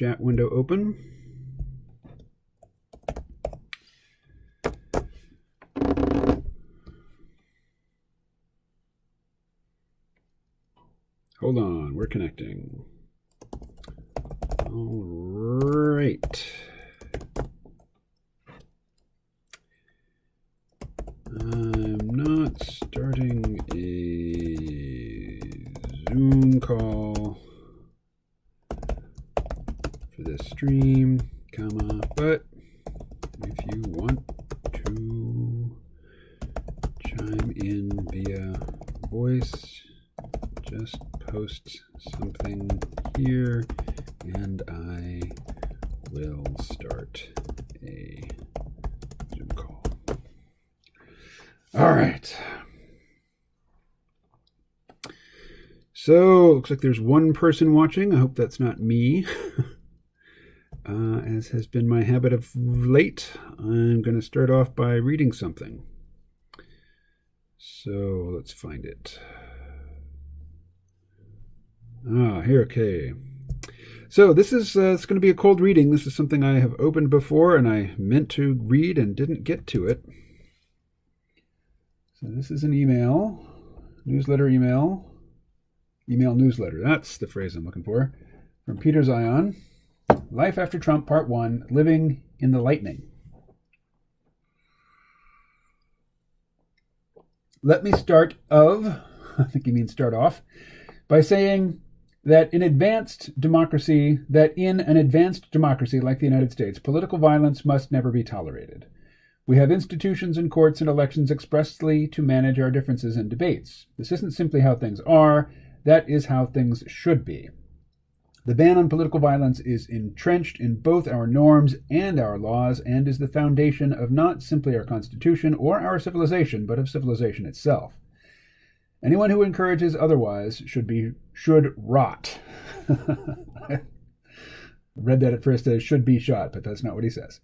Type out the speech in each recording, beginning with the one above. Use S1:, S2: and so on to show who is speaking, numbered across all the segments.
S1: chat window open. Hold on, we're connecting. All right. I'm not starting a Zoom call for this stream, but if you want to chime in via voice, just post something here and I will start a Zoom call. All right. So, looks like there's one person watching. I hope that's not me. As has been my habit of late, I'm going to start off by reading something. So, let's find it. Here, okay. So this is it's going to be a cold reading. This is something I have opened before and I meant to read and didn't get to it. So this is an email, newsletter. That's the phrase I'm looking for. From Peter Zion. Life After Trump, Part 1, Living in the Lightning. Let me start I think he means start off, by saying that in an advanced democracy like the United States, political violence must never be tolerated. We have institutions and courts and elections expressly to manage our differences and debates. This isn't simply how things are, that is how things should be. The ban on political violence is entrenched in both our norms and our laws and is the foundation of not simply our Constitution or our civilization, but of civilization itself. Anyone who encourages otherwise should rot. I read that at first as should be shot, but that's not what he says.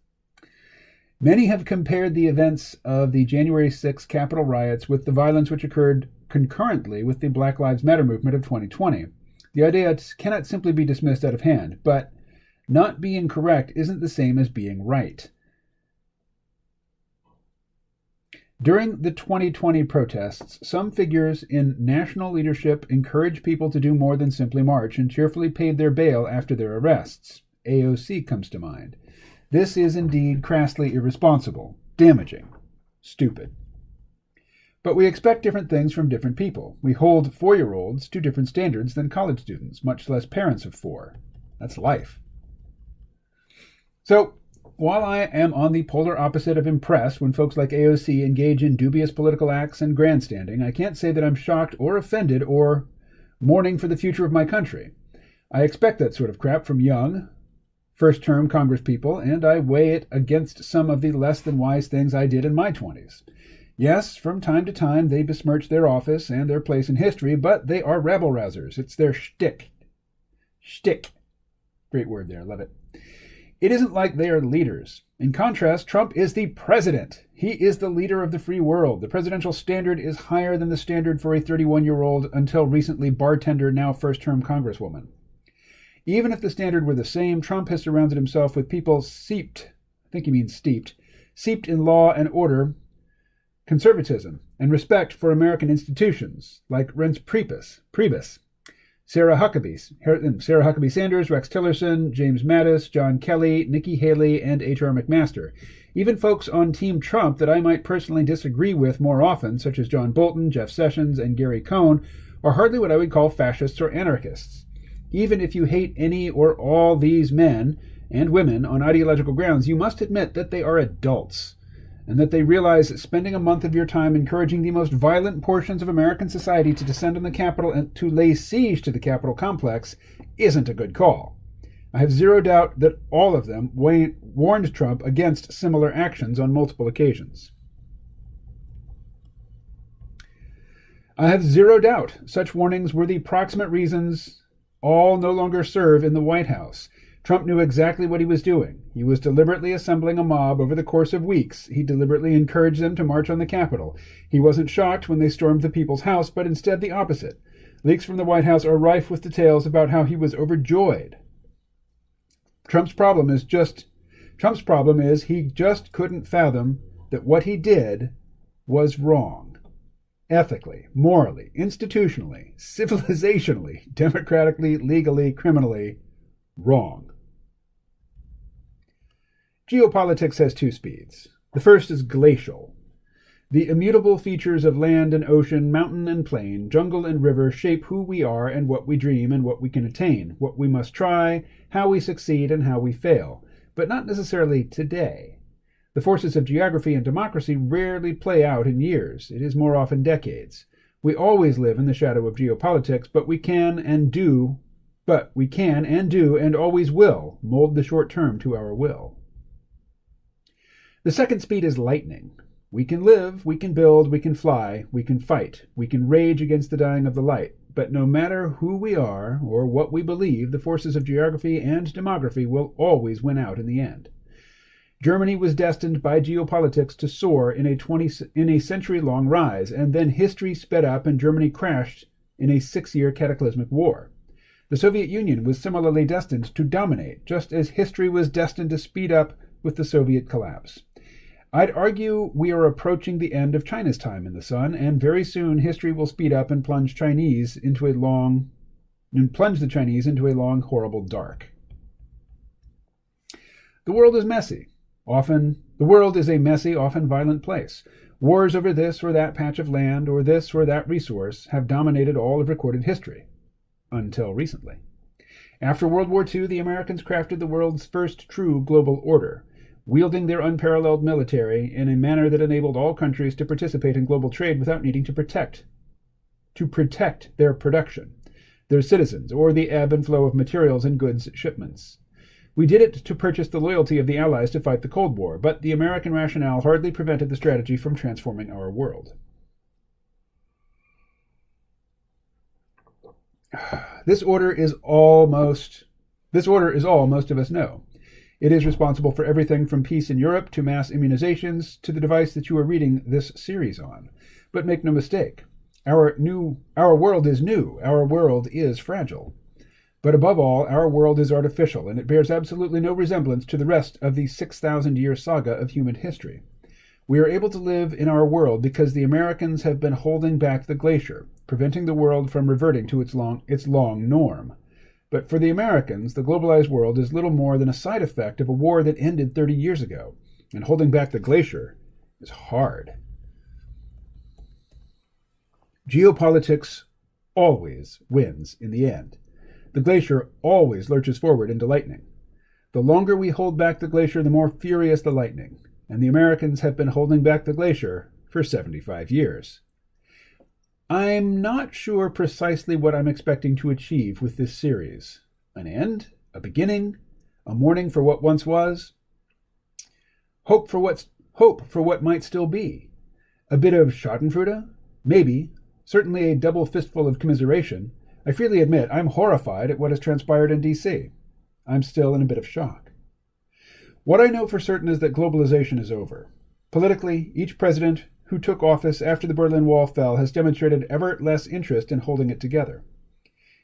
S1: Many have compared the events of the January 6 Capitol riots with the violence which occurred concurrently with the Black Lives Matter movement of 2020. The idea cannot simply be dismissed out of hand, but not being correct isn't the same as being right. During the 2020 protests, some figures in national leadership encouraged people to do more than simply march and cheerfully paid their bail after their arrests. AOC comes to mind. This is indeed crassly irresponsible, damaging, stupid. But we expect different things from different people. We hold 4-year-olds to different standards than college students, much less parents of 4. That's life. So, while I am on the polar opposite of impressed when folks like AOC engage in dubious political acts and grandstanding, I can't say that I'm shocked or offended or mourning for the future of my country. I expect that sort of crap from young, first-term congresspeople, and I weigh it against some of the less than wise things I did in my 20s. Yes, from time to time they besmirch their office and their place in history, but they are rabble-rousers. It's their shtick. Shtick. Great word there, love it. It isn't like they are leaders. In contrast, Trump is the president. He is the leader of the free world. The presidential standard is higher than the standard for a 31-year-old, until recently bartender, now first-term congresswoman. Even if the standard were the same, Trump has surrounded himself with people steeped in law and order, conservatism, and respect for American institutions, like Reince Priebus, Sarah Huckabee Sanders, Rex Tillerson, James Mattis, John Kelly, Nikki Haley, and H.R. McMaster. Even folks on Team Trump that I might personally disagree with more often, such as John Bolton, Jeff Sessions, and Gary Cohn, are hardly what I would call fascists or anarchists. Even if you hate any or all these men and women on ideological grounds, you must admit that they are adults, and that they realize that spending a month of your time encouraging the most violent portions of American society to descend on the Capitol and to lay siege to the Capitol complex isn't a good call. I have zero doubt that all of them warned Trump against similar actions on multiple occasions. I have zero doubt such warnings were the proximate reasons all no longer serve in the White House. Trump knew exactly what he was doing. He was deliberately assembling a mob over the course of weeks. He deliberately encouraged them to march on the Capitol. He wasn't shocked when they stormed the People's House, but instead the opposite. Leaks from the White House are rife with details about how he was overjoyed. Trump's problem is he just couldn't fathom that what he did was wrong. Ethically, morally, institutionally, civilizationally, democratically, legally, criminally, wrong. Geopolitics has two speeds. The first is glacial. The immutable features of land and ocean, mountain and plain, jungle and river shape who we are and what we dream and what we can attain, what we must try, how we succeed and how we fail, but not necessarily today. The forces of geography and democracy rarely play out in years. It is more often decades. We always live in the shadow of geopolitics, but we can and do and always will mold the short term to our will. The second speed is lightning. We can live, we can build, we can fly, we can fight, we can rage against the dying of the light. But no matter who we are or what we believe, the forces of geography and demography will always win out in the end. Germany was destined by geopolitics to soar in a century-long rise, and then history sped up and Germany crashed in a 6-year cataclysmic war. The Soviet Union was similarly destined to dominate, just as history was destined to speed up with the Soviet collapse. I'd argue we are approaching the end of China's time in the sun, and very soon history will speed up and plunge the Chinese into a long, horrible dark. The world is messy. The world is a messy, often violent place. Wars over this or that patch of land or this or that resource have dominated all of recorded history. Until recently. After World War II, the Americans crafted the world's first true global order, wielding their unparalleled military in a manner that enabled all countries to participate in global trade without needing to protect their production, their citizens, or the ebb and flow of materials and goods shipments. We did it to purchase the loyalty of the Allies to fight the Cold War, but the American rationale hardly prevented the strategy from transforming our world. This order is all most of us know. It is responsible for everything from peace in Europe to mass immunizations to the device that you are reading this series on. But make no mistake, our world is new, our world is fragile. But above all, our world is artificial, and it bears absolutely no resemblance to the rest of the 6,000-year saga of human history. We are able to live in our world because the Americans have been holding back the glacier, preventing the world from reverting to its long norm. But for the Americans, the globalized world is little more than a side effect of a war that ended 30 years ago, and holding back the glacier is hard. Geopolitics always wins in the end. The glacier always lurches forward into lightning. The longer we hold back the glacier, the more furious the lightning, and the Americans have been holding back the glacier for 75 years. I'm not sure precisely what I'm expecting to achieve with this series. An end? A beginning? A mourning for what once was? Hope for what might still be? A bit of schadenfreude? Maybe. Certainly a double fistful of commiseration. I freely admit I'm horrified at what has transpired in D.C. I'm still in a bit of shock. What I know for certain is that globalization is over. Politically, each president who took office after the Berlin Wall fell has demonstrated ever less interest in holding it together.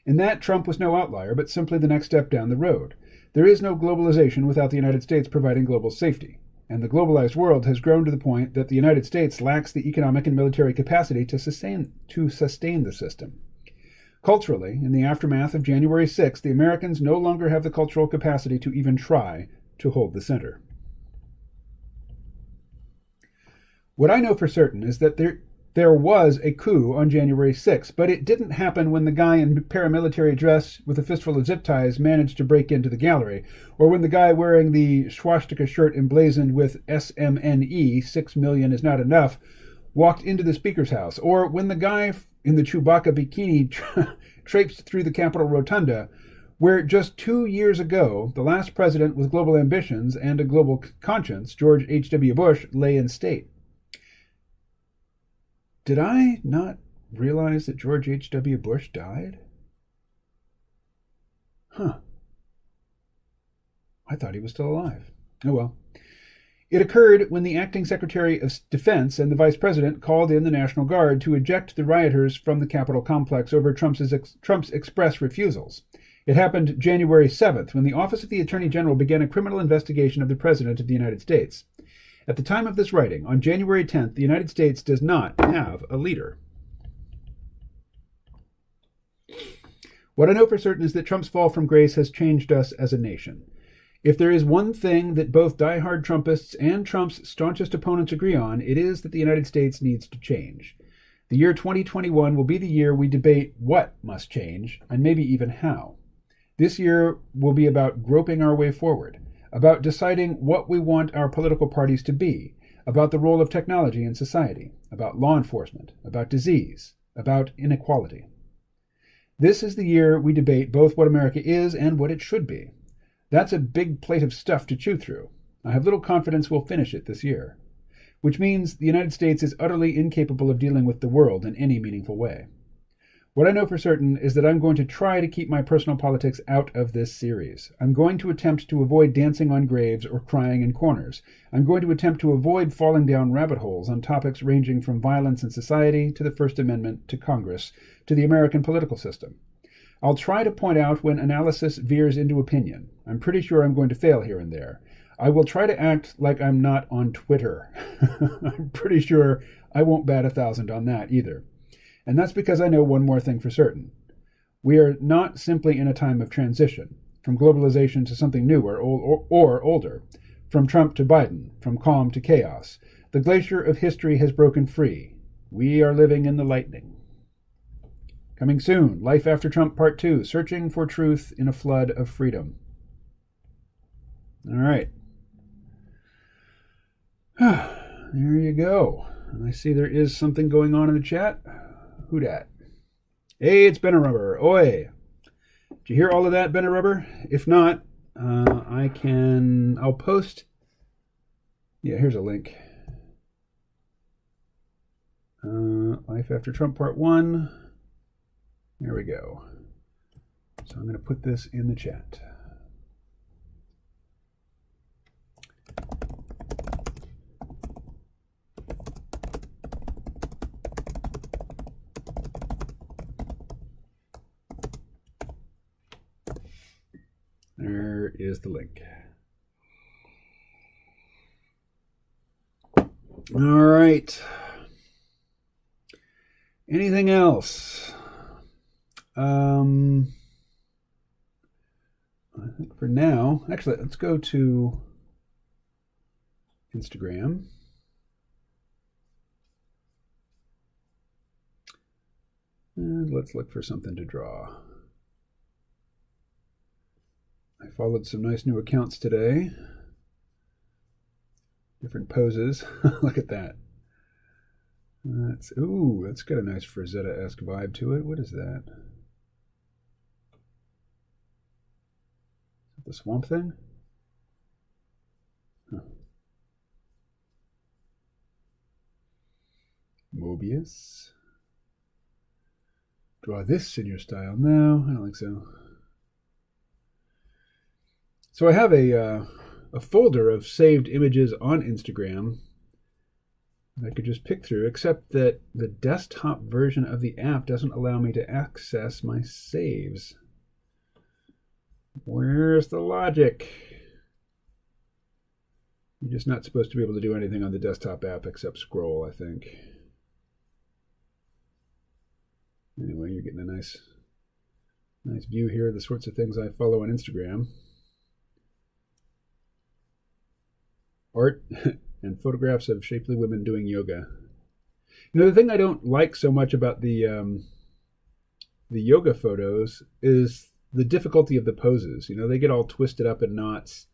S1: In that, Trump was no outlier, but simply the next step down the road. There is no globalization without the United States providing global safety, and the globalized world has grown to the point that the United States lacks the economic and military capacity to sustain the system. Culturally, in the aftermath of January 6th, the Americans no longer have the cultural capacity to even try to hold the center. What I know for certain is that there was a coup on January 6th, but it didn't happen when the guy in paramilitary dress with a fistful of zip ties managed to break into the gallery, or when the guy wearing the swastika shirt emblazoned with SMNE, 6 million is not enough, walked into the Speaker's house, or when the guy in the Chewbacca bikini traipsed through the Capitol Rotunda, where just 2 years ago, the last president with global ambitions and a global conscience, George H.W. Bush, lay in state. Did I not realize that George H.W. Bush died? I thought he was still alive. Oh well. It occurred when the acting Secretary of Defense and the Vice President called in the National Guard to eject the rioters from the Capitol complex over Trump's express refusals. It happened January 7th, when the Office of the Attorney General began a criminal investigation of the President of the United States. At the time of this writing, on January 10th, the United States does not have a leader. What I know for certain is that Trump's fall from grace has changed us as a nation. If there is one thing that both die-hard Trumpists and Trump's staunchest opponents agree on, it is that the United States needs to change. The year 2021 will be the year we debate what must change, and maybe even how. This year will be about groping our way forward, about deciding what we want our political parties to be, about the role of technology in society, about law enforcement, about disease, about inequality. This is the year we debate both what America is and what it should be. That's a big plate of stuff to chew through. I have little confidence we'll finish it this year. Which means the United States is utterly incapable of dealing with the world in any meaningful way. What I know for certain is that I'm going to try to keep my personal politics out of this series. I'm going to attempt to avoid dancing on graves or crying in corners. I'm going to attempt to avoid falling down rabbit holes on topics ranging from violence in society to the First Amendment to Congress to the American political system. I'll try to point out when analysis veers into opinion. I'm pretty sure I'm going to fail here and there. I will try to act like I'm not on Twitter. I'm pretty sure I won't bat 1,000 on that either. And that's because I know one more thing for certain. We are not simply in a time of transition, from globalization to something newer or older, from Trump to Biden, from calm to chaos. The glacier of history has broken free. We are living in the lightning. Coming soon, Life After Trump Part 2, Searching for Truth in a Flood of Freedom. All right. There you go. I see there is something going on in the chat. Who dat? Hey, it's Benarubber. Oi. Did you hear all of that, Benarubber? If not, I'll post. Yeah, here's a link. Life After Trump Part 1. There we go. So I'm going to put this in the chat. There is the link. All right. Anything else? I think for now, actually, let's go to Instagram. And let's look for something to draw. I followed some nice new accounts today. Different poses. Look at that. That's got a nice Frazetta-esque vibe to it. What is that? The swamp thing? Huh. Mobius. Draw this in your style. No, I don't think so. So I have a folder of saved images on Instagram that I could just pick through, except that the desktop version of the app doesn't allow me to access my saves. Where's the logic? You're just not supposed to be able to do anything on the desktop app except scroll, I think. Anyway, you're getting a nice view here of the sorts of things I follow on Instagram. Art and photographs of shapely women doing yoga. You know, the thing I don't like so much about the yoga photos is the difficulty of the poses. You know, they get all twisted up in knots,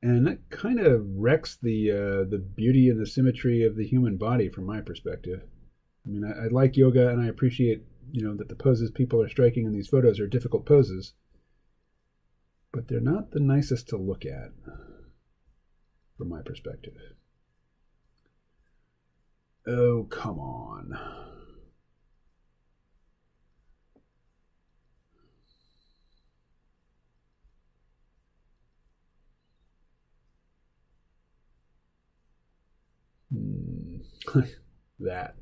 S1: and that kind of wrecks the beauty and the symmetry of the human body from my perspective. I mean, I like yoga, and I appreciate, you know, that the poses people are striking in these photos are difficult poses, but they're not the nicest to look at from my perspective. Oh, come on. That.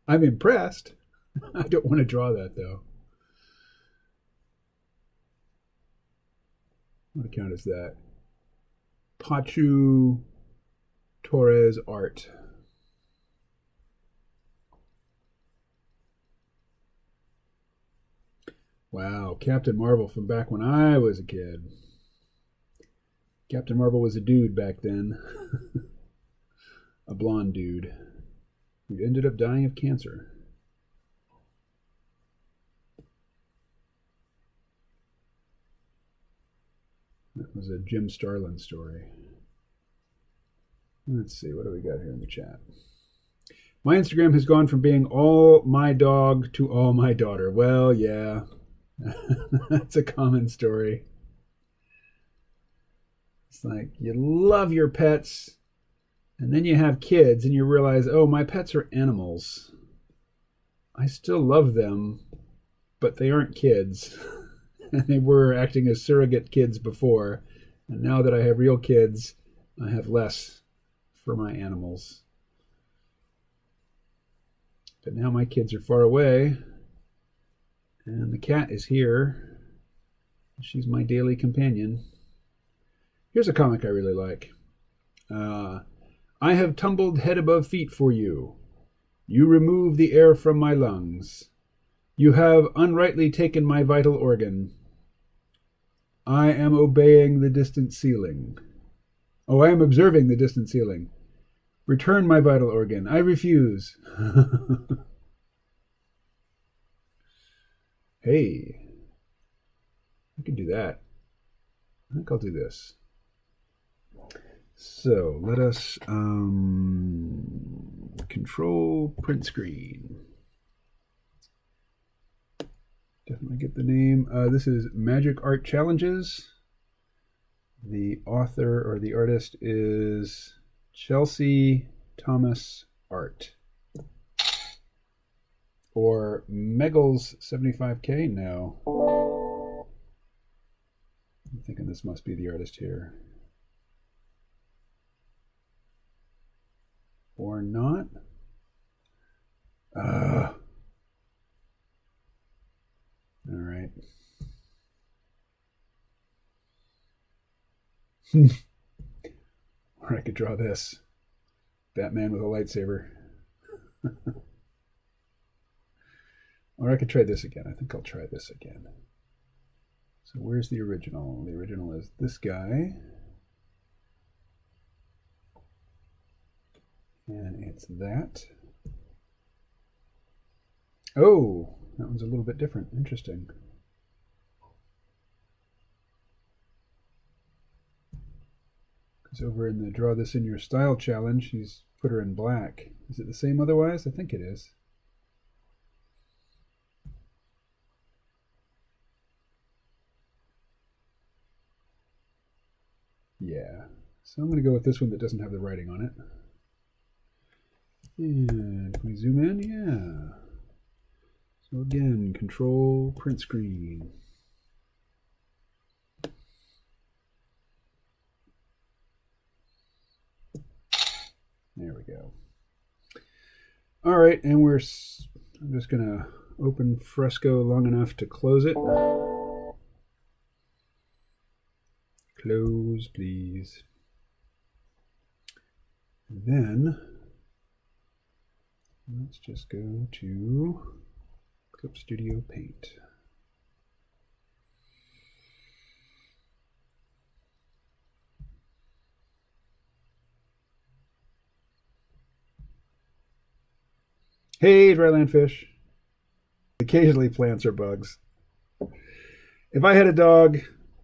S1: I'm impressed. I don't want to draw that, though. What account is that? Pachu Torres Art. Wow, Captain Marvel from back when I was a kid. Captain Marvel was a dude back then. A blonde dude who ended up dying of cancer. That was a Jim Starlin story. Let's see, what do we got here in the chat? My Instagram has gone from being all my dog to all my daughter. Well, yeah, that's a common story. It's like you love your pets, and then you have kids, and you realize, oh, my pets are animals. I still love them, but they aren't kids. And they were acting as surrogate kids before. And now that I have real kids, I have less for my animals. But now my kids are far away, and the cat is here. She's my daily companion. Here's a comic I really like. I have tumbled head above feet for you. You remove the air from my lungs. You have unrightly taken my vital organ. I am obeying the distant ceiling. Oh, I am observing the distant ceiling. Return my vital organ. I refuse. Hey, I can do that. I think I'll do this. So let us control print screen. Definitely get the name. This is Magic Art Challenges. The author or the artist is Chelsea Thomas Art. Or Meggles 75K? No. I'm thinking this must be the artist here. Or not? All right. Or I could draw this. Batman with a lightsaber. Or I could try this again. I think I'll try this again. So where's the original? The original is this guy. And it's that. Oh, that one's a little bit different. Interesting. Because over in the Draw This in Your Style challenge, he's put her in black. Is it the same otherwise? I think it is. Yeah. So I'm going to go with this one that doesn't have the writing on it. And can we zoom in? Yeah. So again, control print screen. There we go. All right, and I'm just going to open Fresco long enough to close it. Close, please. And then let's just go to Clip Studio Paint. Hey, dryland fish. Occasionally plants are bugs. If I had a dog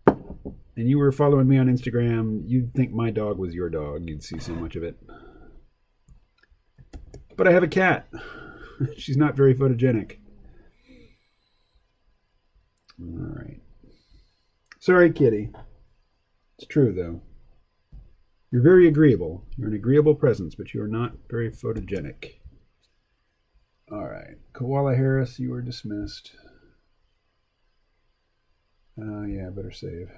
S1: and you were following me on Instagram, you'd think my dog was your dog. You'd see so much of it. But I have a cat. She's not very photogenic. All right. Sorry, kitty. It's true, though. You're very agreeable. You're an agreeable presence, but you are not very photogenic. All right. Koala Harris, you are dismissed. Yeah, better save.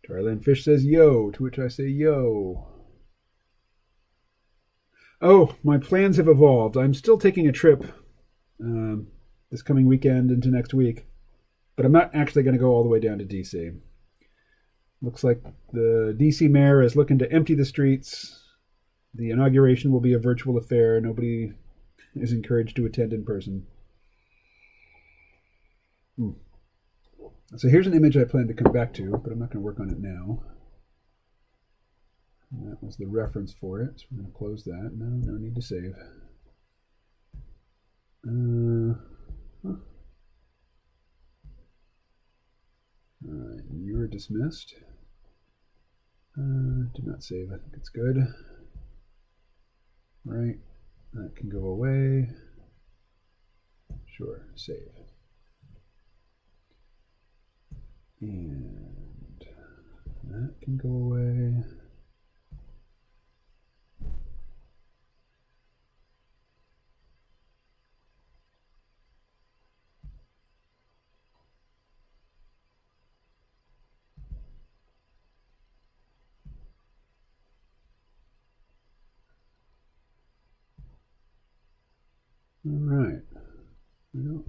S1: Dryland Fish says yo, to which I say yo. Oh, my plans have evolved. I'm still taking a trip this coming weekend into next week, but I'm not actually going to go all the way down to D.C. Looks like the D.C. mayor is looking to empty the streets. The inauguration will be a virtual affair. Nobody is encouraged to attend in person. So here's an image I plan to come back to, but I'm not going to work on it now. And that was the reference for it. So we're going to close that. No need to save. Alright, you're dismissed. Do not save. I think it's good. Right. That can go away. Sure, save. And that can go away. All right. Well,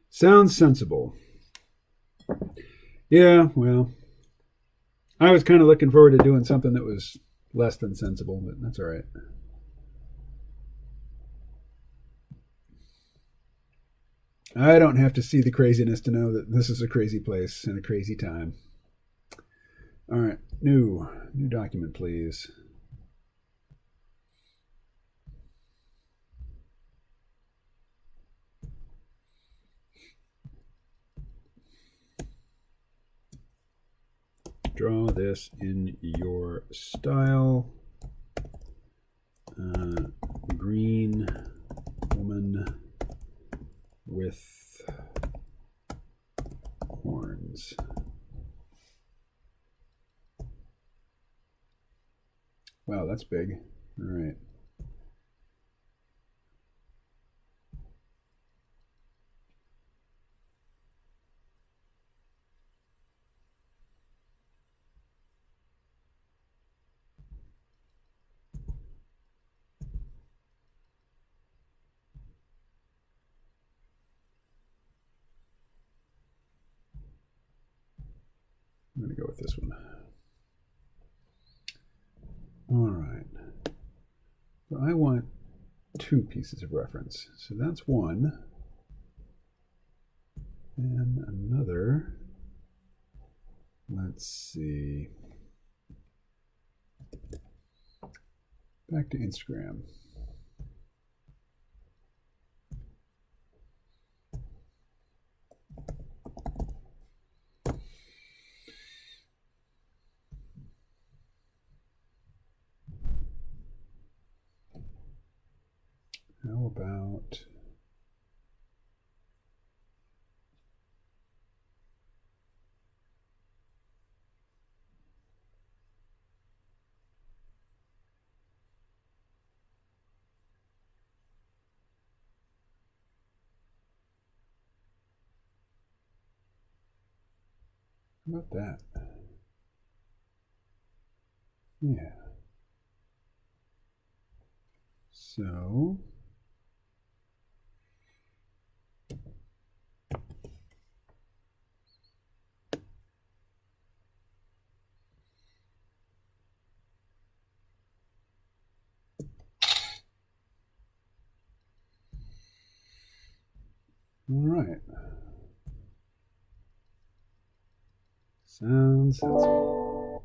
S1: sounds sensible. Yeah, well, I was kind of looking forward to doing something that was less than sensible, but that's all right. I don't have to see the craziness to know that this is a crazy place and a crazy time. All right, new document, please. Draw this in your style. Green woman with horns. Wow, that's big. All right. I'm going to go with this one. All right. So I want two pieces of reference. So that's one. And another. Let's see. Back to Instagram. How about that? Yeah. So all right. Sounds sensible.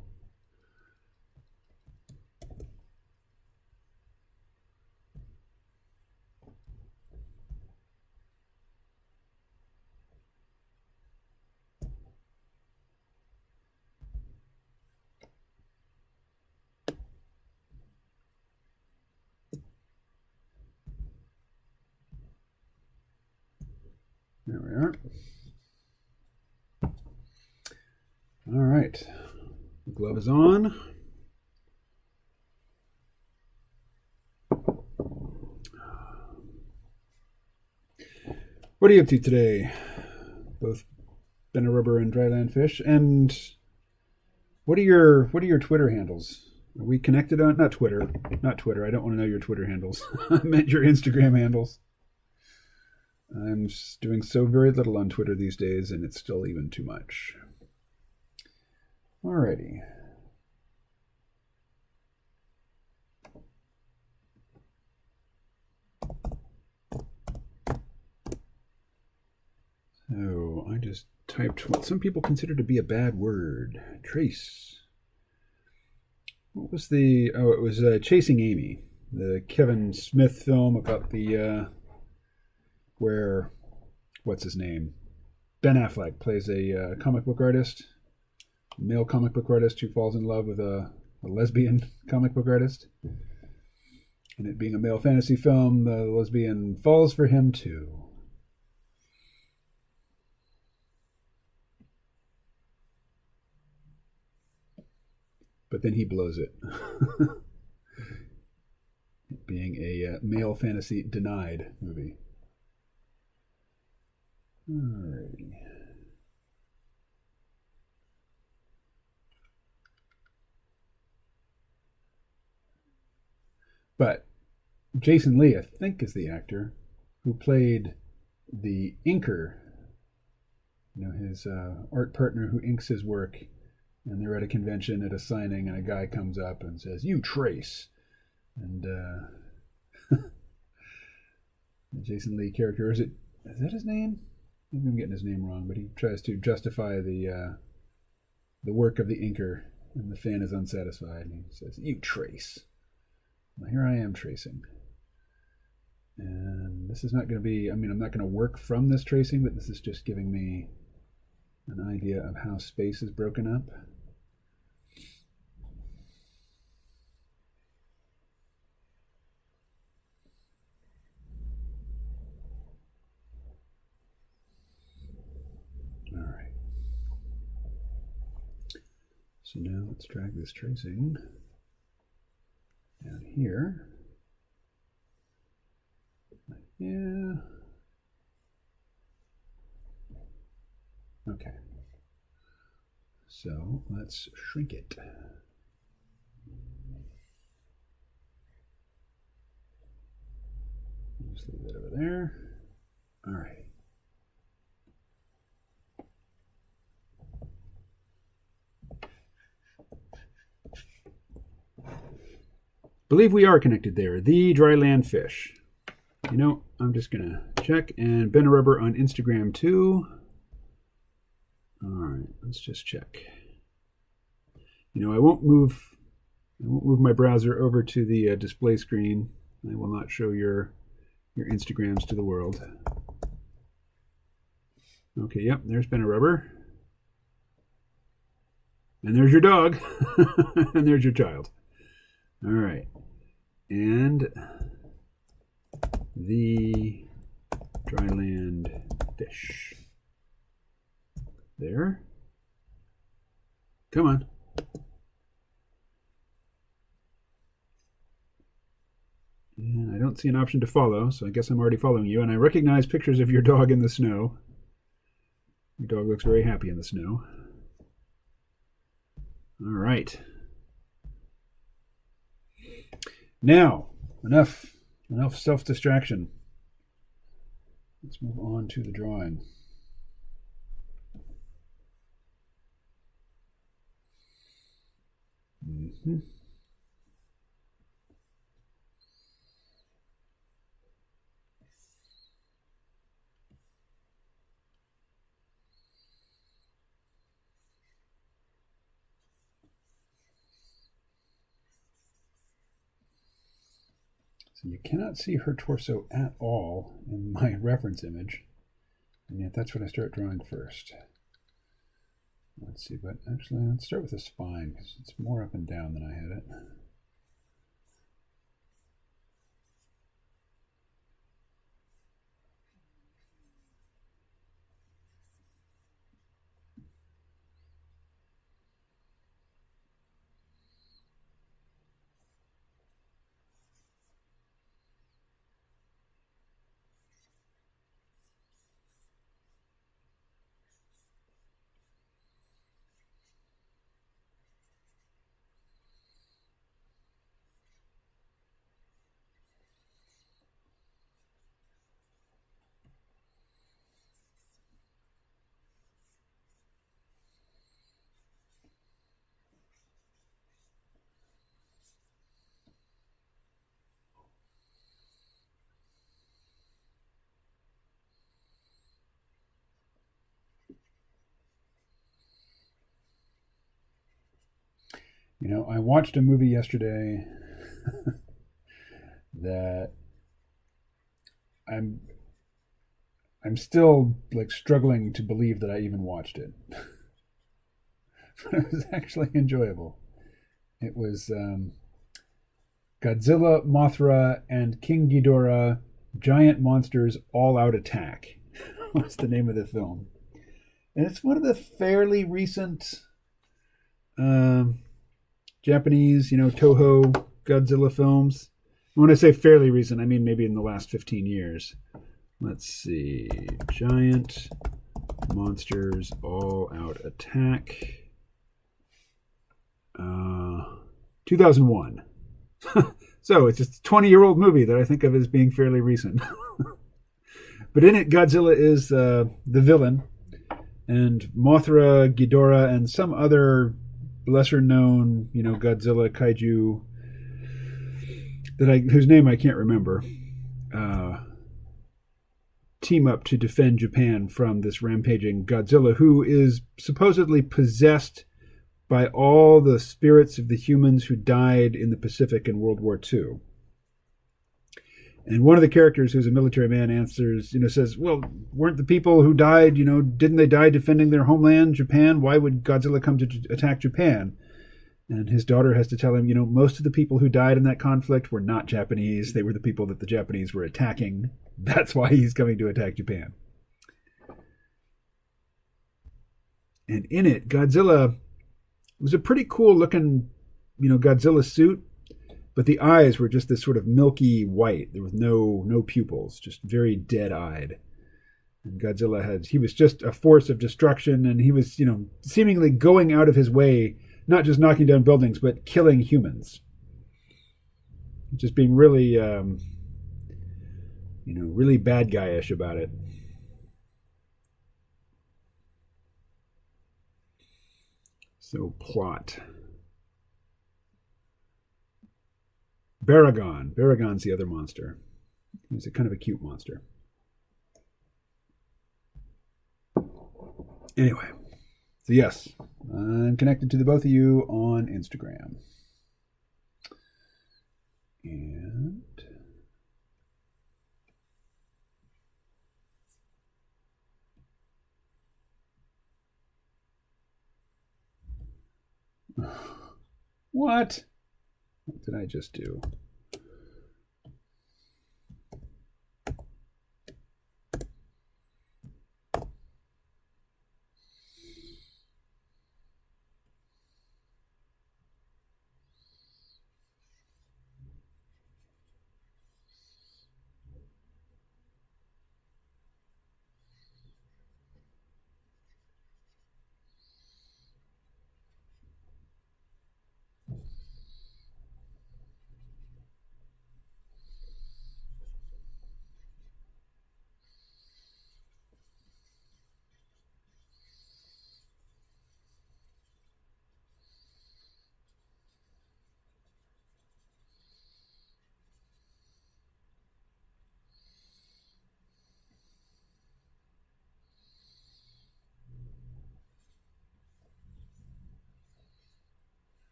S1: There we are. All right. The glove is on. What are you up to today? Both Ben a Rubber and Dryland Fish. And what are your Twitter handles? Are we connected on not Twitter? Not Twitter. I don't want to know your Twitter handles. I meant your Instagram handles. I'm just doing so very little on Twitter these days, and it's still even too much. Alrighty. So I just typed what some people consider to be a bad word. Trace. What was the... Oh, it was Chasing Amy. The Kevin Smith film about the... where... What's his name? Ben Affleck plays a comic book artist. A male comic book artist who falls in love with a lesbian comic book artist. And it being a male fantasy film, the lesbian falls for him too. But then he blows it. Being a male fantasy denied movie. Alrighty. But Jason Lee, I think, is the actor who played the inker. You know, his art partner who inks his work. And they're at a convention at a signing, and a guy comes up and says, "You Trace." And the Jason Lee character, is that his name? Maybe I'm getting his name wrong, but he tries to justify the work of the inker, and the fan is unsatisfied. And he says, "You Trace." Well, here I am tracing. And this is not going to be, I'm not going to work from this tracing, but this is just giving me an idea of how space is broken up. All right. So now let's drag this tracing down here. Yeah. Okay. So let's shrink it. Just leave that over there. All right. Believe we are connected there. The Dryland Fish. You know, I'm just going to check. And Ben a Rubber on Instagram too. All right, let's just check. You know, I won't move my browser over to the display screen. I will not show your Instagrams to the world. Okay, yep, there's Ben a Rubber. And there's your dog. And there's your child. All right. And the Dryland Fish. There. Come on. And I don't see an option to follow, so I guess I'm already following you. And I recognize pictures of your dog in the snow. Your dog looks very happy in the snow. All right. Now, enough self-distraction. Let's move on to the drawing. Mm-hmm. So you cannot see her torso at all in my reference image, and yet that's what I start drawing first. Let's see, but actually let's start with the spine because it's more up and down than I had it. I watched a movie yesterday that I'm I'm still like struggling to believe that I even watched it. But it was actually enjoyable. It was Godzilla, Mothra, and King Ghidorah, Giant Monsters All Out Attack. Was the name of the film. And it's one of the fairly recent Japanese, Toho Godzilla films. When I say fairly recent, I mean maybe in the last 15 years. Let's see. Giant Monsters All Out Attack. 2001. So it's just a 20-year-old movie that I think of as being fairly recent. But in it, Godzilla is the villain, and Mothra, Ghidorah, and some other lesser-known, Godzilla kaiju whose name I can't remember, team up to defend Japan from this rampaging Godzilla, who is supposedly possessed by all the spirits of the humans who died in the Pacific in World War II. And one of the characters, who's a military man, says, well, weren't the people who died, didn't they die defending their homeland, Japan? Why would Godzilla come to attack Japan? And his daughter has to tell him, most of the people who died in that conflict were not Japanese. They were the people that the Japanese were attacking. That's why he's coming to attack Japan. And in it, Godzilla was a pretty cool looking, Godzilla suit. But the eyes were just this sort of milky white. There was no pupils, just very dead-eyed. And Godzilla he was just a force of destruction, and he was, seemingly going out of his way, not just knocking down buildings, but killing humans. Just being really, really bad guy-ish about it. So, plot. Baragon. Baragon's the other monster. He's a kind of a cute monster. Anyway, so yes, I'm connected to the both of you on Instagram. And what? What did I just do?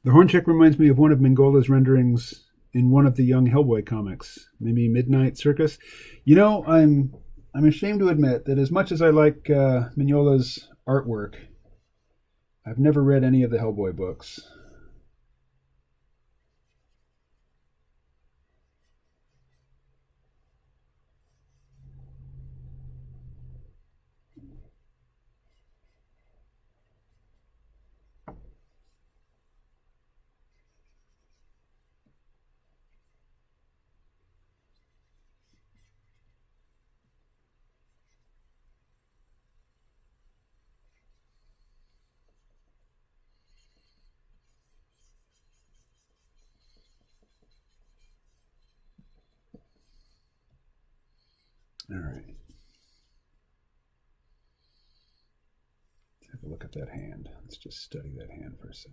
S1: The Horn Chick reminds me of one of Mingola's renderings in one of the Young Hellboy comics, maybe Midnight Circus. I'm ashamed to admit that as much as I like Mignola's artwork, I've never read any of the Hellboy books. All right. Let's have a look at that hand. Let's just study that hand for a sec.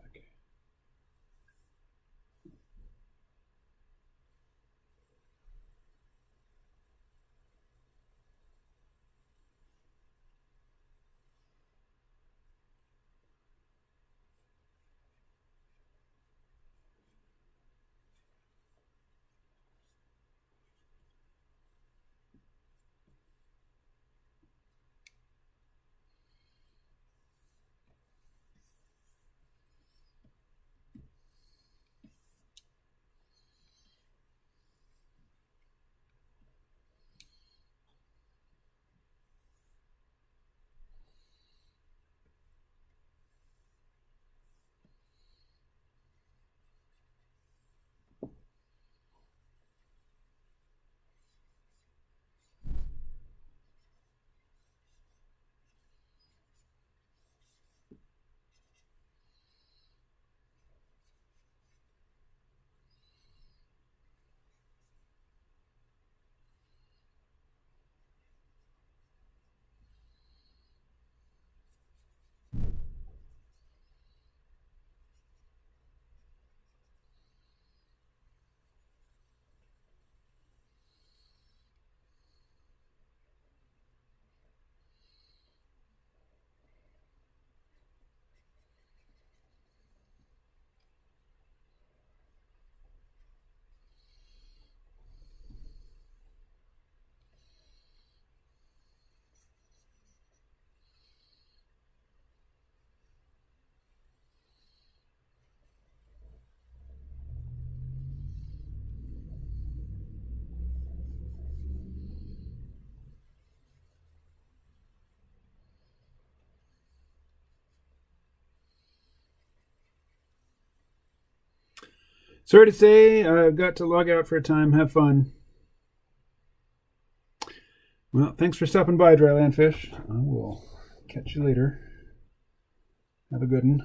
S1: Sorry to say, I've got to log out for a time. Have fun. Well, thanks for stopping by, Dryland Fish. I will catch you later. Have a good one.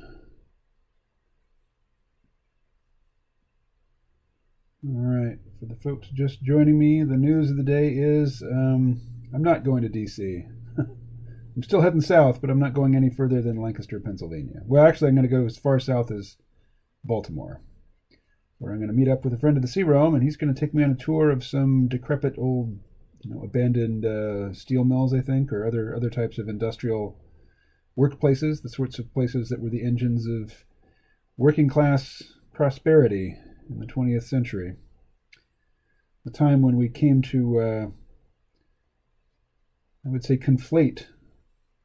S1: All right. For the folks just joining me, the news of the day is I'm not going to D.C. I'm still heading south, but I'm not going any further than Lancaster, Pennsylvania. Well, actually, I'm going to go as far south as Baltimore, where I'm going to meet up with a friend of the C-Realm, and he's going to take me on a tour of some decrepit old, abandoned steel mills, I think, or other types of industrial workplaces, the sorts of places that were the engines of working class prosperity in the 20th century. The time when we came to, I would say, conflate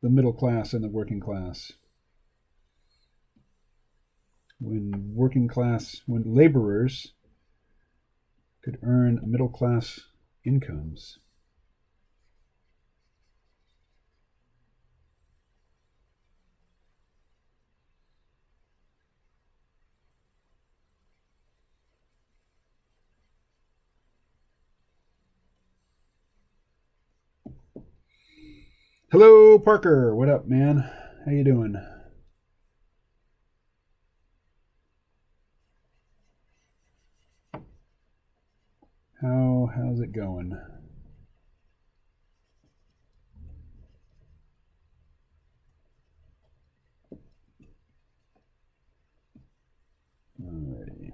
S1: the middle class and the working class. When laborers could earn middle class incomes. Hello, Parker. What up, man? How you doing? How's it going? Alrighty.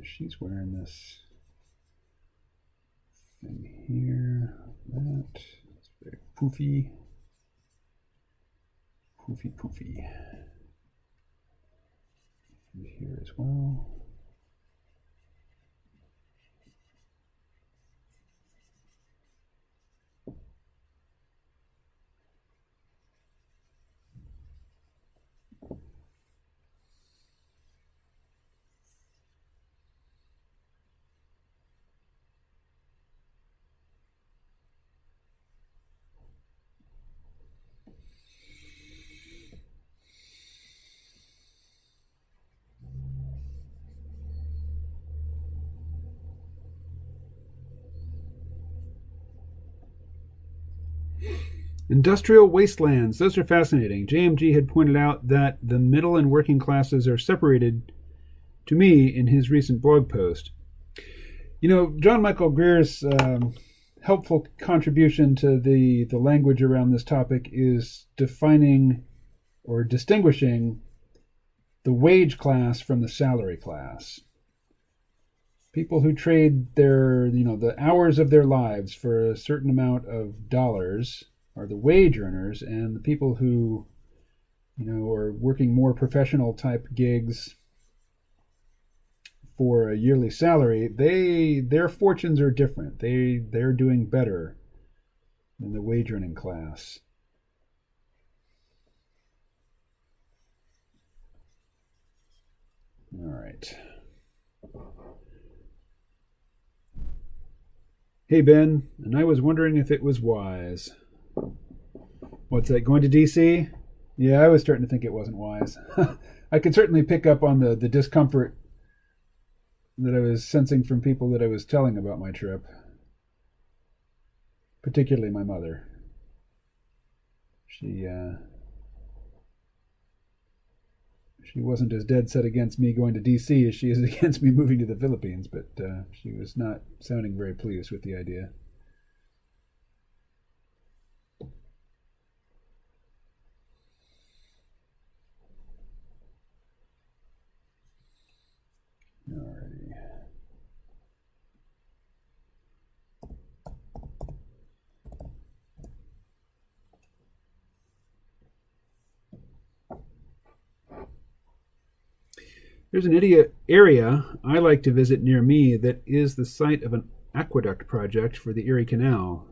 S1: She's wearing this thing here. It's very poofy. Poofy. And here as well. Industrial wastelands. Those are fascinating. JMG had pointed out that the middle and working classes are separated to me in his recent blog post. You know, John Michael Greer's helpful contribution to the language around this topic is defining or distinguishing the wage class from the salary class. People who trade the hours of their lives for a certain amount of dollars are the wage earners, and the people who, are working more professional type gigs for a yearly salary, their fortunes are different. They're doing better than the wage earning class. All right. Hey, Ben, and I was wondering if it was wise. What's that, going to DC? Yeah, I was starting to think it wasn't wise. I could certainly pick up on the discomfort that I was sensing from people that I was telling about my trip. Particularly my mother. She wasn't as dead set against me going to DC as she is against me moving to the Philippines, but she was not sounding very pleased with the idea. Alrighty. There's an area I like to visit near me that is the site of an aqueduct project for the Erie Canal.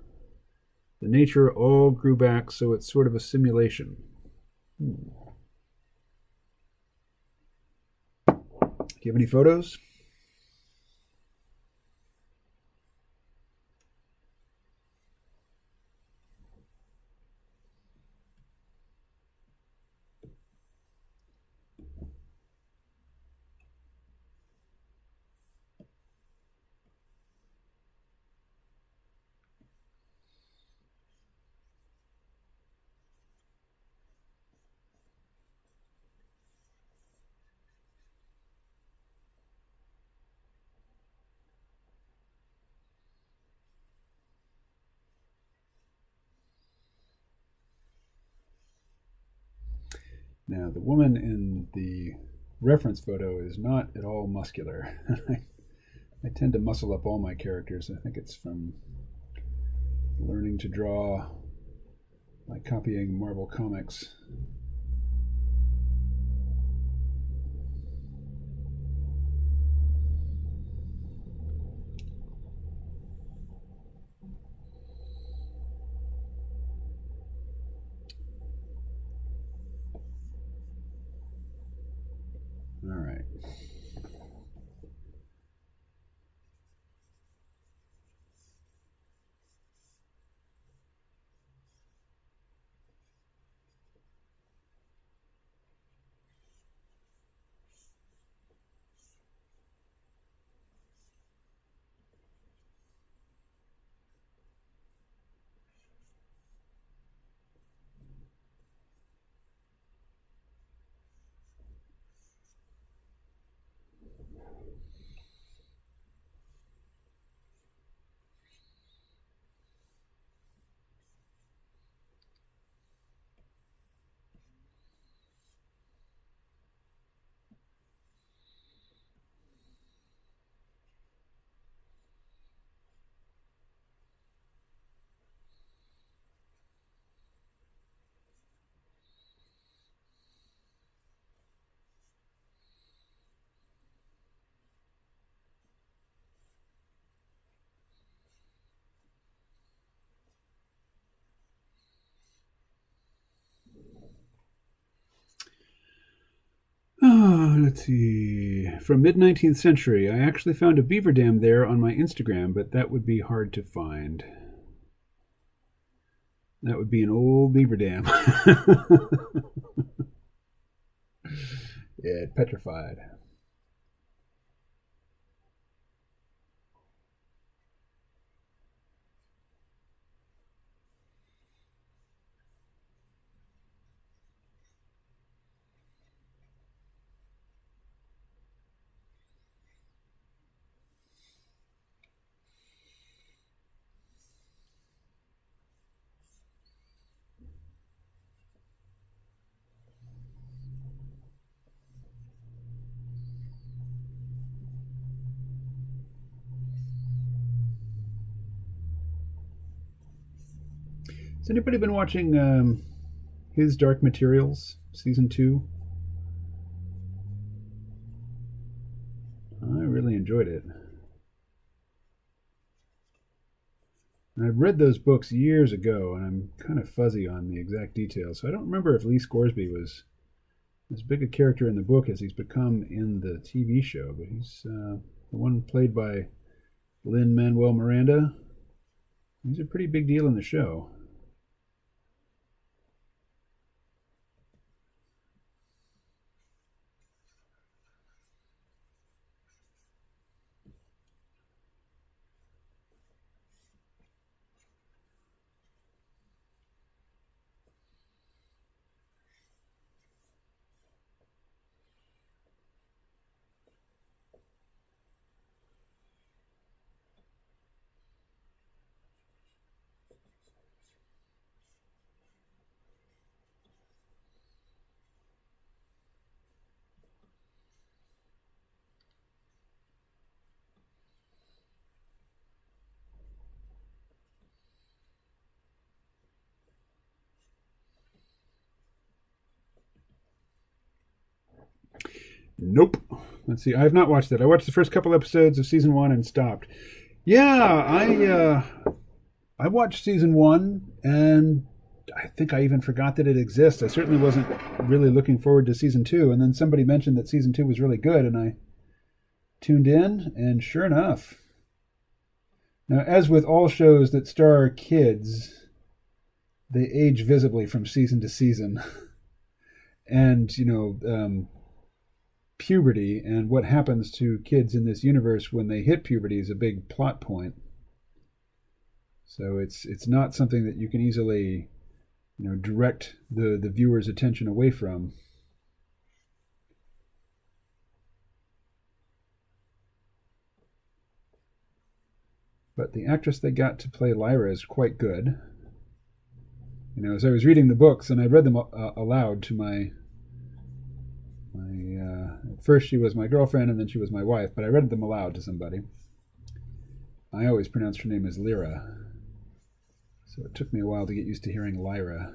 S1: The nature all grew back, so it's sort of a simulation. Do you have any photos? Now, the woman in the reference photo is not at all muscular. I tend to muscle up all my characters. I think it's from learning to draw by copying Marvel Comics. All right. Let's see. From mid-19th century. I actually found a beaver dam there on my Instagram, but that would be hard to find. That would be an old beaver dam. Yeah, petrified. anybody been watching His Dark Materials season 2? I really enjoyed it. And I've read those books years ago, and I'm kind of fuzzy on the exact details. So I don't remember if Lee Scoresby was as big a character in the book as he's become in the TV show. But he's the one played by Lin-Manuel Miranda. He's a pretty big deal in the show. Nope. Let's see. I have not watched it. I watched the first couple episodes of season 1 and stopped. Yeah, I watched season 1, and I think I even forgot that it exists. I certainly wasn't really looking forward to season 2, and then somebody mentioned that season 2 was really good, and I tuned in, and sure enough. Now, as with all shows that star kids, they age visibly from season to season. And, puberty and what happens to kids in this universe when they hit puberty is a big plot point. So it's not something that you can easily, direct the viewer's attention away from. But the actress they got to play Lyra is quite good. As I was reading the books, and I read them aloud to my at first she was my girlfriend, and then she was my wife, but I read them aloud to somebody. I always pronounced her name as Lyra, so it took me a while to get used to hearing Lyra.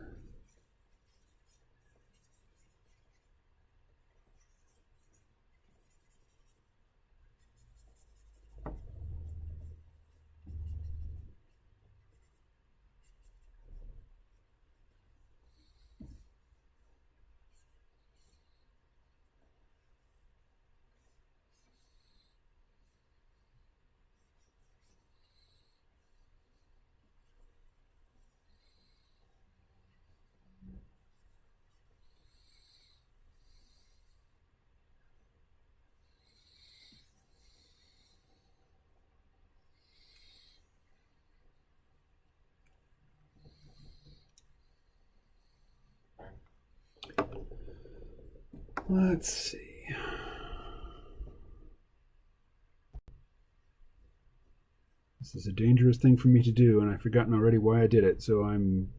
S1: Let's see. This is a dangerous thing for me to do, and I've forgotten already why I did it, so I'm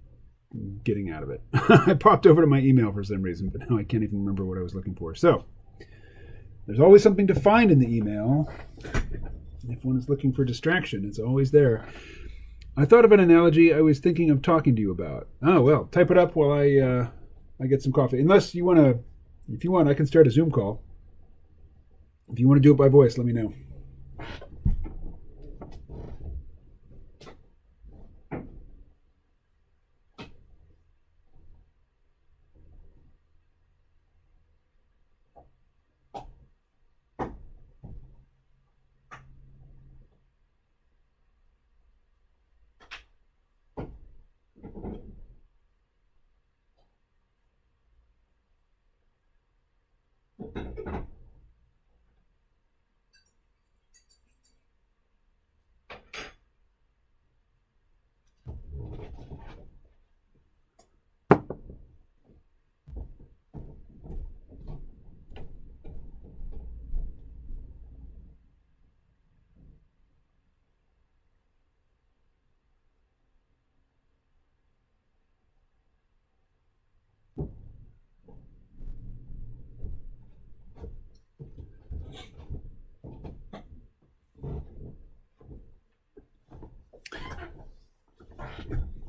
S1: getting out of it. I popped over to my email for some reason, but now I can't even remember what I was looking for. So, there's always something to find in the email. If one is looking for distraction, it's always there. I thought of an analogy I was thinking of talking to you about. Oh, well, type it up while I get some coffee. Unless you want to, if you want, I can start a Zoom call. If you want to do it by voice, let me know.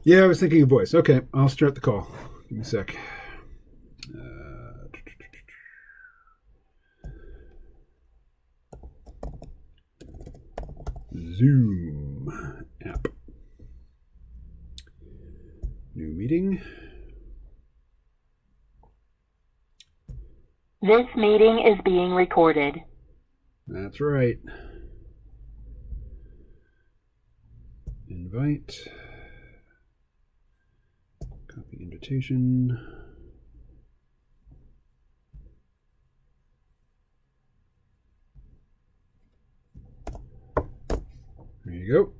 S1: Yeah, I was thinking of voice. Okay, I'll start the call. Give me a sec. Zoom app. New meeting.
S2: This meeting is being recorded.
S1: That's right. Invite. Copy invitation. There you go.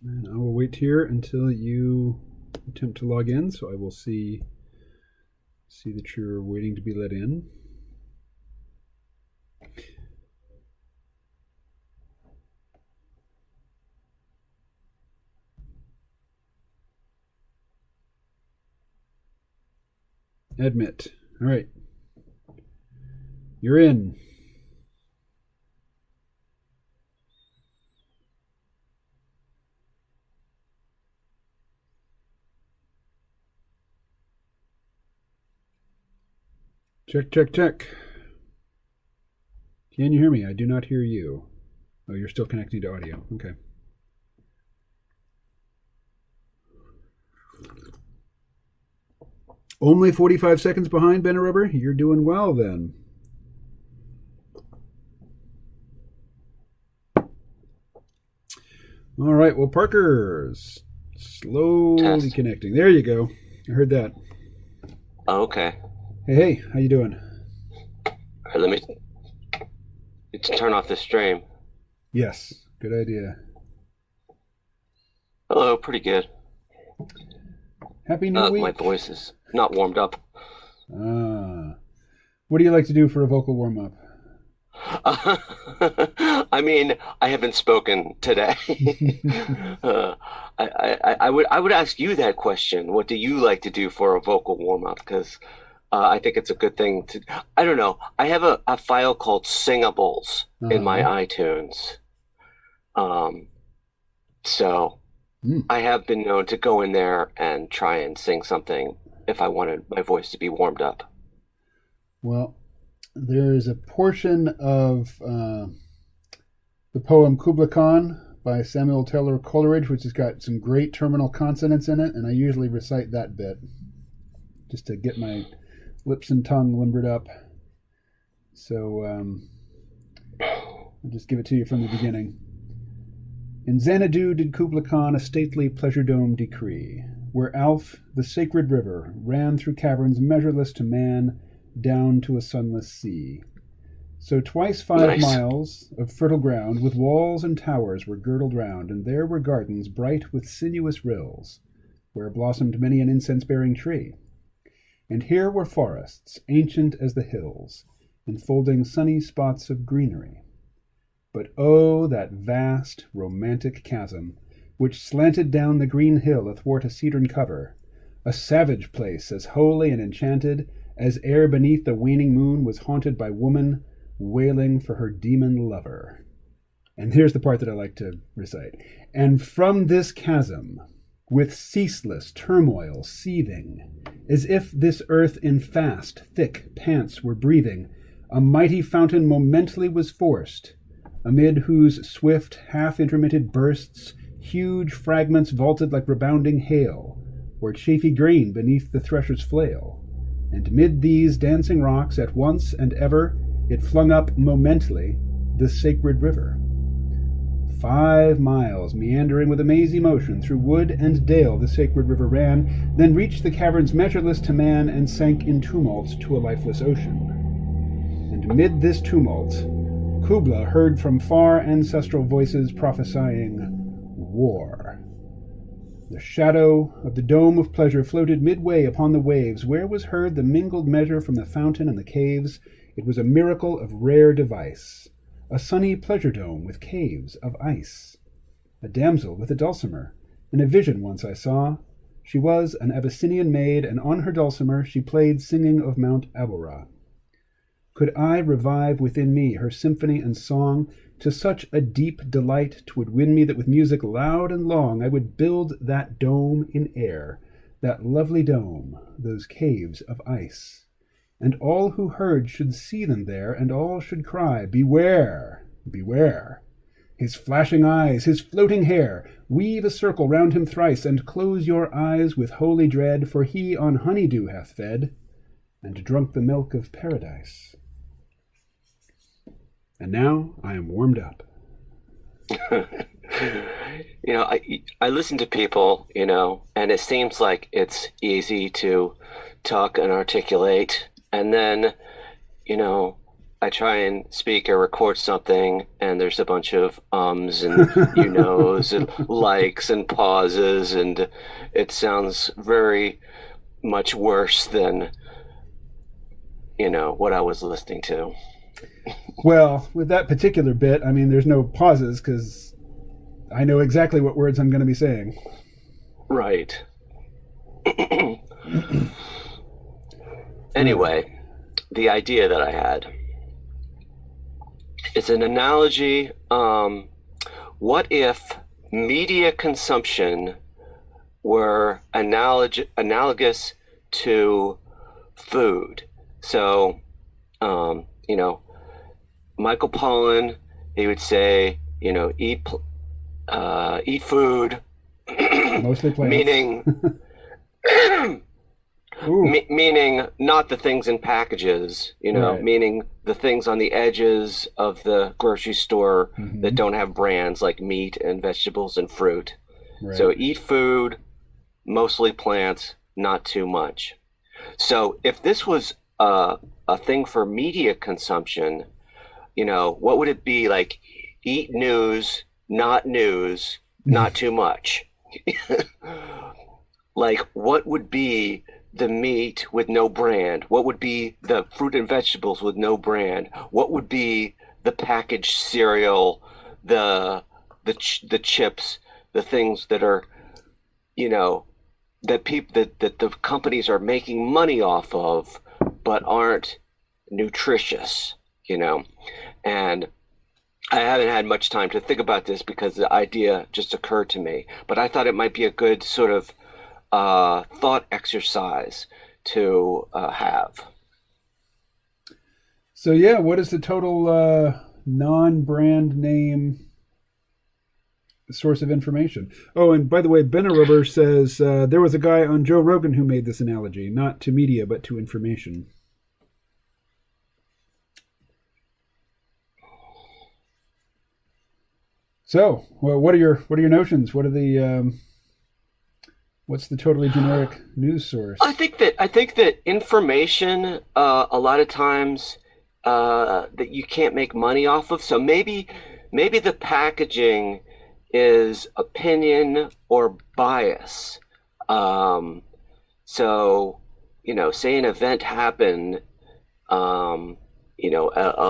S1: And I will wait here until you attempt to log in, so I will see that you're waiting to be let in. Admit. All right. You're in. Check, check, check. Can you hear me? I do not hear you. Oh, you're still connecting to audio. Okay. Only 45 seconds behind, Ben Rubber. You're doing well then. All right. Well, Parker's slowly connecting. There you go. I heard that.
S3: Oh, okay.
S1: Hey, how you doing?
S3: All right, let me turn off the stream.
S1: Yes, good idea.
S3: Hello, pretty good.
S1: Happy New Week.
S3: My voice is not warmed up.
S1: What do you like to do for a vocal warm-up?
S3: I mean, I haven't spoken today. I would ask you that question. What do you like to do for a vocal warm-up? Because I think it's a good thing to. I don't know. I have a file called Singables in my iTunes. So I have been known to go in there and try and sing something if I wanted my voice to be warmed up.
S1: Well, there's a portion of the poem Kubla Khan by Samuel Taylor Coleridge, which has got some great terminal consonants in it, and I usually recite that bit just to get my lips and tongue limbered up. So I'll just give it to you from the beginning. In Xanadu did Kubla Khan a stately pleasure dome decree, where Alph, the sacred river, ran through caverns measureless to man, down to a sunless sea. So twice 5 miles of fertile ground with walls and towers were girdled round, and there were gardens bright with sinuous rills, where blossomed many an incense-bearing tree. And here were forests, ancient as the hills, enfolding sunny spots of greenery. But oh, that vast, romantic chasm, which slanted down the green hill athwart a cedarn cover, a savage place as holy and enchanted as ere beneath the waning moon was haunted by woman wailing for her demon lover. And here's the part that I like to recite. And from this chasm, with ceaseless turmoil seething, as if this earth in fast, thick pants were breathing, a mighty fountain momently was forced, amid whose swift, half-intermitted bursts huge fragments vaulted like rebounding hail, or chafy grain beneath the thresher's flail. And mid these dancing rocks at once and ever it flung up momently the sacred river. 5 miles, meandering with a mazy motion, through wood and dale the sacred river ran, then reached the caverns measureless to man, and sank in tumult to a lifeless ocean. And mid this tumult, Kubla heard from far ancestral voices prophesying war. The shadow of the dome of pleasure floated midway upon the waves, where was heard the mingled measure from the fountain and the caves. It was a miracle of rare device, a sunny pleasure dome with caves of ice. A damsel with a dulcimer, in a vision once I saw. She was an Abyssinian maid, and on her dulcimer she played, singing of Mount Abora. Could I revive within me her symphony and song, To such a deep delight 'twould win me that with music loud and long I would build that dome in air, that lovely dome, those caves of ice. And all who heard should see them there, and all should cry, Beware, beware! His flashing eyes, his floating hair, weave a circle round him thrice, and close your eyes with holy dread, for he on honeydew hath fed, and drunk the milk of paradise. And now I am warmed up.
S3: I listen to people, and it seems like it's easy to talk and articulate. And then, I try and speak or record something, and there's a bunch of ums and and likes and pauses, and it sounds very much worse than, what I was listening to.
S1: Well, with that particular bit, there's no pauses because I know exactly what words I'm going to be saying.
S3: Right. Anyway, the idea that I had. It's an analogy. What if media consumption were analogous to food? So, Michael Pollan, he would say, eat food,
S1: mostly plants.
S3: Meaning not the things in packages,
S1: right.
S3: Meaning the things on the edges of the grocery store that don't have brands like meat and vegetables and fruit. Right. So eat food, mostly plants, not too much. So if this was a thing for media consumption, what would it be like? Eat news, not too much. Like, what would be the meat with no brand? What would be the fruit and vegetables with no brand? What would be the packaged cereal, the chips, the things that are, that the companies are making money off of, but aren't nutritious, And I haven't had much time to think about this because the idea just occurred to me, but I thought it might be a good sort of thought exercise to have.
S1: So yeah, what is the total non-brand name source of information? Oh, and by the way, Benarober says there was a guy on Joe Rogan who made this analogy, not to media, but to information. So, well, what are your notions? What are the what's the totally generic news source?
S3: I think that information a lot of times that you can't make money off of. So maybe the packaging is opinion or bias. So say an event happened. A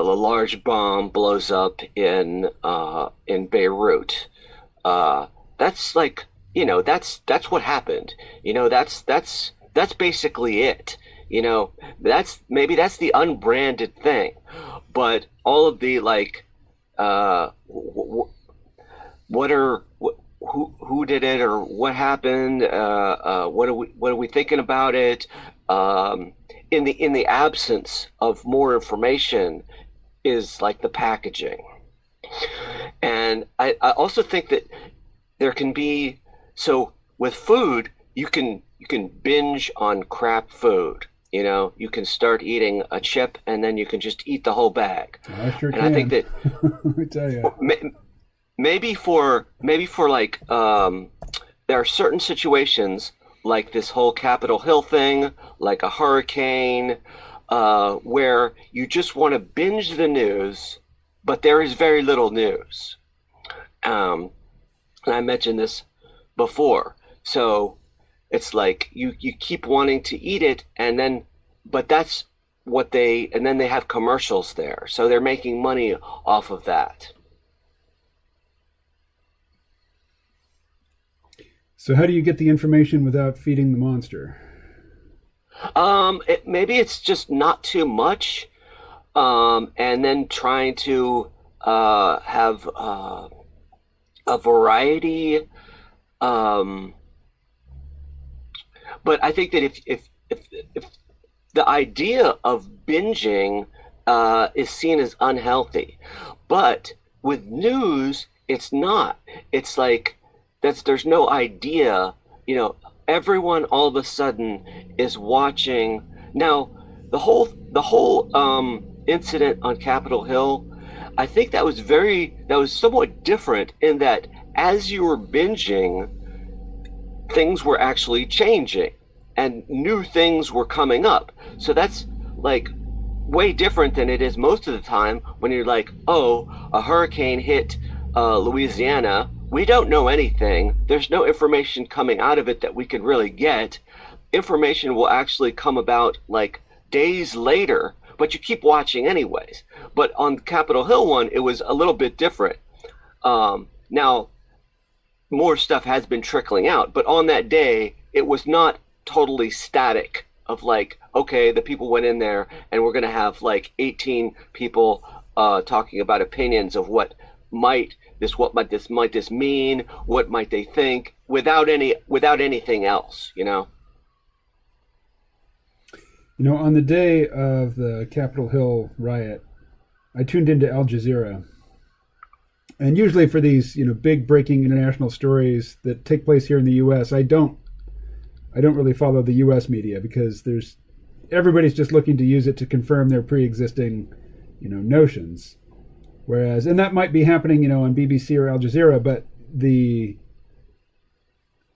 S3: large bomb blows up in Beirut. That's like, that's what happened. That's basically it. That's the unbranded thing. But all of the who did it or what happened? What are we thinking about it? In the absence of more information is like the packaging. And I also think that there can be, so with food, you can binge on crap food. You can start eating a chip and then you can just eat the whole bag.
S1: I sure
S3: and
S1: can.
S3: I think that
S1: let me tell you.
S3: Maybe for like there are certain situations like this whole Capitol Hill thing, like a hurricane, where you just want to binge the news, but there is very little news. And I mentioned this before. So it's like you keep wanting to eat it, but that's what and then they have commercials there. So they're making money off of that.
S1: So how do you get the information without feeding the monster?
S3: Maybe it's just not too much, and then trying to have a variety. But I think that if the idea of binging is seen as unhealthy, but with news, it's not. It's like there's no idea, everyone all of a sudden is watching. Now, the whole incident on Capitol Hill, I think that was somewhat different in that as you were binging, things were actually changing and new things were coming up. So that's like way different than it is most of the time when you're like, oh, a hurricane hit Louisiana. We don't know anything. There's no information coming out of it that we can really get. Information will actually come about like days later, but you keep watching anyways. But on Capitol Hill one, it was a little bit different. Now, more stuff has been trickling out, but on that day, it was not totally static of like, okay, the people went in there and we're going to have like 18 people talking about opinions of what might this mean, what might they think, without anything else,
S1: On the day of the Capitol Hill riot, I tuned into Al Jazeera. And usually for these, big breaking international stories that take place here in the U.S., I don't really follow the U.S. media because everybody's just looking to use it to confirm their pre-existing, notions. Whereas, and that might be happening, on BBC or Al Jazeera, but the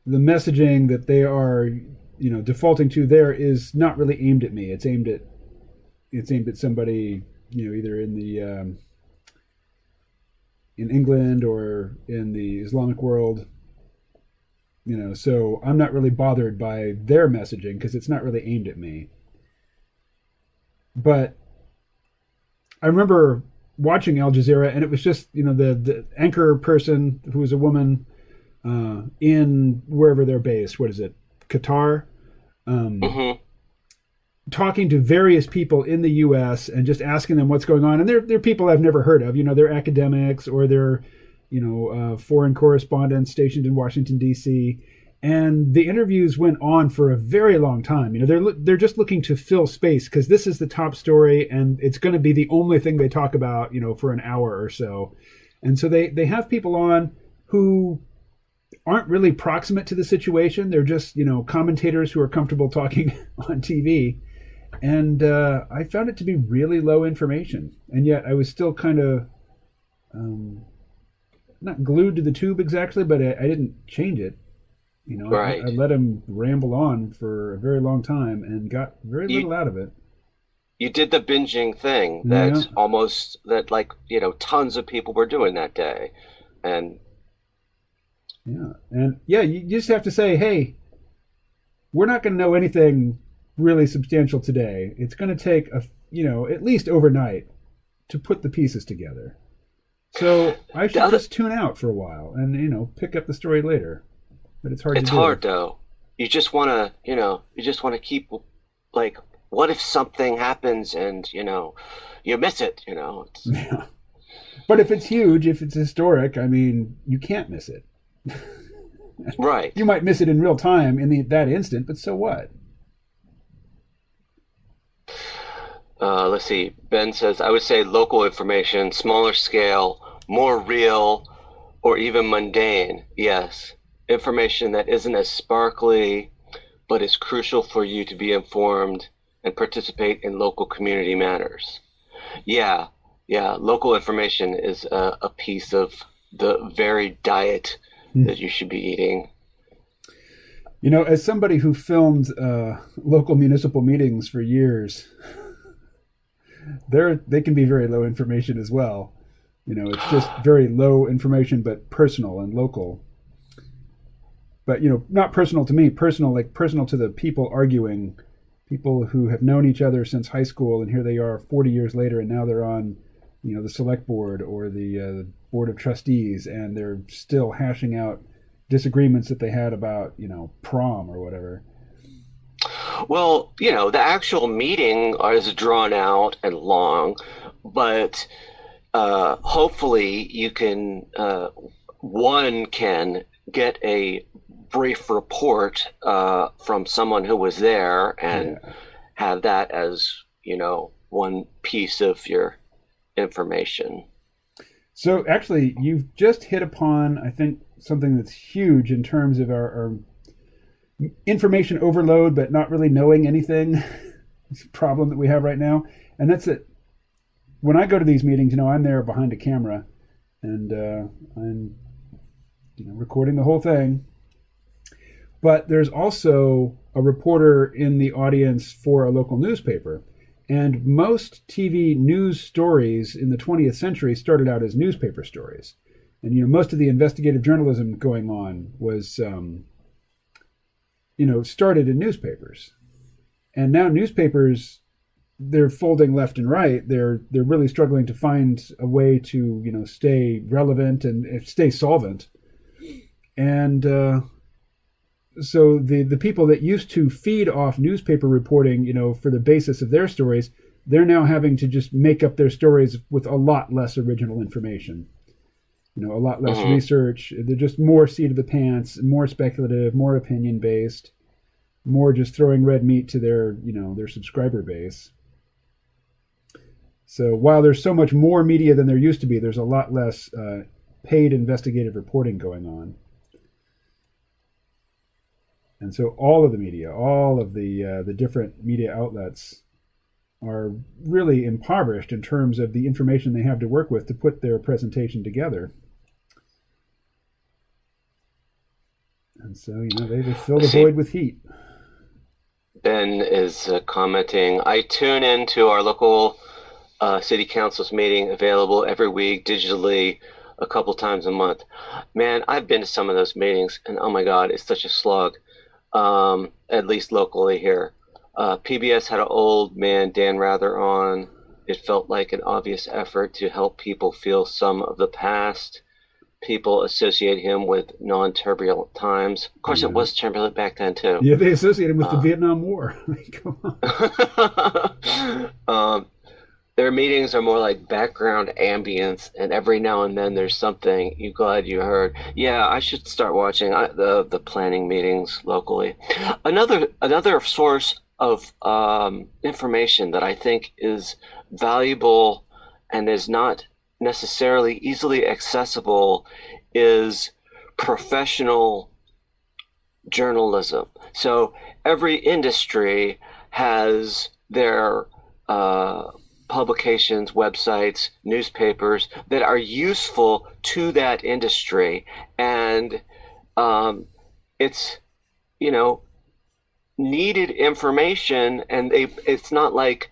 S1: messaging that they are, defaulting to there is not really aimed at me. It's aimed at somebody, either in the in England or in the Islamic world, so I'm not really bothered by their messaging because it's not really aimed at me. But I remember watching Al Jazeera, and it was just, the anchor person who was a woman in wherever they're based. What is it? Qatar? Talking to various people in the U.S. and just asking them what's going on. And they're people I've never heard of. They're academics or they're, foreign correspondents stationed in Washington, D.C. And the interviews went on for a very long time. They're just looking to fill space because this is the top story and it's going to be the only thing they talk about, for an hour or so. And so they have people on who aren't really proximate to the situation. They're just, commentators who are comfortable talking on TV. And I found it to be really low information. And yet I was still kind of not glued to the tube exactly, but I didn't change it.
S3: Right.
S1: I let him ramble on for a very long time and got very little out of it.
S3: You did the binging thing that tons of people were doing that day. And
S1: you just have to say, hey, we're not going to know anything really substantial today. It's going to take at least overnight to put the pieces together. So I should just tune out for a while and pick up the story later. But it's hard to do.
S3: It's hard though. You just want to keep like, what if something happens and you miss it,
S1: Yeah. But if it's huge, if it's historic, you can't miss it.
S3: Right.
S1: You might miss it in real time in that instant, but so what?
S3: Let's see. Ben says, I would say local information, smaller scale, more real, or even mundane. Yes. Information that isn't as sparkly, but is crucial for you to be informed and participate in local community matters. Yeah. Local information is a piece of the varied diet that you should be eating.
S1: As somebody who filmed local municipal meetings for years, they can be very low information as well. It's just very low information, but personal and local. But, not personal to me, personal to the people arguing, people who have known each other since high school, and here they are 40 years later, and now they're on, the select board or the board of trustees, and they're still hashing out disagreements that they had about, prom or whatever.
S3: Well, the actual meeting is drawn out and long, but hopefully you can one can get a brief report from someone who was there and have that as, one piece of your information.
S1: So actually, you've just hit upon, I think, something that's huge in terms of our information overload, but not really knowing anything. It's a problem that we have right now. And that's it. When I go to these meetings, I'm there behind a camera and I'm recording the whole thing. But there's also a reporter in the audience for a local newspaper. And most TV news stories in the 20th century started out as newspaper stories. And, most of the investigative journalism going on was, started in newspapers. And now newspapers, they're folding left and right. They're really struggling to find a way to, stay relevant and stay solvent. And so the people that used to feed off newspaper reporting, for the basis of their stories, they're now having to just make up their stories with a lot less original information, a lot less research. They're just more seat of the pants, more speculative, more opinion based, more just throwing red meat to their subscriber base. So while there's so much more media than there used to be, there's a lot less paid investigative reporting going on. And so all of the media, all of the different media outlets are really impoverished in terms of the information they have to work with to put their presentation together. And so, they fill the void with heat.
S3: Ben is commenting, I tune into our local city council's meeting, available every week digitally a couple times a month. Man, I've been to some of those meetings, and oh my God, it's such a slog. At least locally here. PBS had an old man, Dan Rather, on. It felt like an obvious effort to help people feel some of the past. People associate him with non-turbulent times. Of course, it was turbulent back then, too.
S1: Yeah, they associate him with the Vietnam War. I mean, come
S3: on. Their meetings are more like background ambience, and every now and then there's something you're glad you heard. Yeah, I should start watching the planning meetings locally. Another source of information that I think is valuable and is not necessarily easily accessible is professional journalism. So every industry has their publications, websites, newspapers that are useful to that industry. And it's, needed information, and it's not like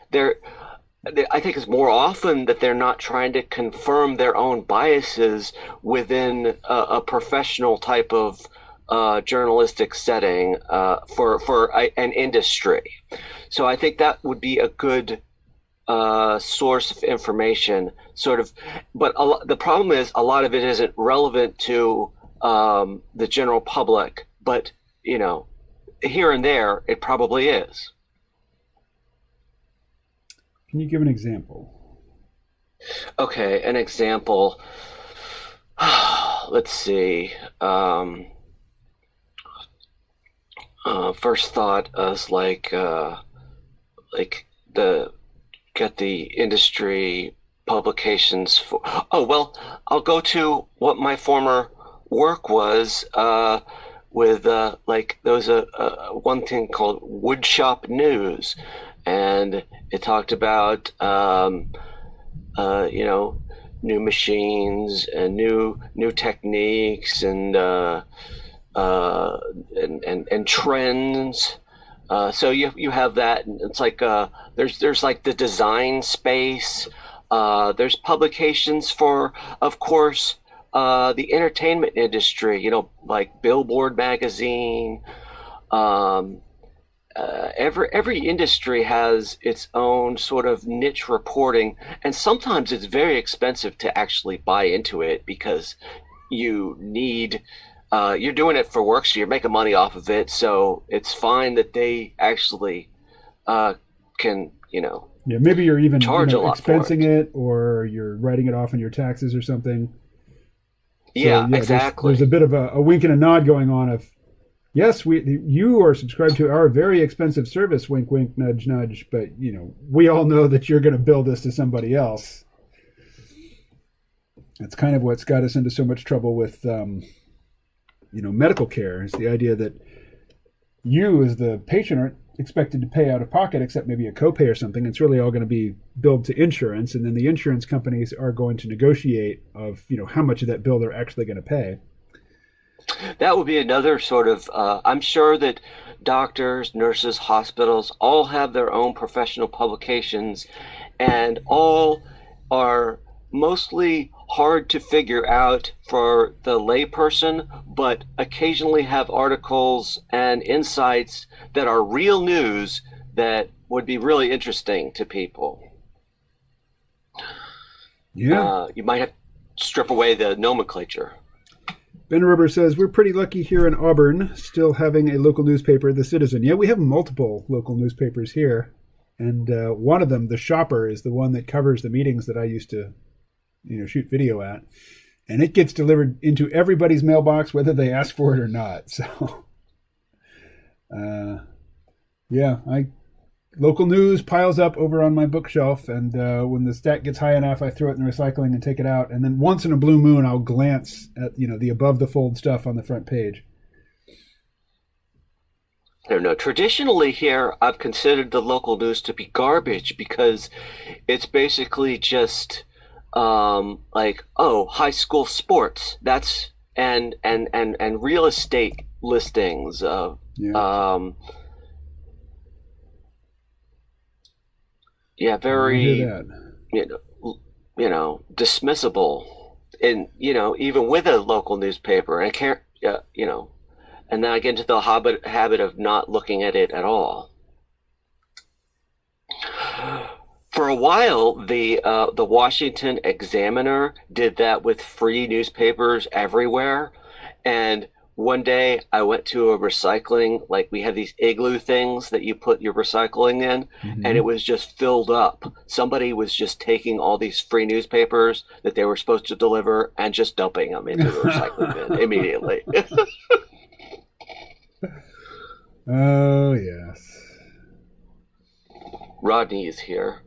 S3: I think it's more often that they're not trying to confirm their own biases within a professional type of journalistic setting for an industry. So I think that would be a good source of information, sort of. But the problem is a lot of it isn't relevant to the general public. But here and there, it probably is.
S1: Can you give an example?
S3: Okay, an example. Let's see. First thought is like get the industry publications for. Oh well, I'll go to what my former work was. With there was one thing called Woodshop News, and it talked about new machines and new techniques and trends. So you have that, and it's like there's like the design space. There's publications for, of course, the entertainment industry, like Billboard magazine. Every industry has its own sort of niche reporting, and sometimes it's very expensive to actually buy into it because you need you're doing it for work, so you're making money off of it. So it's fine that they actually can
S1: Yeah, maybe you're even
S3: charge a lot for
S1: expensing
S3: it.
S1: it, or you're writing it off in your taxes or something. So,
S3: Yeah, exactly.
S1: there's a bit of a wink and a nod going on of, yes, you are subscribed to our very expensive service, wink, wink, nudge, nudge, but, we all know that you're going to bill this to somebody else. That's kind of what's got us into so much trouble with, medical care, is the idea that you as the patient aren't expected to pay out of pocket except maybe a copay or something. It's really all going to be billed to insurance, and then the insurance companies are going to negotiate of how much of that bill they're actually going to pay.
S3: That would be another sort of, I'm sure that doctors, nurses, hospitals all have their own professional publications, and all are mostly hard to figure out for the layperson, but occasionally have articles and insights that are real news that would be really interesting to people.
S1: Yeah.
S3: You might have to strip away the nomenclature.
S1: Ben Rubber says, we're pretty lucky here in Auburn, still having a local newspaper, The Citizen. Yeah, we have multiple local newspapers here. And one of them, The Shopper, is the one that covers the meetings that I used to shoot video at. And it gets delivered into everybody's mailbox, whether they ask for it or not. So, local news piles up over on my bookshelf, and when the stack gets high enough, I throw it in the recycling and take it out. And then once in a blue moon, I'll glance at the above the fold stuff on the front page.
S3: I don't know. Traditionally here, I've considered the local news to be garbage because it's basically just high school sports. That's and real estate listings of very dismissible, and even with a local newspaper. I can't and then I get into the habit of not looking at it at all. For a while, the Washington Examiner did that with free newspapers everywhere. And one day I went to a recycling, we have these igloo things that you put your recycling in, and it was just filled up. Somebody was just taking all these free newspapers that they were supposed to deliver and just dumping them into the recycling bin immediately.
S1: Oh, yes.
S3: Rodney is here.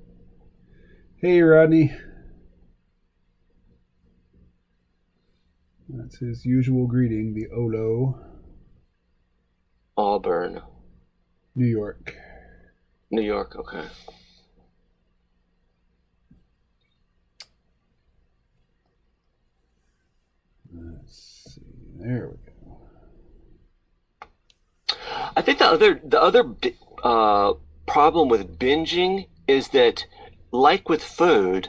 S1: Hey, Rodney. That's his usual greeting, the Olo.
S3: Auburn.
S1: New York.
S3: New York, okay.
S1: Let's see. There we go.
S3: I think the other problem with binging is that, like with food,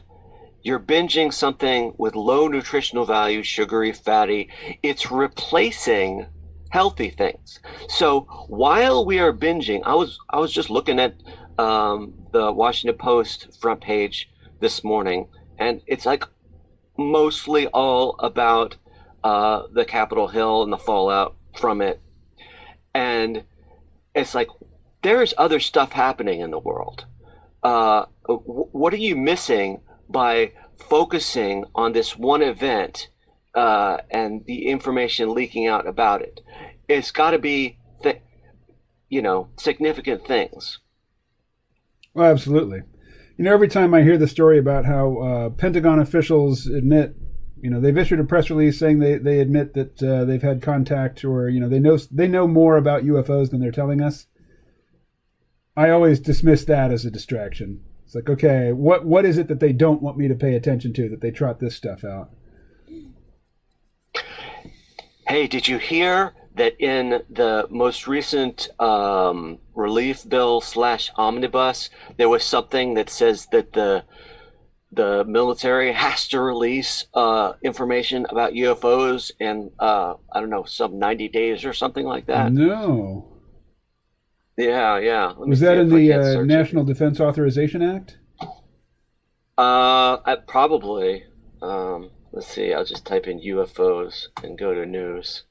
S3: you're binging something with low nutritional value, sugary, fatty. It's replacing healthy things. So while we are binging, I was just looking at the Washington Post front page this morning, and it's mostly all about the Capitol Hill and the fallout from it. And it's there's other stuff happening in the world. What are you missing by focusing on this one event and the information leaking out about it? It's got to be, significant things.
S1: Well, absolutely. Every time I hear the story about how Pentagon officials admit, they've issued a press release saying they admit that they've had contact, or they know more about UFOs than they're telling us. I always dismiss that as a distraction. It's okay, what is it that they don't want me to pay attention to, that they trot this stuff out?
S3: Hey, did you hear that in the most recent relief bill / omnibus, there was something that says that the military has to release information about UFOs in, some 90 days or something like that?
S1: No.
S3: Yeah.
S1: Was that in the National Defense Authorization Act?
S3: Probably. Let's see. I'll just type in UFOs and go to news.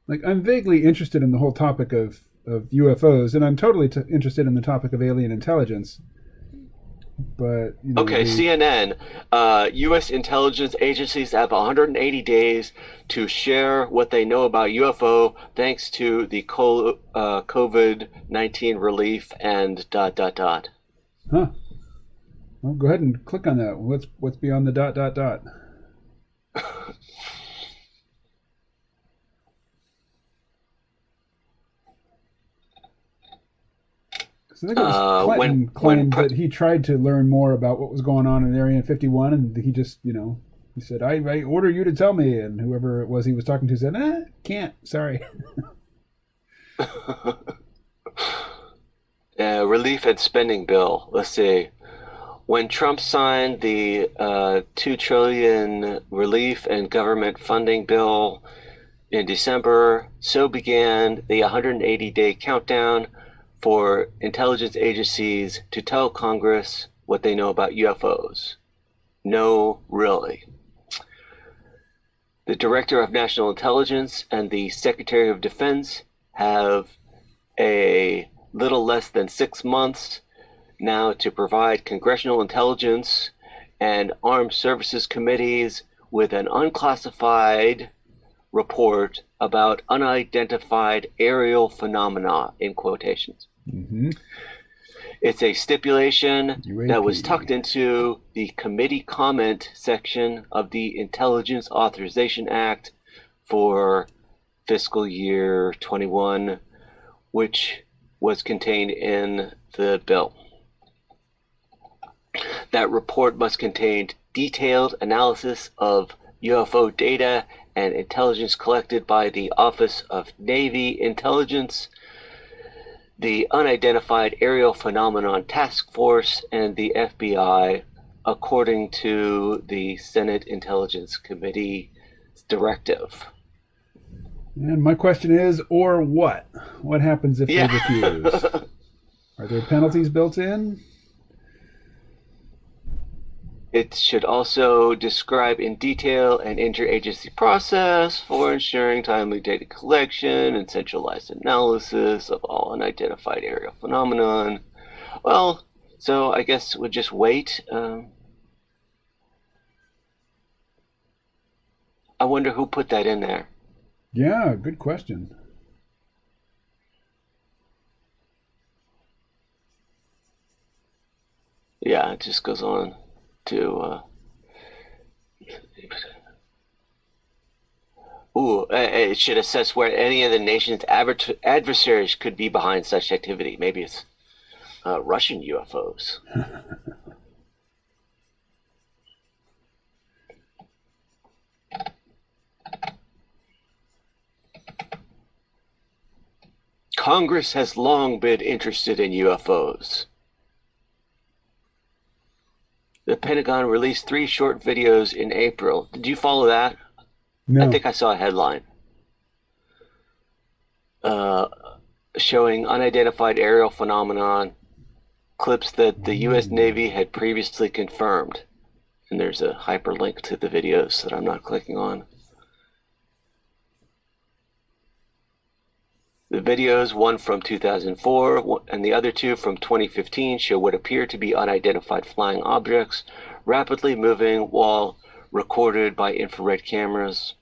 S1: I'm vaguely interested in the whole topic of of UFOs, and I'm totally interested in the topic of alien intelligence. But
S3: okay, CNN, U.S. intelligence agencies have 180 days to share what they know about UFO, thanks to the COVID-19 relief and ...
S1: Huh. Well, go ahead and click on that. What's beyond the ... I think it was Clinton claimed that he tried to learn more about what was going on in Area 51, and he just, he said, I order you to tell me, and whoever it was he was talking to said, can't, sorry.
S3: Relief and spending bill. Let's see. When Trump signed the $2 trillion relief and government funding bill in December, so began the 180-day countdown for intelligence agencies to tell Congress what they know about UFOs. No, really. The Director of National Intelligence and the Secretary of Defense have a little less than 6 months now to provide congressional intelligence and armed services committees with an unclassified report about unidentified aerial phenomena, in quotations.
S1: Mm-hmm.
S3: It's a stipulation
S1: UAP.
S3: that was tucked into the committee comment section of the Intelligence Authorization Act for fiscal year 21, which was contained in the bill. That report must contain detailed analysis of UFO data and intelligence collected by the Office of Navy Intelligence, the Unidentified Aerial Phenomenon Task Force, and the FBI, according to the Senate Intelligence Committee's directive.
S1: And my question is, or what? What happens if they refuse? Are there penalties built in?
S3: It should also describe in detail an interagency process for ensuring timely data collection and centralized analysis of all unidentified aerial phenomenon. Well, so I guess we'll just wait. I wonder who put that in there.
S1: Yeah, good question.
S3: Yeah, it just goes on to it should assess where any of the nation's adversaries could be behind such activity. Maybe it's Russian UFOs. Congress has long been interested in UFOs. The Pentagon released 3 short videos in April. Did you follow that?
S1: No.
S3: I think I saw a headline showing unidentified aerial phenomenon, clips that the U.S. Navy had previously confirmed. And there's a hyperlink to the videos that I'm not clicking on. The videos, one from 2004 and the other 2 from 2015, show what appear to be unidentified flying objects rapidly moving while recorded by infrared cameras.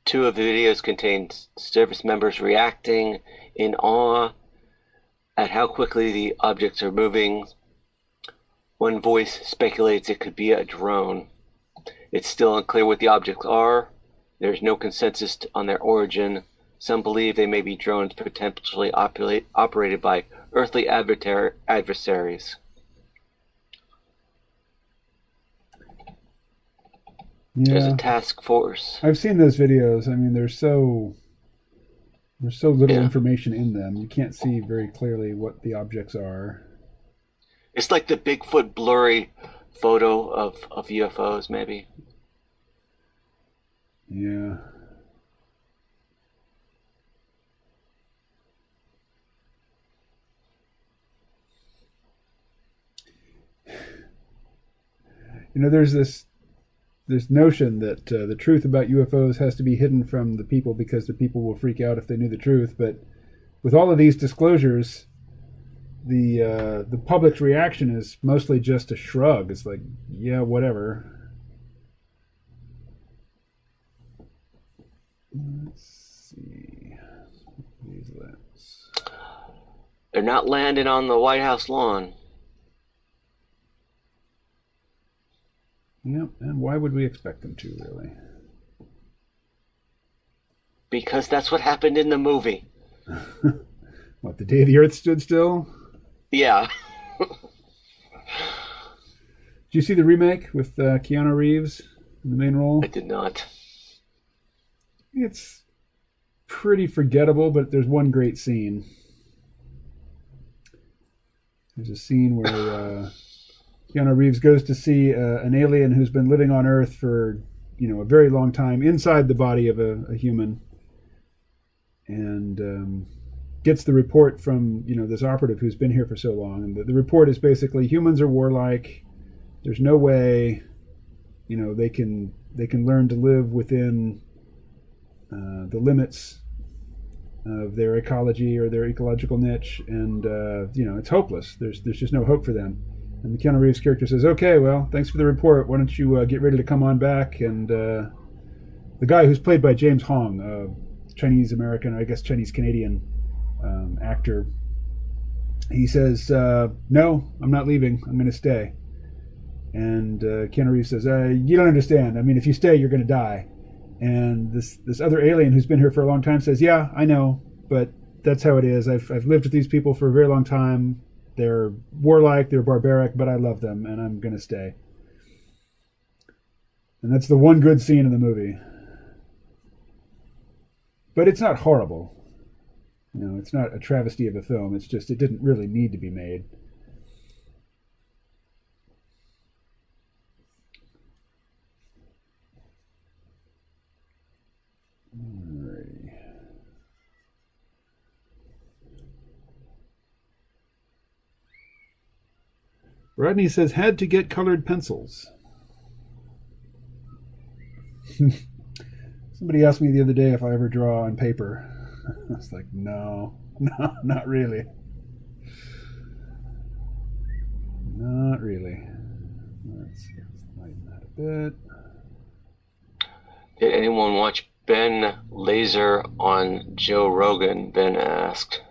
S3: 2 of the videos contain service members reacting in awe at how quickly the objects are moving. One voice speculates it could be a drone. It's still unclear what the objects are. There's no consensus on their origin. Some believe they may be drones potentially operated by earthly adversaries.
S1: Yeah.
S3: There's a task force.
S1: I've seen those videos. I mean, there's so little information in them. You can't see very clearly what the objects are.
S3: It's like the Bigfoot blurry photo of UFOs, maybe.
S1: Yeah. There's this notion that the truth about UFOs has to be hidden from the people because the people will freak out if they knew the truth. But with all of these disclosures, the public's reaction is mostly just a shrug. It's like, yeah, whatever. Let's see. These lips.
S3: They're not landing on the White House lawn.
S1: Yep, and why would we expect them to, really?
S3: Because that's what happened in the movie.
S1: What, the day the Earth stood still?
S3: Yeah.
S1: Did you see the remake with Keanu Reeves in the main role?
S3: I did not.
S1: It's pretty forgettable, but there's one great scene. There's a scene where Keanu Reeves goes to see an alien who's been living on Earth for, a very long time inside the body of a human, and gets the report from, this operative who's been here for so long. And the report is basically humans are warlike. There's no way, they can learn to live within the limits of their ecology or their ecological niche, and it's hopeless. There's just no hope for them. And the Keanu Reeves character says, "Okay, well, thanks for the report. Why don't you get ready to come on back?" And the guy who's played by James Hong, Chinese American, or I guess Chinese Canadian actor, he says, "No, I'm not leaving. I'm going to stay." And Keanu Reeves says, "You don't understand. I mean, if you stay, you're going to die." And this other alien who's been here for a long time says, "Yeah, I know, but that's how it is. I've lived with these people for a very long time. They're warlike, they're barbaric, but I love them, and I'm going to stay." And that's the one good scene in the movie. But it's not horrible. It's not a travesty of a film. It's just, it didn't really need to be made. Alrighty. Rodney says, had to get colored pencils. Somebody asked me the other day if I ever draw on paper. I was like, no, not really. Not really. Let's lighten that a bit.
S3: Did anyone watch Ben Laser on Joe Rogan? Ben asked.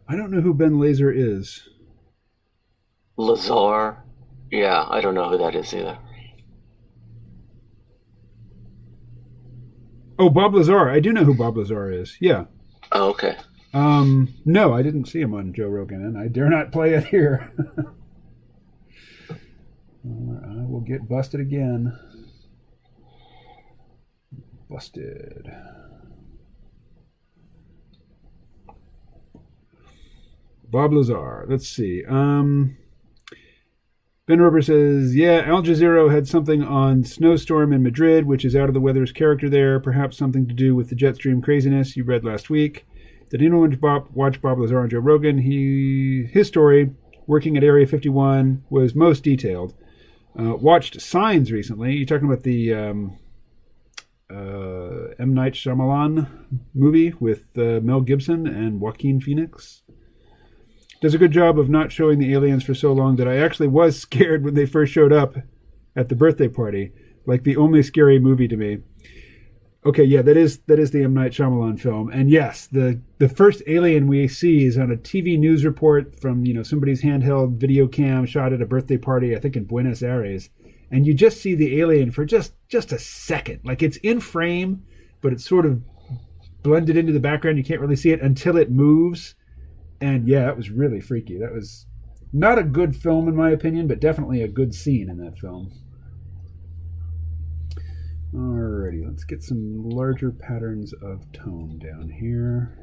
S1: I don't know who Ben Laser is.
S3: Lazar? Yeah, I don't know who that is either.
S1: Oh, Bob Lazar. I do know who Bob Lazar is. Yeah.
S3: Oh, okay.
S1: No, I didn't see him on Joe Rogan, and I dare not play it here. I will get busted again. Busted. Bob Lazar. Let's see. Ben Rober says, yeah, Al Jazeera had something on Snowstorm in Madrid, which is Out of the Weather's character there, perhaps something to do with the jet stream craziness you read last week. Did anyone watch Bob Lazar on Joe Rogan? His story, working at Area 51, was most detailed. Watched Signs recently. You talking about the M. Night Shyamalan movie with Mel Gibson and Joaquin Phoenix? Does a good job of not showing the aliens for so long that I actually was scared when they first showed up at the birthday party. Like the only scary movie to me. Okay, yeah, that is the M. Night Shyamalan film. And yes, the first alien we see is on a TV news report from, somebody's handheld video cam shot at a birthday party, I think in Buenos Aires. And you just see the alien for just a second. Like it's in frame, but it's sort of blended into the background. You can't really see it until it moves. And yeah, it was really freaky. That was not a good film in my opinion, but definitely a good scene in that film. Alrighty, let's get some larger patterns of tone down here.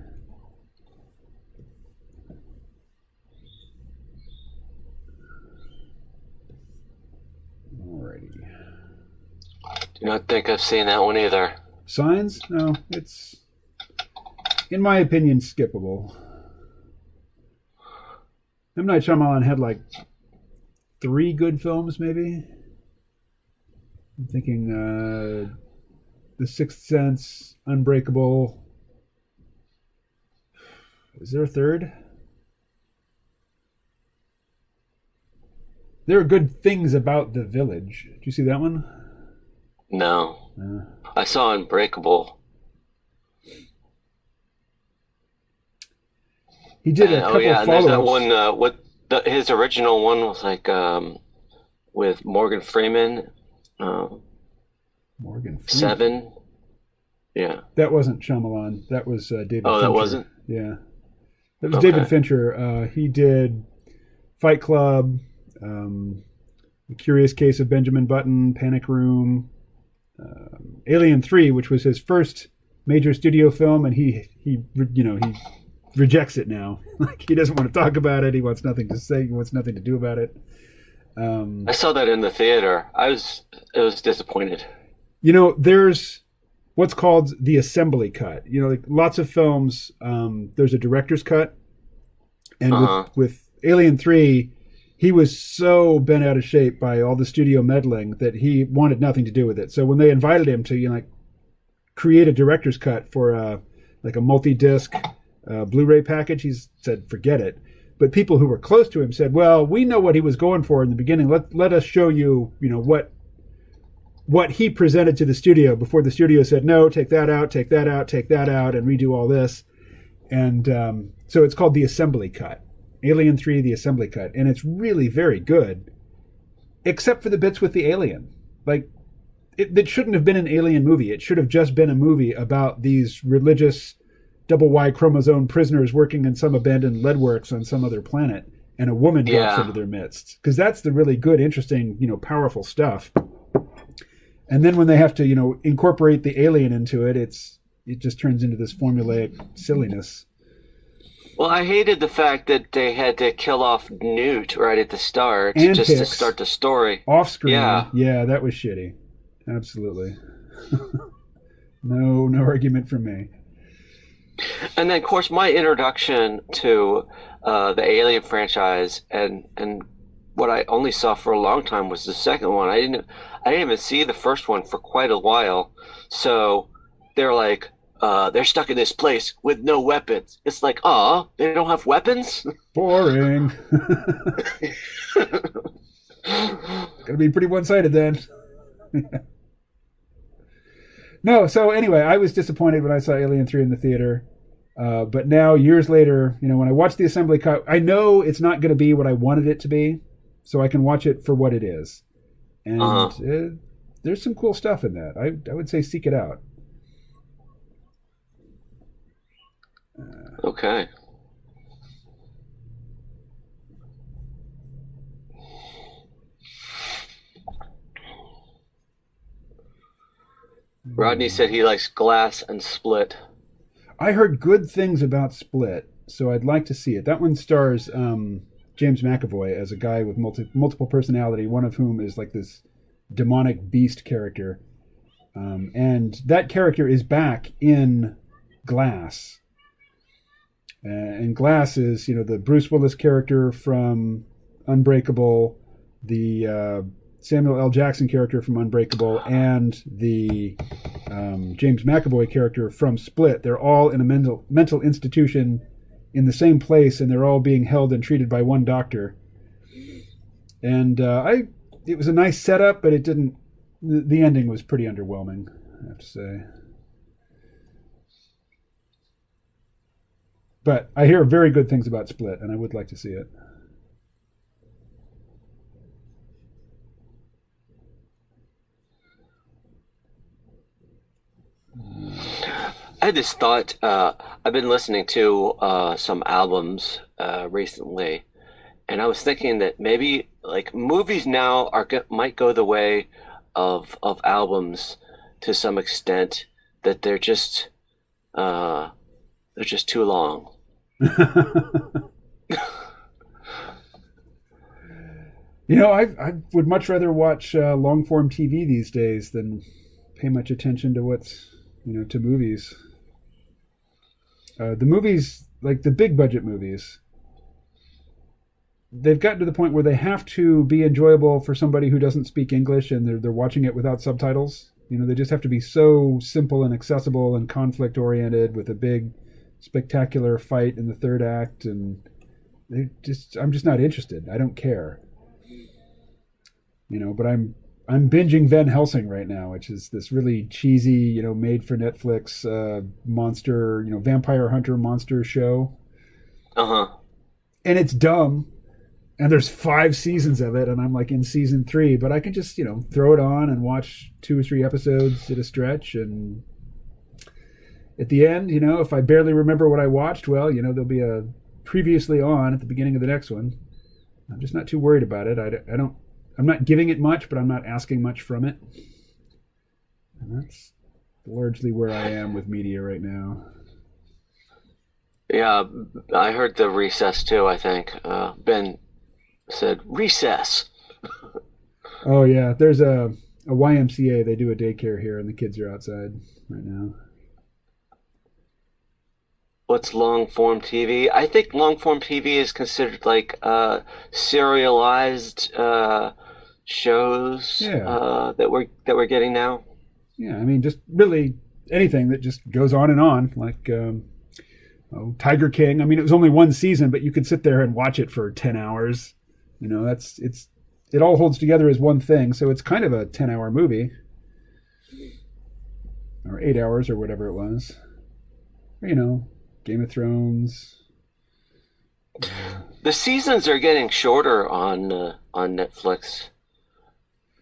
S1: Alrighty.
S3: Do not think I've seen that one either.
S1: Signs? No, it's, in my opinion, skippable. M. Night Shyamalan had like 3 good films, maybe. I'm thinking The Sixth Sense, Unbreakable. Is there a third? There are good things about the village. Did you see that one?
S3: No. I saw Unbreakable.
S1: He did a couple
S3: and
S1: follow-ups.
S3: there's that one. His original one was like with Morgan Freeman.
S1: Morgan Freeman.
S3: Seven. Yeah.
S1: That wasn't Shyamalan. That was David Fincher.
S3: Oh, that wasn't?
S1: Yeah. That was David Fincher. He did Fight Club, The Curious Case of Benjamin Button, Panic Room, Alien 3, which was his first major studio film, and he rejects it now. Like, he doesn't want to talk about it. He wants nothing to say. He wants nothing to do about it.
S3: I saw that in the theater. I was disappointed.
S1: There's what's called the assembly cut. Like lots of films, there's a director's cut. And with Alien 3, he was so bent out of shape by all the studio meddling that he wanted nothing to do with it. So when they invited him to create a director's cut for a multi-disc Blu-ray package, he said, forget it. But people who were close to him said, well, we know what he was going for in the beginning. Let us show you, what he presented to the studio before the studio said, no, take that out, take that out, take that out, and redo all this. And so it's called the assembly cut. Alien 3, the assembly cut. And it's really very good, except for the bits with the alien. Like, it shouldn't have been an alien movie. It should have just been a movie about these religious double Y chromosome prisoners working in some abandoned lead works on some other planet, and a woman drops into their midst. Because that's the really good, interesting, powerful stuff. And then when they have to, incorporate the alien into it, it just turns into this formulaic silliness.
S3: Well, I hated the fact that they had to kill off Newt right at the start
S1: and
S3: just
S1: Hicks,
S3: to start the story.
S1: Off screen.
S3: Yeah,
S1: that was shitty. Absolutely. No argument from me.
S3: And then, of course, my introduction to the Alien franchise and what I only saw for a long time was the second one. I didn't even see the first one for quite a while. So they're like, they're stuck in this place with no weapons. It's like, they don't have weapons?
S1: Boring. Gonna be pretty one-sided then. No, so anyway, I was disappointed when I saw Alien 3 in the theater. But now, years later, when I watch the assembly cut, I know it's not going to be what I wanted it to be, so I can watch it for what it is. And there's some cool stuff in that. I would say seek it out.
S3: Okay. Rodney said he likes Glass and Split.
S1: I heard good things about Split, so I'd like to see it. That one stars James McAvoy as a guy with multiple personality, one of whom is like this demonic beast character. And that character is back in Glass. And Glass is, the Bruce Willis character from Unbreakable, the Samuel L. Jackson character from Unbreakable, and the James McAvoy character from Split. They're all in a mental institution in the same place, and they're all being held and treated by one doctor. And it was a nice setup, but it didn't. The ending was pretty underwhelming, I have to say. But I hear very good things about Split, and I would like to see it.
S3: I had this thought. I've been listening to some albums recently, and I was thinking that maybe like movies now might go the way of albums to some extent. That they're just too long.
S1: I would much rather watch long form TV these days than pay much attention to what's to movies. The movies, like the big budget movies, they've gotten to the point where they have to be enjoyable for somebody who doesn't speak English and they're watching it without subtitles. They just have to be so simple and accessible and conflict oriented with a big spectacular fight in the third act, and I'm just not interested. I don't care. But I'm binging Van Helsing right now, which is this really cheesy, made for Netflix monster, vampire hunter monster show.
S3: Uh-huh.
S1: And it's dumb. And there's 5 seasons of it, and I'm like in season 3, but I can just, throw it on and watch 2 or 3 episodes at a stretch. And at the end, if I barely remember what I watched, well, there'll be a previously on at the beginning of the next one. I'm just not too worried about it. I'm not giving it much, but I'm not asking much from it. And that's largely where I am with media right now.
S3: Yeah, I heard the Recess too, I think. Ben said Recess.
S1: Oh yeah, there's a YMCA. They do a daycare here, and the kids are outside right now.
S3: What's long form TV? I think long form TV is considered like serialized shows that we're getting now.
S1: Yeah, I mean, just really anything that just goes on and on, like Tiger King. I mean, it was only 1 season, but you could sit there and watch it for 10 hours. It all holds together as one thing, so it's kind of a 10-hour movie, or 8 hours, or whatever it was. Game of Thrones.
S3: The seasons are getting shorter on Netflix,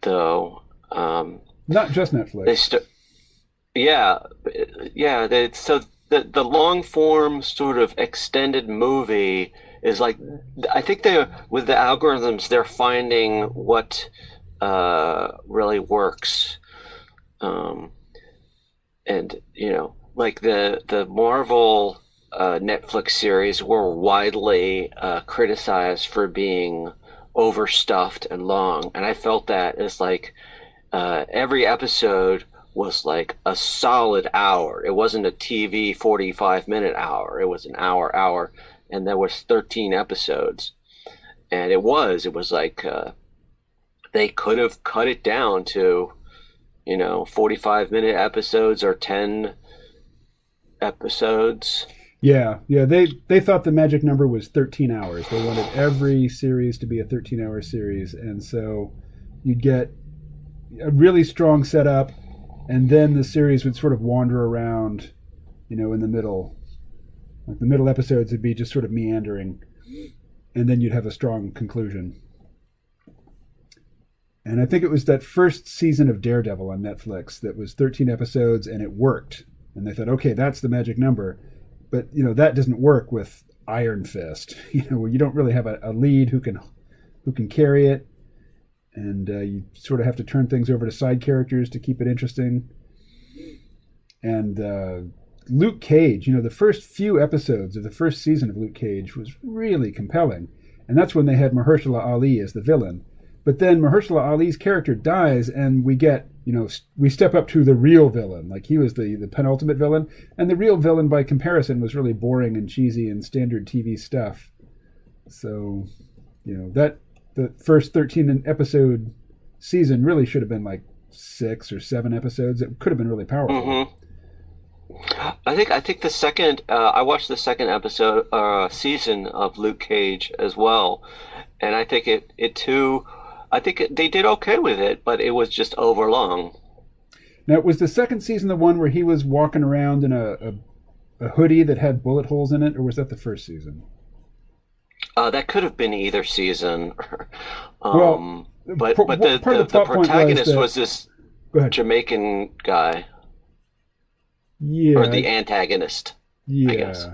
S3: though.
S1: Not just Netflix.
S3: So the long form sort of extended movie is like, I think with the algorithms, they're finding what really works. And like the Marvel Netflix series were widely criticized for being overstuffed and long, and I felt that it's like every episode was like a solid hour. It wasn't a TV 45-minute hour. It was an hour, and there was 13 episodes, and it was like they could have cut it down to 45-minute episodes or 10 episodes.
S1: Yeah. They thought the magic number was 13 hours. They wanted every series to be a 13-hour series, and so you'd get a really strong setup, and then the series would sort of wander around, in the middle. Like the middle episodes would be just sort of meandering, and then you'd have a strong conclusion. And I think it was that first season of Daredevil on Netflix that was 13 episodes, and it worked. And they thought, okay, that's the magic number. But, that doesn't work with Iron Fist, where you don't really have a lead who can carry it. And you sort of have to turn things over to side characters to keep it interesting. And Luke Cage, the first few episodes of the first season of Luke Cage was really compelling. And that's when they had Mahershala Ali as the villain. But then Mahershala Ali's character dies, and we get, we step up to the real villain. Like, he was the penultimate villain. And the real villain, by comparison, was really boring and cheesy and standard TV stuff. So, the first 13-episode season really should have been like 6 or 7 episodes. It could have been really powerful. Mm-hmm.
S3: I think the second I watched the second season of Luke Cage as well, and I think it too. I think they did okay with it, but it was just overlong.
S1: Now, was the second season the one where he was walking around in a hoodie that had bullet holes in it, or was that the first season?
S3: That could have been either season.
S1: But
S3: the protagonist was this Jamaican guy.
S1: Yeah.
S3: Or the antagonist,
S1: yeah.
S3: I guess.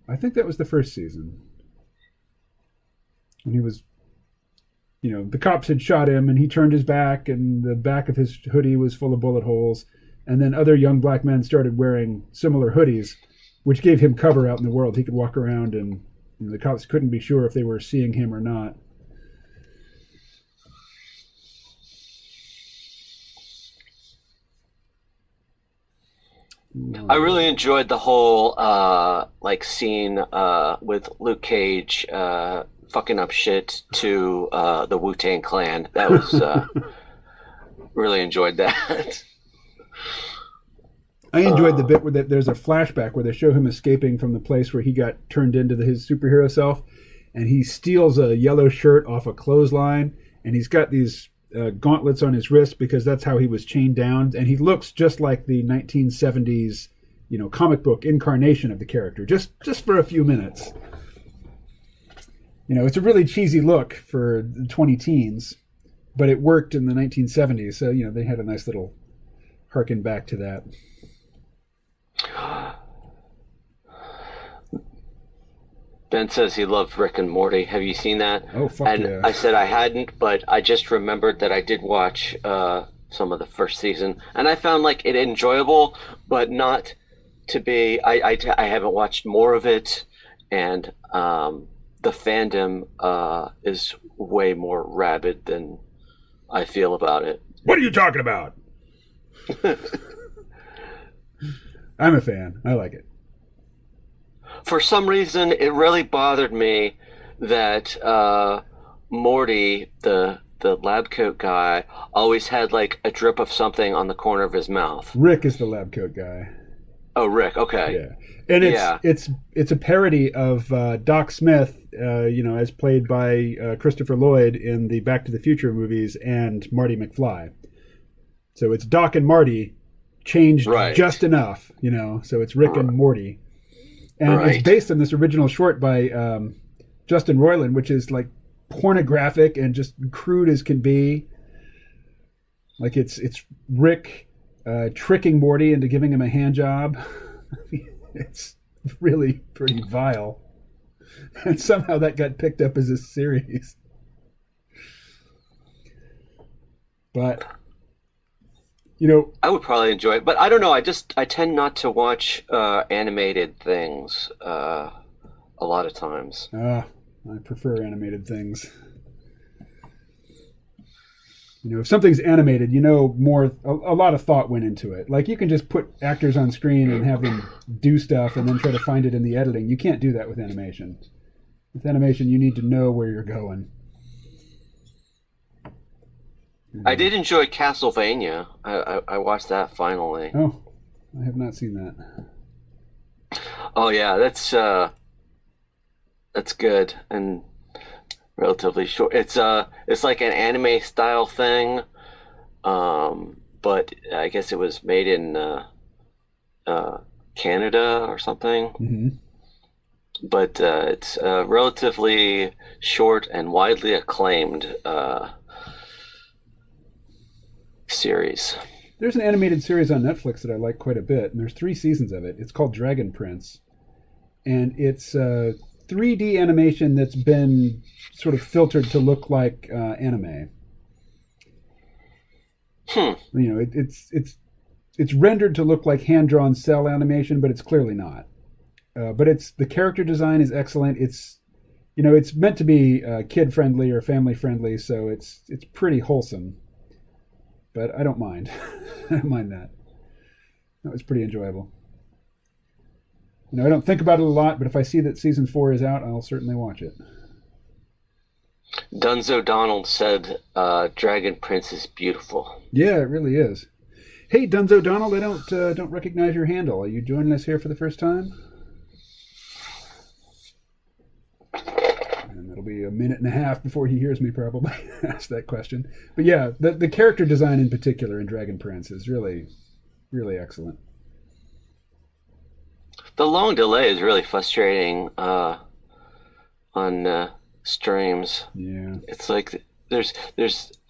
S1: I think that was the first season. And he was, the cops had shot him, and he turned his back, and the back of his hoodie was full of bullet holes. And then other young black men started wearing similar hoodies, which gave him cover out in the world. He could walk around, and the cops couldn't be sure if they were seeing him or not.
S3: I really enjoyed the whole scene with Luke Cage fucking up shit to the Wu-Tang Clan. That was really enjoyed that.
S1: I enjoyed the bit where there's a flashback where they show him escaping from the place where he got turned into his superhero self, and he steals a yellow shirt off a clothesline, and he's got these gauntlets on his wrist because that's how he was chained down, and he looks just like the 1970s, comic book incarnation of the character, just for a few minutes. It's a really cheesy look for the 20 teens, but it worked in the 1970s, so they had a nice little harken back to that.
S3: Ben says he loved Rick and Morty. Have you seen that?
S1: Oh, fuck
S3: and
S1: yeah.
S3: I said I hadn't, but I just remembered that I did watch some of the first season, and I found it enjoyable, but not to be. I haven't watched more of it, and the fandom is way more rabid than I feel about it.
S1: What are you talking about? I'm a fan. I like it.
S3: For some reason, it really bothered me that Morty, the lab coat guy, always had a drip of something on the corner of his mouth.
S1: Rick is the lab coat guy.
S3: Oh, Rick. Okay.
S1: Yeah, and it's a parody of Doc Smith, as played by Christopher Lloyd in the Back to the Future movies, and Marty McFly. So it's Doc and Marty changed just enough, so it's Rick and Morty. And it's based on this original short by Justin Roiland, which is pornographic and just crude as can be. It's Rick tricking Morty into giving him a hand job. It's really pretty vile. And somehow that got picked up as a series. But
S3: I would probably enjoy it, but I don't know. I tend not to watch animated things a lot of times.
S1: I prefer animated things. If something's animated, more a lot of thought went into it. You can just put actors on screen and have them do stuff and then try to find it in the editing. You can't do that with animation. With animation, you need to know where you're going.
S3: I did enjoy Castlevania. I watched that finally.
S1: Oh, I have not seen that.
S3: Oh yeah, that's good and relatively short. It's like an anime style thing, but I guess it was made in Canada or something.
S1: Mm-hmm.
S3: But it's relatively short and widely acclaimed series.
S1: There's an animated series on Netflix that I like quite a bit, and there's 3 seasons of it. It's called Dragon Prince, and it's 3D animation that's been sort of filtered to look like anime. It's rendered to look like hand-drawn cell animation, but it's clearly not. But the character design is excellent. It's meant to be kid-friendly or family-friendly, so it's pretty wholesome. But I don't mind. I don't mind that. That was pretty enjoyable. I don't think about it a lot, but if I see that season 4 is out, I'll certainly watch it.
S3: Dunzo Donald said Dragon Prince is beautiful.
S1: Yeah, it really is. Hey, Dunzo Donald, I don't recognize your handle. Are you joining us here for the first time? And it'll be a minute and a half before he hears me probably ask that question. But yeah, the character design in particular in Dragon Prince is really, really excellent.
S3: The long delay is really frustrating on streams.
S1: Yeah,
S3: it's there's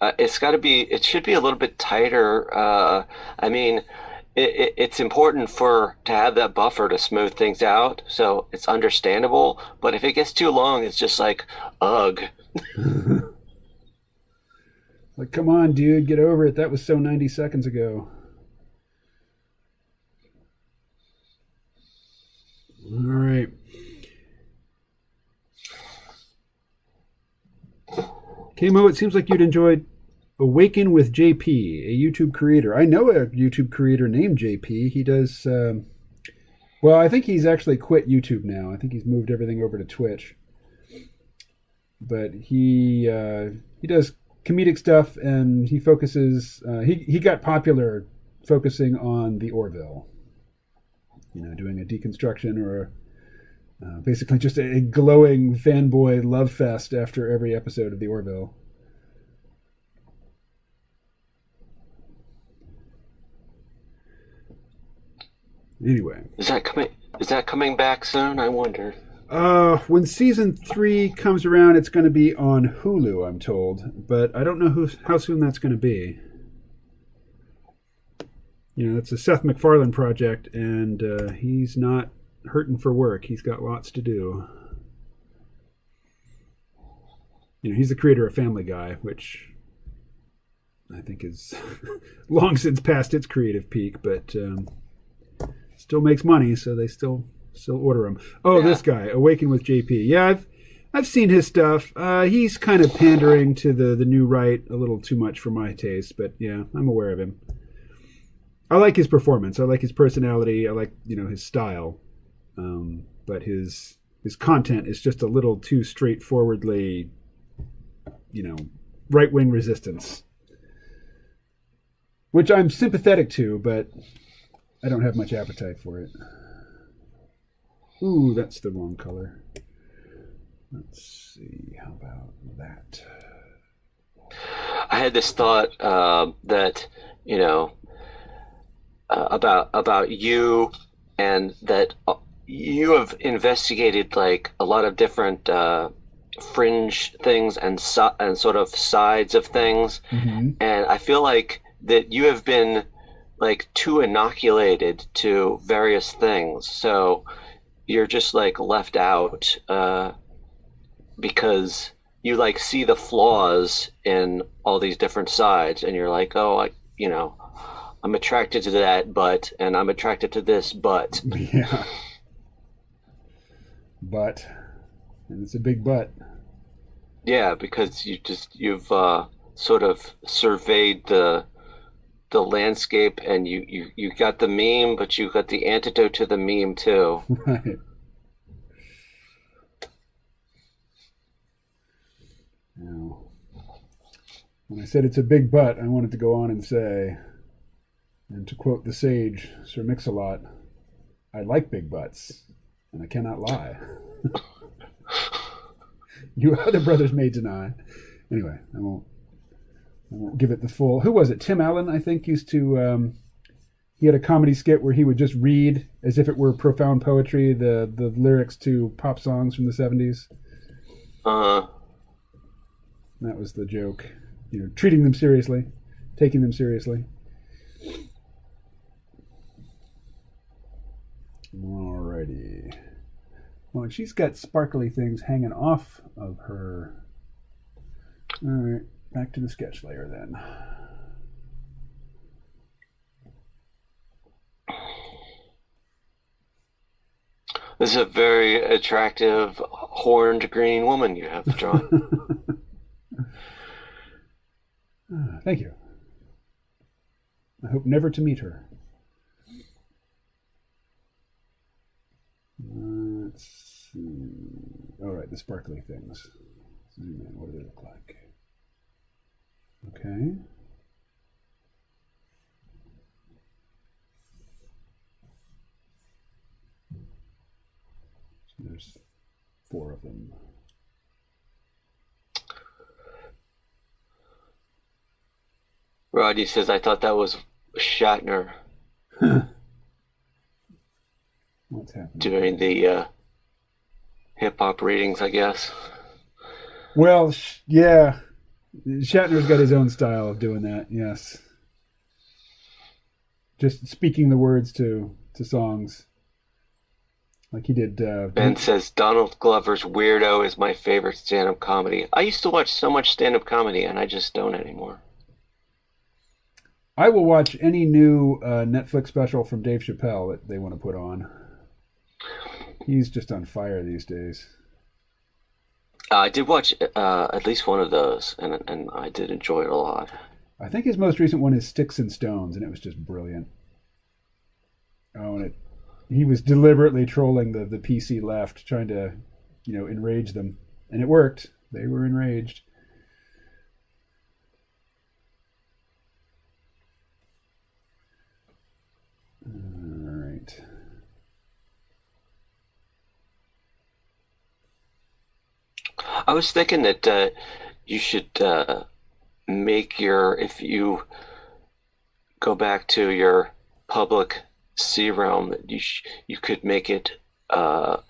S3: it should be a little bit tighter. I mean, it's important to have that buffer to smooth things out, so it's understandable. But if it gets too long, it's just ugh.
S1: Come on, dude, get over it. That was so 90 seconds ago. All right. Kmo, it seems like you'd enjoyed Awaken with JP, a YouTube creator. I know a YouTube creator named JP. He does, I think he's actually quit YouTube now. I think he's moved everything over to Twitch. But he does comedic stuff, and he focuses, he got popular focusing on the Orville. doing a deconstruction or basically just a glowing fanboy love fest after every episode of the Orville. Anyway,
S3: is that coming back soon? I wonder.
S1: When season 3 comes around, it's going to be on Hulu, I'm told, but I don't know how soon that's going to be. It's a Seth MacFarlane project, and he's not hurting for work. He's got lots to do. He's the creator of Family Guy, which I think is long since past its creative peak, but still makes money, so they still order him. Oh, yeah. This guy, Awaken with JP. Yeah, I've seen his stuff. He's kind of pandering to the new right a little too much for my taste, but yeah, I'm aware of him. I like his performance. I like his personality. I like his style, but his content is just a little too straightforwardly, right-wing resistance, which I'm sympathetic to, but I don't have much appetite for it. Ooh, that's the wrong color. Let's see. How about that?
S3: I had this thought that about you, and that you have investigated like a lot of different fringe things and sort of sides of things, and I feel like that you have been like too inoculated to various things, so you're just like left out because you like see the flaws in all these different sides, and you're like, oh, I'm attracted to that, and I'm attracted to this, but.
S1: Yeah. But, and it's a big but.
S3: Yeah, because you've sort of surveyed the landscape, and you got the meme, but you got the antidote to the meme too.
S1: Right. Now, when I said it's a big but, I wanted to go on and say, and to quote the sage Sir Mix-a-Lot, I like big butts, and I cannot lie. You other brothers may deny. Anyway, I won't give it the full. Who was it? Tim Allen, I think, used to. He had a comedy skit where he would just read, as if it were profound poetry, the lyrics to pop songs from the 70s. That was the joke. Treating them seriously, taking them seriously. Alrighty. Well, she's got sparkly things hanging off of her. Alright, back to the sketch layer then.
S3: This is a very attractive horned green woman you have drawn.
S1: Thank you. I hope never to meet her. Let's see. All right, the sparkly things. Zoom in. What do they look like? Okay. So there's 4 of them.
S3: Rodney says, I thought that was Shatner.
S1: What's happening?
S3: Doing the hip-hop readings, I guess.
S1: Well, yeah. Shatner's got his own style of doing that, yes. Just speaking the words to songs. Like he did...
S3: Ben says, Donald Glover's Weirdo is my favorite stand-up comedy. I used to watch so much stand-up comedy, and I just don't anymore.
S1: I will watch any new Netflix special from Dave Chappelle that they want to put on. He's just on fire these days.
S3: I did watch at least one of those, and I did enjoy it a lot.
S1: I think his most recent one is Sticks and Stones, and it was just brilliant. Oh, and he was deliberately trolling the PC left, trying to, enrage them. And it worked. They were enraged. All right.
S3: I was thinking that you should if you go back to your public C realm, that you could make it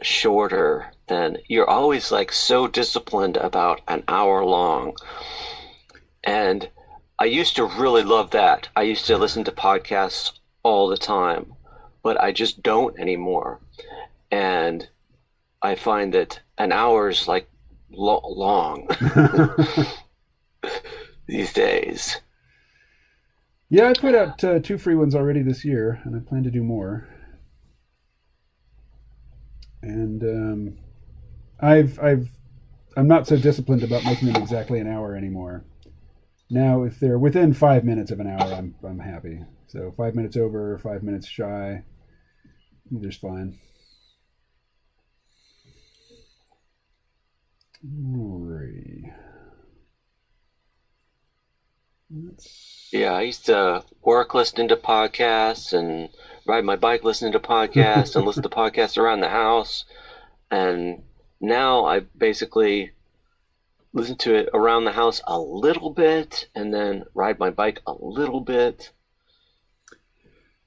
S3: shorter than you're always like so disciplined about an hour long. And I used to really love that. I used to listen to podcasts all the time, but I just don't anymore. And I find that an hour is like long these days.
S1: Yeah, I put out 2 free ones already this year, and I plan to do more. And I'm not so disciplined about making them exactly an hour anymore. Now, if they're within 5 minutes of an hour, I'm happy. So 5 minutes over, 5 minutes shy, either's fine. Alrighty.
S3: Yeah, I used to work listening to podcasts and ride my bike listening to podcasts and listen to podcasts around the house. And now I basically listen to it around the house a little bit and then ride my bike a little bit.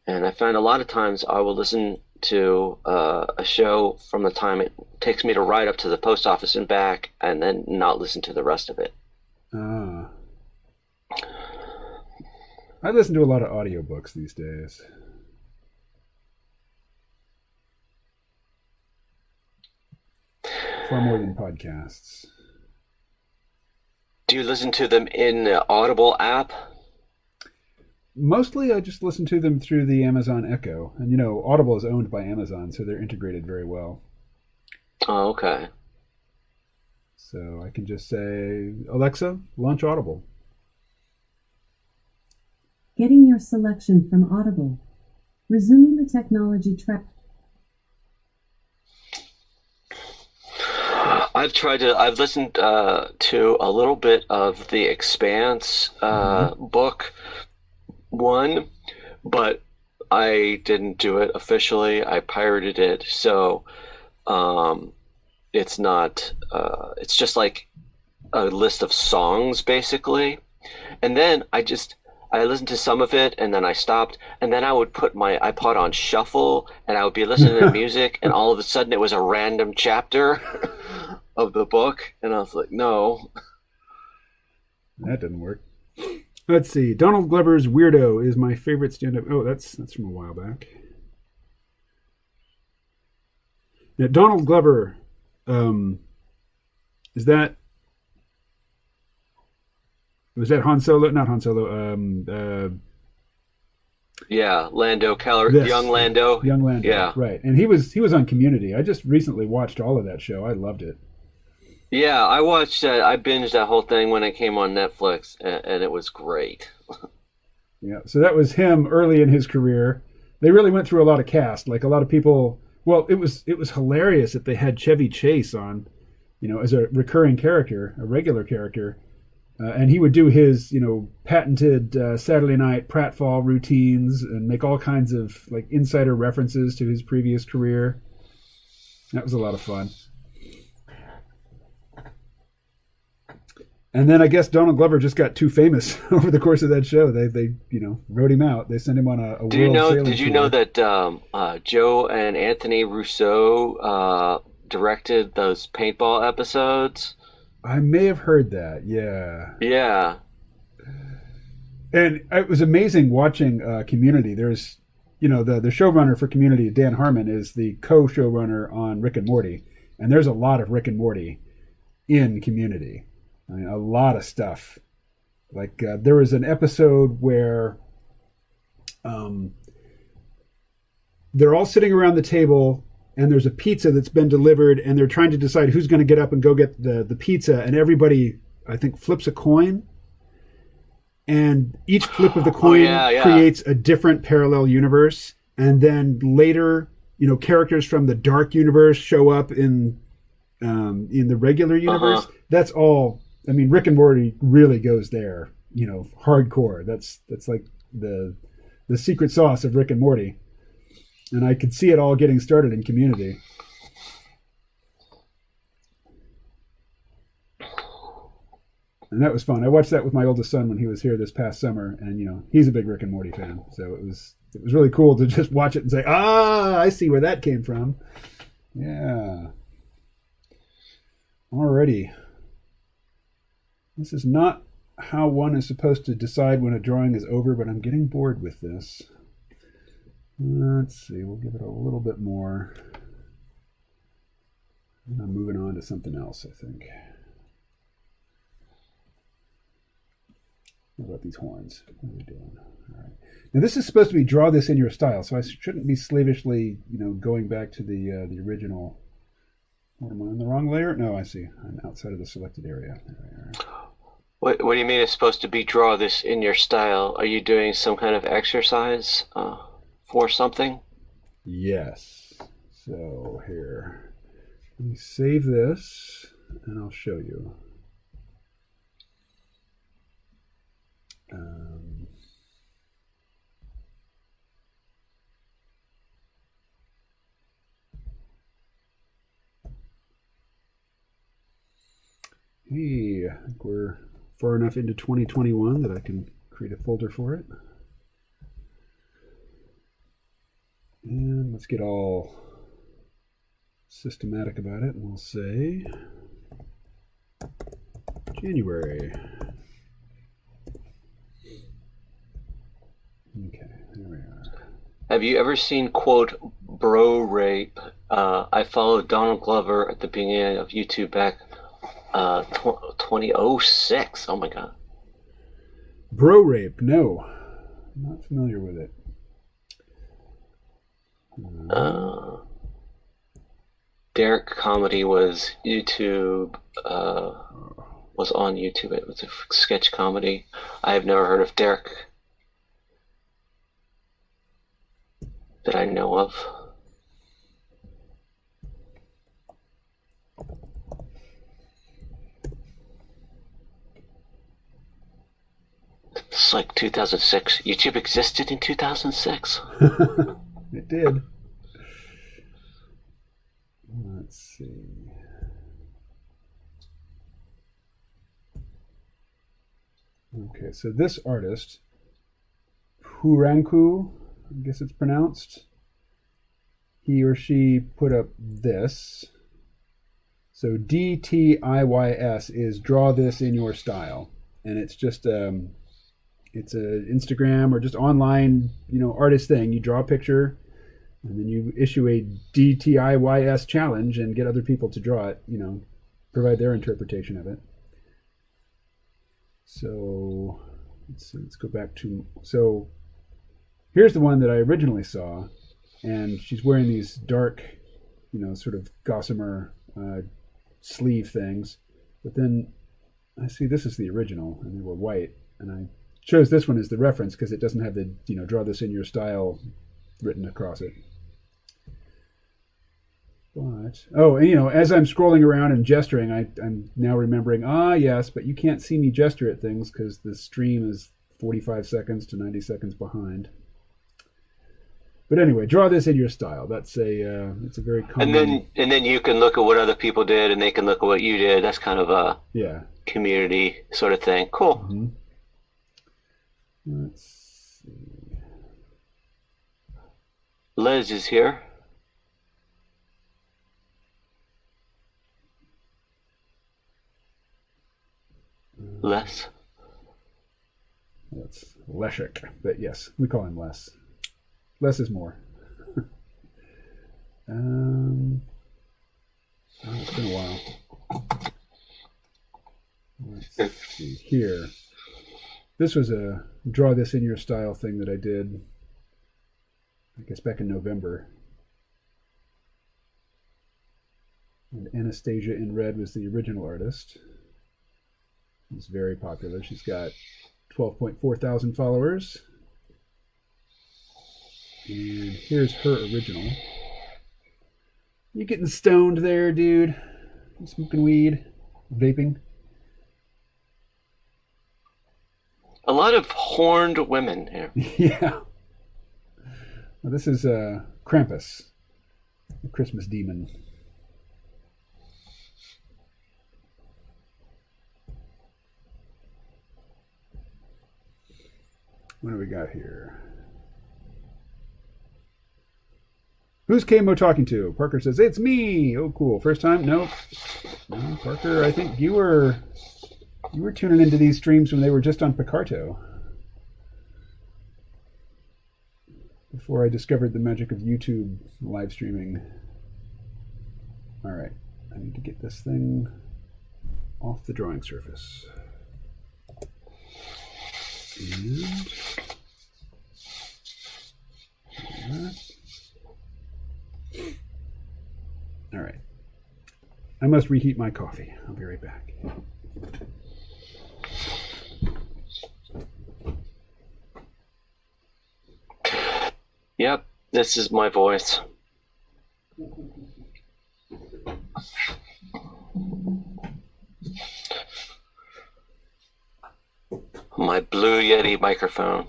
S3: And I find a lot of times I will listen to a show from the time it takes me to ride up to the post office and back, and then not listen to the rest of it.
S1: I listen to a lot of audiobooks these days. Far more than podcasts.
S3: Do you listen to them in the Audible app?
S1: Mostly I just listen to them through the Amazon Echo. And, Audible is owned by Amazon, so they're integrated very well.
S3: Oh, okay.
S1: So I can just say, Alexa, launch Audible.
S4: Getting your selection from Audible. Resuming the technology track.
S3: I've listened to a little bit of The Expanse book 1, but I didn't do it officially. I pirated it, so it's not. It's just like a list of songs, basically. And then I listened to some of it, and then I stopped, and then I would put my iPod on shuffle, and I would be listening to music, and all of a sudden it was a random chapter of the book, and I was like, no.
S1: That didn't work. Let's see. Donald Glover's Weirdo is my favorite stand-up. Oh, that's from a while back. Now, Donald Glover, was that Han Solo? Not Han Solo.
S3: Yeah, Lando young Lando.
S1: Young Lando.
S3: Yeah,
S1: right. And he was on Community. I just recently watched all of that show. I loved it.
S3: Yeah, I binged that whole thing when it came on Netflix, and it was great.
S1: Yeah, so that was him early in his career. They really went through a lot of cast. Like a lot of people. Well, it was hilarious that they had Chevy Chase on, as a recurring character, a regular character. And he would do his, patented Saturday night pratfall routines and make all kinds of like insider references to his previous career. That was a lot of fun. And then I guess Donald Glover just got too famous over the course of that show. They wrote him out. They sent him on a world sailing tour.
S3: Did you know that Joe and Anthony Rousseau directed those paintball episodes?
S1: I may have heard that, yeah.
S3: Yeah.
S1: And it was amazing watching Community. There's, the showrunner for Community, Dan Harmon, is the co-showrunner on Rick and Morty. And there's a lot of Rick and Morty in Community. I mean, a lot of stuff. Like there was an episode where they're all sitting around the table and there's a pizza that's been delivered, and they're trying to decide who's going to get up and go get the pizza, and everybody, I think, flips a coin, and each flip of the coin creates a different parallel universe, and then later, characters from the dark universe show up in the regular universe. That's all. I mean, Rick and Morty really goes there, hardcore. That's like the secret sauce of Rick and Morty. And I could see it all getting started in Community. And that was fun. I watched that with my oldest son when he was here this past summer, and he's a big Rick and Morty fan, so it was really cool to just watch it and say, I see where that came from. Yeah. Alrighty. This is not how one is supposed to decide when a drawing is over, but I'm getting bored with this. Let's see, we'll give it a little bit more. And I'm moving on to something else, I think. What about these horns? What are we doing? All right. Now this is supposed to be draw this in your style, so I shouldn't be slavishly, going back to the original. What, am I on the wrong layer? No, I see. I'm outside of the selected area. There we are.
S3: What do you mean it's supposed to be draw this in your style? Are you doing some kind of exercise for something?
S1: Yes. So here, let me save this, and I'll show you. Hey, I think we're far enough into 2021 that I can create a folder for it. And let's get all systematic about it, and we'll say January. Okay, there we are.
S3: Have you ever seen, quote, bro rape? I followed Donald Glover at the beginning of YouTube back 2006. Oh my god.
S1: Bro rape? No, I'm not familiar with it.
S3: Derek Comedy was YouTube. Was on YouTube. It was a sketch comedy. I have never heard of Derek that I know of. It's like 2006. YouTube existed in 2006.
S1: It did. Let's see. Okay, so this artist, Puranku, I guess it's pronounced, he or she put up this. So DTIYS is draw this in your style. And it's just it's a Instagram or just online, artist thing. You draw a picture and then you issue a DTIYS challenge and get other people to draw it, provide their interpretation of it. So let's go back to, so here's the one that I originally saw, and she's wearing these dark, sort of gossamer sleeve things, but then I see this is the original and they were white, and I chose this one as the reference because it doesn't have the, draw this in your style written across it. But, as I'm scrolling around and gesturing, I'm now remembering, yes, but you can't see me gesture at things because the stream is 45 seconds to 90 seconds behind. But anyway, draw this in your style. That's it's a very common...
S3: And then you can look at what other people did, and they can look at what you did. That's kind of a community sort of thing. Cool.
S1: Mm-hmm. Let's see.
S3: Liz is here. Les?
S1: That's Leszek, but yes, we call him Les. Less is more. It's been a while. Let's see here. This was a draw this in your style thing that I did, I guess, back in November. And Anastasia in Red was the original artist. She's very popular. She's got 12.4 thousand followers. And here's her original. You getting stoned there, dude? You smoking weed? Vaping?
S3: A lot of horned women here.
S1: Yeah. Well, this is Krampus, the Christmas demon. What do we got here? Who's Kmo talking to? Parker says, it's me. Oh, cool. First time? Nope. No, Parker, I think you were tuning into these streams when they were just on Picarto. Before I discovered the magic of YouTube live streaming. All right. I need to get this thing off the drawing surface. And all right. I must reheat my coffee. I'll be right back.
S3: Yep, this is my voice. My Blue Yeti microphone.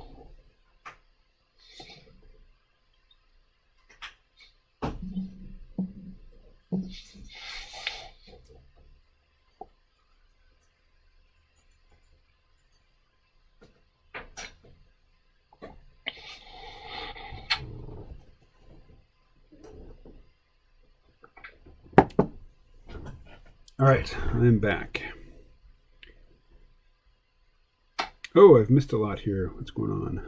S1: All right, I'm back. Oh, I've missed a lot here. What's going on?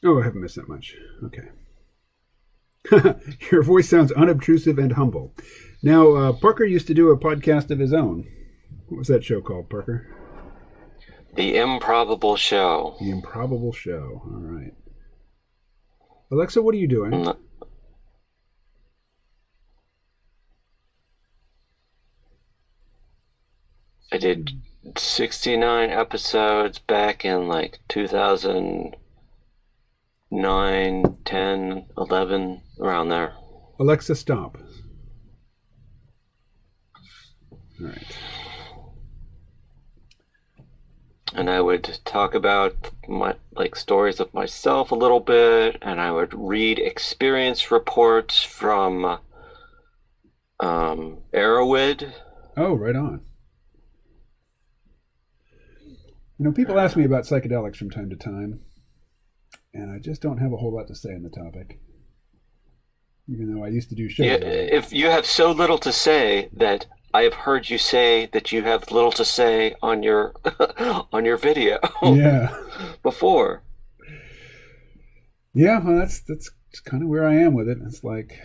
S1: Oh, I haven't missed that much. Okay. Your voice sounds unobtrusive and humble. Now, Parker used to do a podcast of his own. What was that show called, Parker?
S3: The Improbable Show.
S1: The Improbable Show. All right. Alexa, what are you doing?
S3: I did 69 episodes back in like 2009, 10, 11, around there.
S1: Alexa, stop. All right.
S3: And I would talk about my stories of myself a little bit, and I would read experience reports from Arrowwood.
S1: Oh, right on. You know, people ask me about psychedelics from time to time, and I just don't have a whole lot to say on the topic. Even though I used to do shows.
S3: Yeah, if you have so little to say that I have heard you say that you have little to say on your on your video.
S1: Yeah.
S3: Before.
S1: Yeah, well, that's kind of where I am with it. It's like,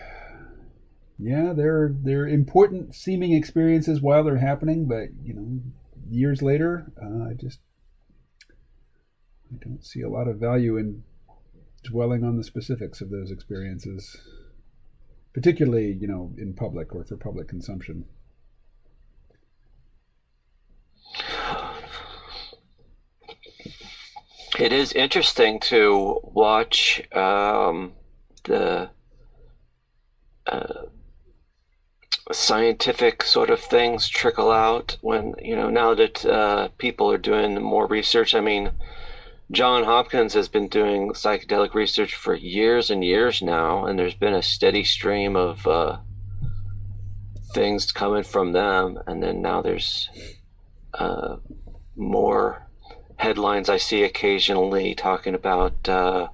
S1: yeah, they're important seeming experiences while they're happening, but you know, years later, I don't see a lot of value in dwelling on the specifics of those experiences, particularly, you know, in public or for public consumption.
S3: It is interesting to watch the scientific sort of things trickle out when, you know, now that people are doing more research. I mean, John Hopkins has been doing psychedelic research for years and years now, and there's been a steady stream of things coming from them. And then now there's more headlines I see occasionally talking about the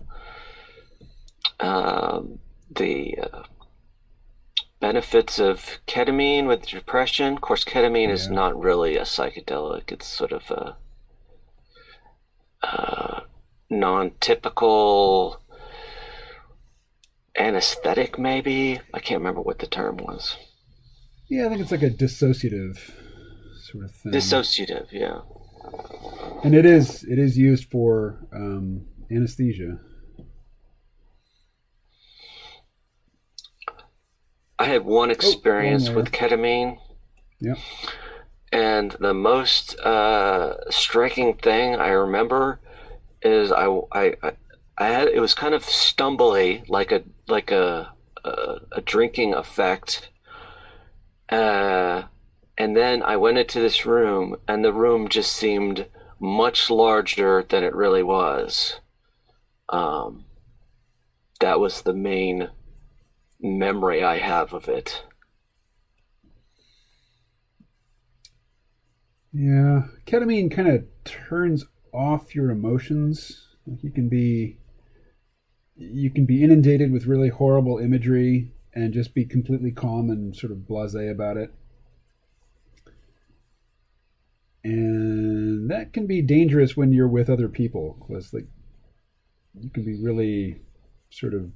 S3: benefits of ketamine with depression. Of course, ketamine is not really a psychedelic. It's sort of a non-typical anesthetic, maybe. I can't remember what the term was.
S1: Yeah, I think it's like a dissociative sort of thing.
S3: Dissociative, yeah.
S1: And it is used for anesthesia.
S3: I had one experience with ketamine.
S1: Yep.
S3: And the most striking thing I remember is I had, it was kind of stumbly, like a drinking effect. And then I went into this room, and the room just seemed much larger than it really was. That was the main memory I have of it.
S1: Yeah, ketamine kind of turns off your emotions. Like you can be inundated with really horrible imagery and just be completely calm and sort of blasé about it. And that can be dangerous when you're with other people, because like you can be really sort of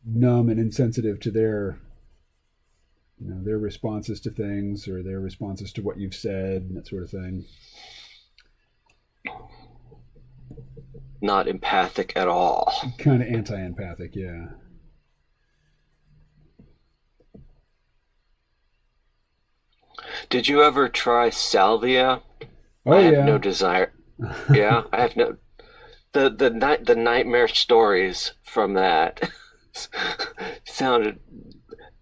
S1: numb and insensitive to their responses to things, or their responses to what you've said, and that sort of thing.
S3: Not empathic at all.
S1: Kind of anti-empathic, yeah.
S3: Did you ever try salvia?
S1: Oh,
S3: I have
S1: yeah.
S3: no desire. Yeah, I have no. The nightmare stories from that sounded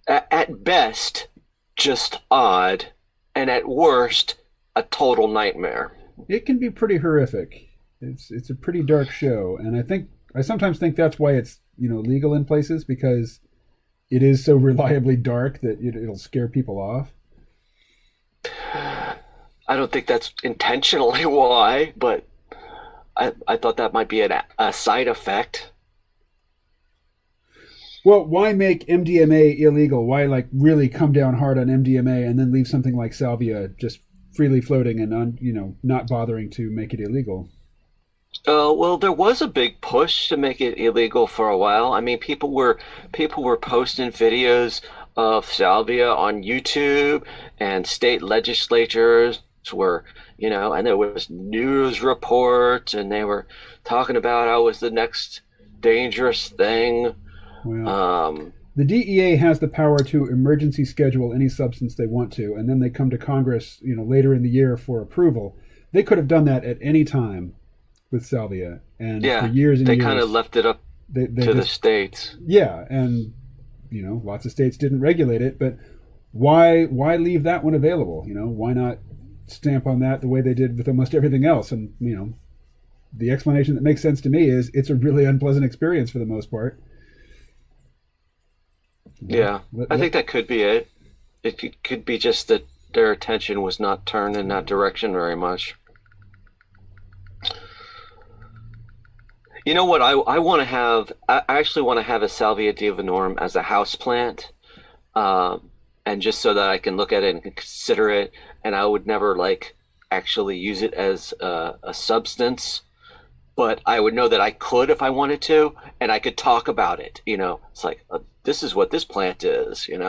S3: at best just odd, and at worst a total nightmare.
S1: It can be pretty horrific. It's a pretty dark show, and I sometimes think that's why it's legal in places, because it is so reliably dark that it'll scare people off.
S3: I don't think that's intentionally why, but I thought that might be a side effect.
S1: Well, why make MDMA illegal? Why really come down hard on MDMA and then leave something like salvia just freely floating and not bothering to make it illegal?
S3: Well, there was a big push to make it illegal for a while. I mean, people were posting videos of salvia on YouTube, and state legislatures were, and there was news reports, and they were talking about how it was the next dangerous thing.
S1: Well, the DEA has the power to emergency schedule any substance they want to, and then they come to Congress, later in the year for approval. They could have done that at any time with salvia, and for years and
S3: years, they
S1: kind
S3: of left it up to the states.
S1: Yeah, and lots of states didn't regulate it, but why leave that one available? Why not stamp on that the way they did with almost everything else? And the explanation that makes sense to me is it's a really unpleasant experience for the most part.
S3: Yeah, I think that could be it. It could be just that their attention was not turned in that direction very much. You know what? I want to have. I actually want to have a Salvia divinorum as a house plant, and just so that I can look at it and consider it, and I would never actually use it as a substance, but I would know that I could if I wanted to, and I could talk about it. It's like this is what this plant is.
S1: It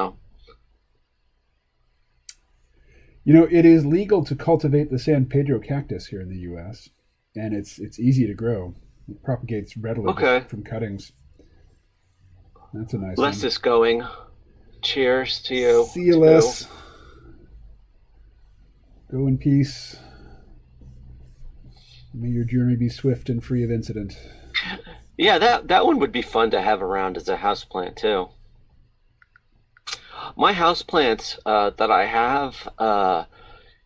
S1: is legal to cultivate the San Pedro cactus here in the U.S., and it's easy to grow. It propagates readily from cuttings. That's a nice
S3: Les
S1: one.
S3: is going. Cheers to you.
S1: See you, Les. Go in peace. May your journey be swift and free of incident.
S3: Yeah, that one would be fun to have around as a houseplant too. My houseplants that I have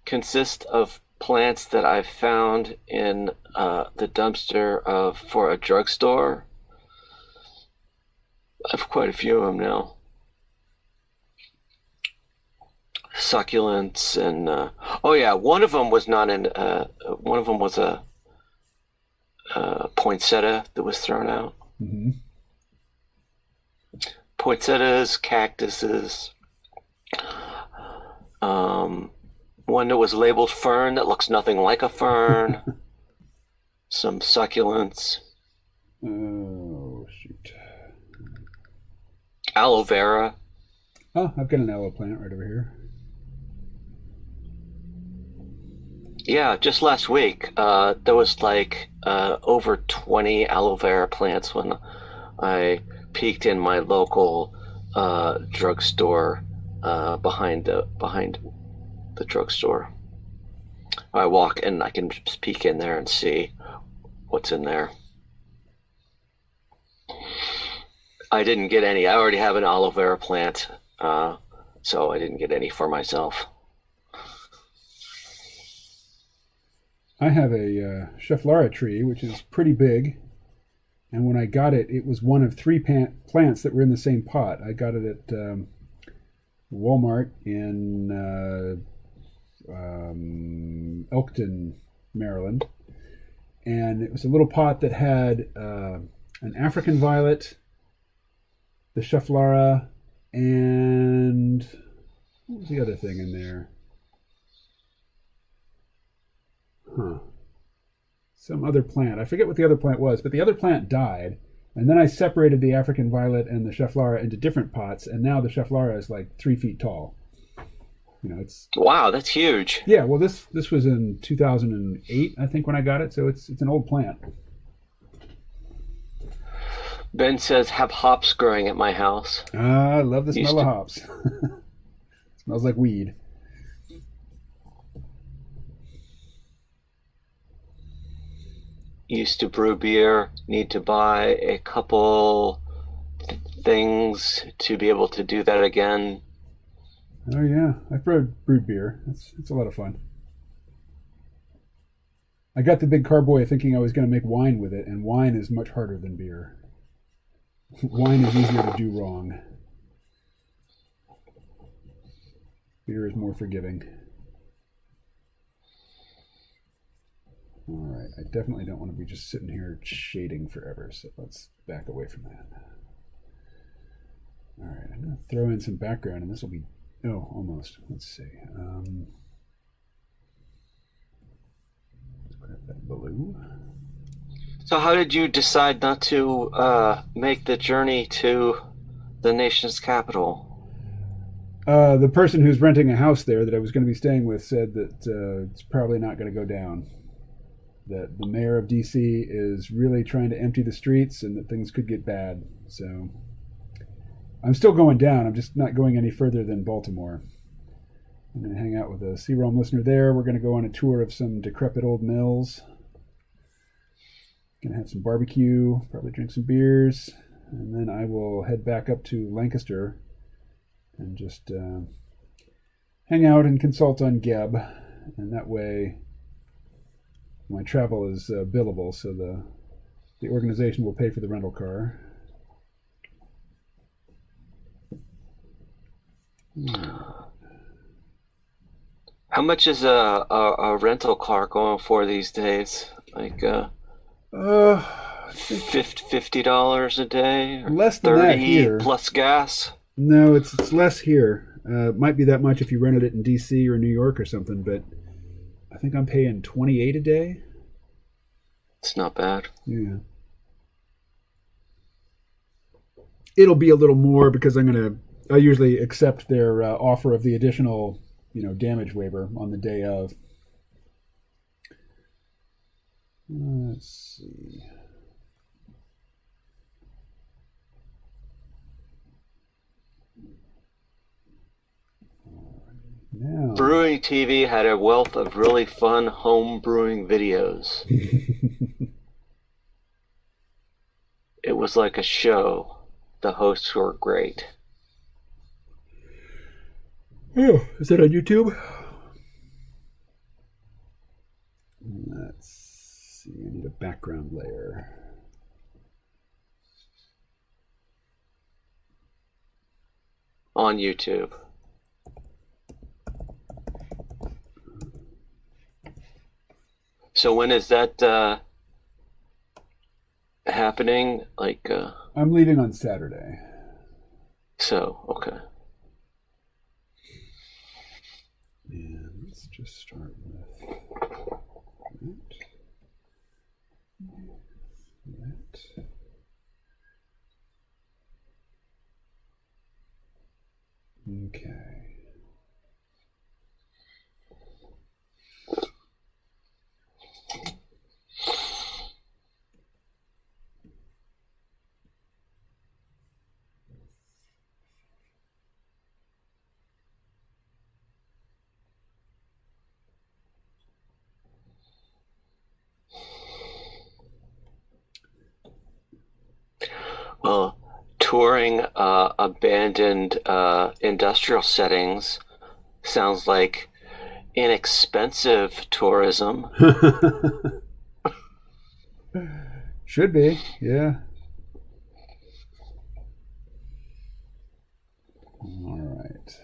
S3: consist of plants that I've found in the dumpster for a drugstore. I have quite a few of them now. Succulents and one of them was not in. One of them was a poinsettia that was thrown out.
S1: Mm-hmm.
S3: Poinsettias, cactuses. One that was labeled fern that looks nothing like a fern. Some succulents.
S1: Oh, shoot.
S3: Aloe vera.
S1: Oh, I've got an aloe plant right over here.
S3: Yeah, just last week, there was over 20 aloe vera plants when I peeked in my local drugstore behind the drugstore. I walk and I can just peek in there and see what's in there. I didn't get any. I already have an aloe vera plant, so I didn't get any for myself.
S1: I have a Schefflara tree, which is pretty big. And when I got it, it was one of three plants that were in the same pot. I got it at Walmart in Elkton, Maryland. And it was a little pot that had an African violet, the Schefflara, and what was the other thing in there? Some other plant. I forget what the other plant was, but the other plant died. And then I separated the African violet and the Schefflara into different pots, and now the Schefflara is like 3 feet tall. It's
S3: wow, that's huge.
S1: Yeah. Well, this was in 2008, I think, when I got it, so it's an old plant.
S3: Ben says, have hops growing at my house.
S1: I love the smell of hops. Smells like weed.
S3: Used to brew beer, need to buy a couple things to be able to do that again.
S1: Oh yeah, I've brewed beer. It's a lot of fun. I got the big carboy thinking I was going to make wine with it, and wine is much harder than beer. Wine is easier to do wrong. Beer is more forgiving. All right, I definitely don't want to be just sitting here shading forever, so let's back away from that. All right, I'm going to throw in some background, and this will be, almost. Let's see. Let's grab that blue.
S3: So how did you decide not to make the journey to the nation's capital?
S1: The person who's renting a house there that I was going to be staying with said that it's probably not going to go down. That the mayor of D.C. is really trying to empty the streets and that things could get bad. So I'm still going down. I'm just not going any further than Baltimore. I'm going to hang out with a C-ROM listener there. We're going to go on a tour of some decrepit old mills. Going to have some barbecue, probably drink some beers, and then I will head back up to Lancaster and just hang out and consult on Geb. And that way my travel is billable, so the organization will pay for the rental car.
S3: How much is a rental car going for these days? Like $50 a day? Or
S1: less than that here.
S3: Plus gas?
S1: No, it's less here. It might be that much if you rented it in D.C. or New York or something, but I think I'm paying $28 a day.
S3: It's not bad.
S1: Yeah. It'll be a little more because I usually accept their offer of the additional, damage waiver on the day of. Let's see. Now.
S3: Brewing TV had a wealth of really fun home brewing videos. It was like a show. The hosts were great.
S1: Oh, is that on YouTube? Let's see. I need a background layer.
S3: On YouTube. So when is that happening?
S1: I'm leaving on Saturday.
S3: So, okay.
S1: And let's just start with that. Okay.
S3: Well, touring abandoned industrial settings sounds like inexpensive tourism.
S1: Should be, yeah. All right.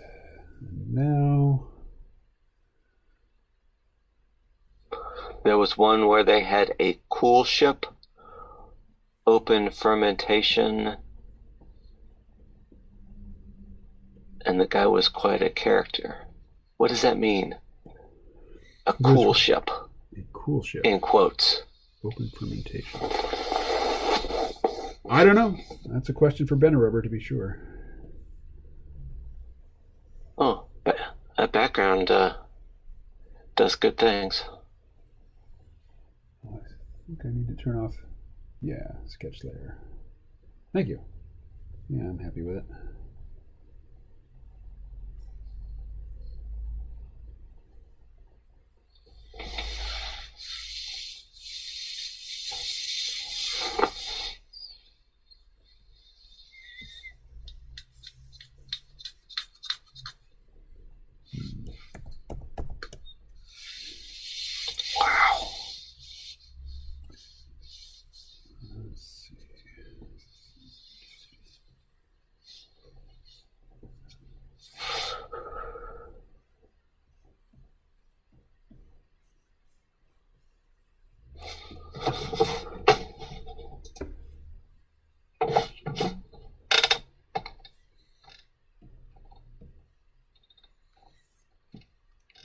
S1: And
S3: There was one where they had a cool ship, open fermentation, and the guy was quite a character. What does that mean? A cool ship.
S1: A cool ship.
S3: In quotes.
S1: Open fermentation. I don't know. That's a question for Benarober to be sure.
S3: Oh, that background does good things.
S1: I think I need to turn off, sketch layer. Thank you. Yeah, I'm happy with it.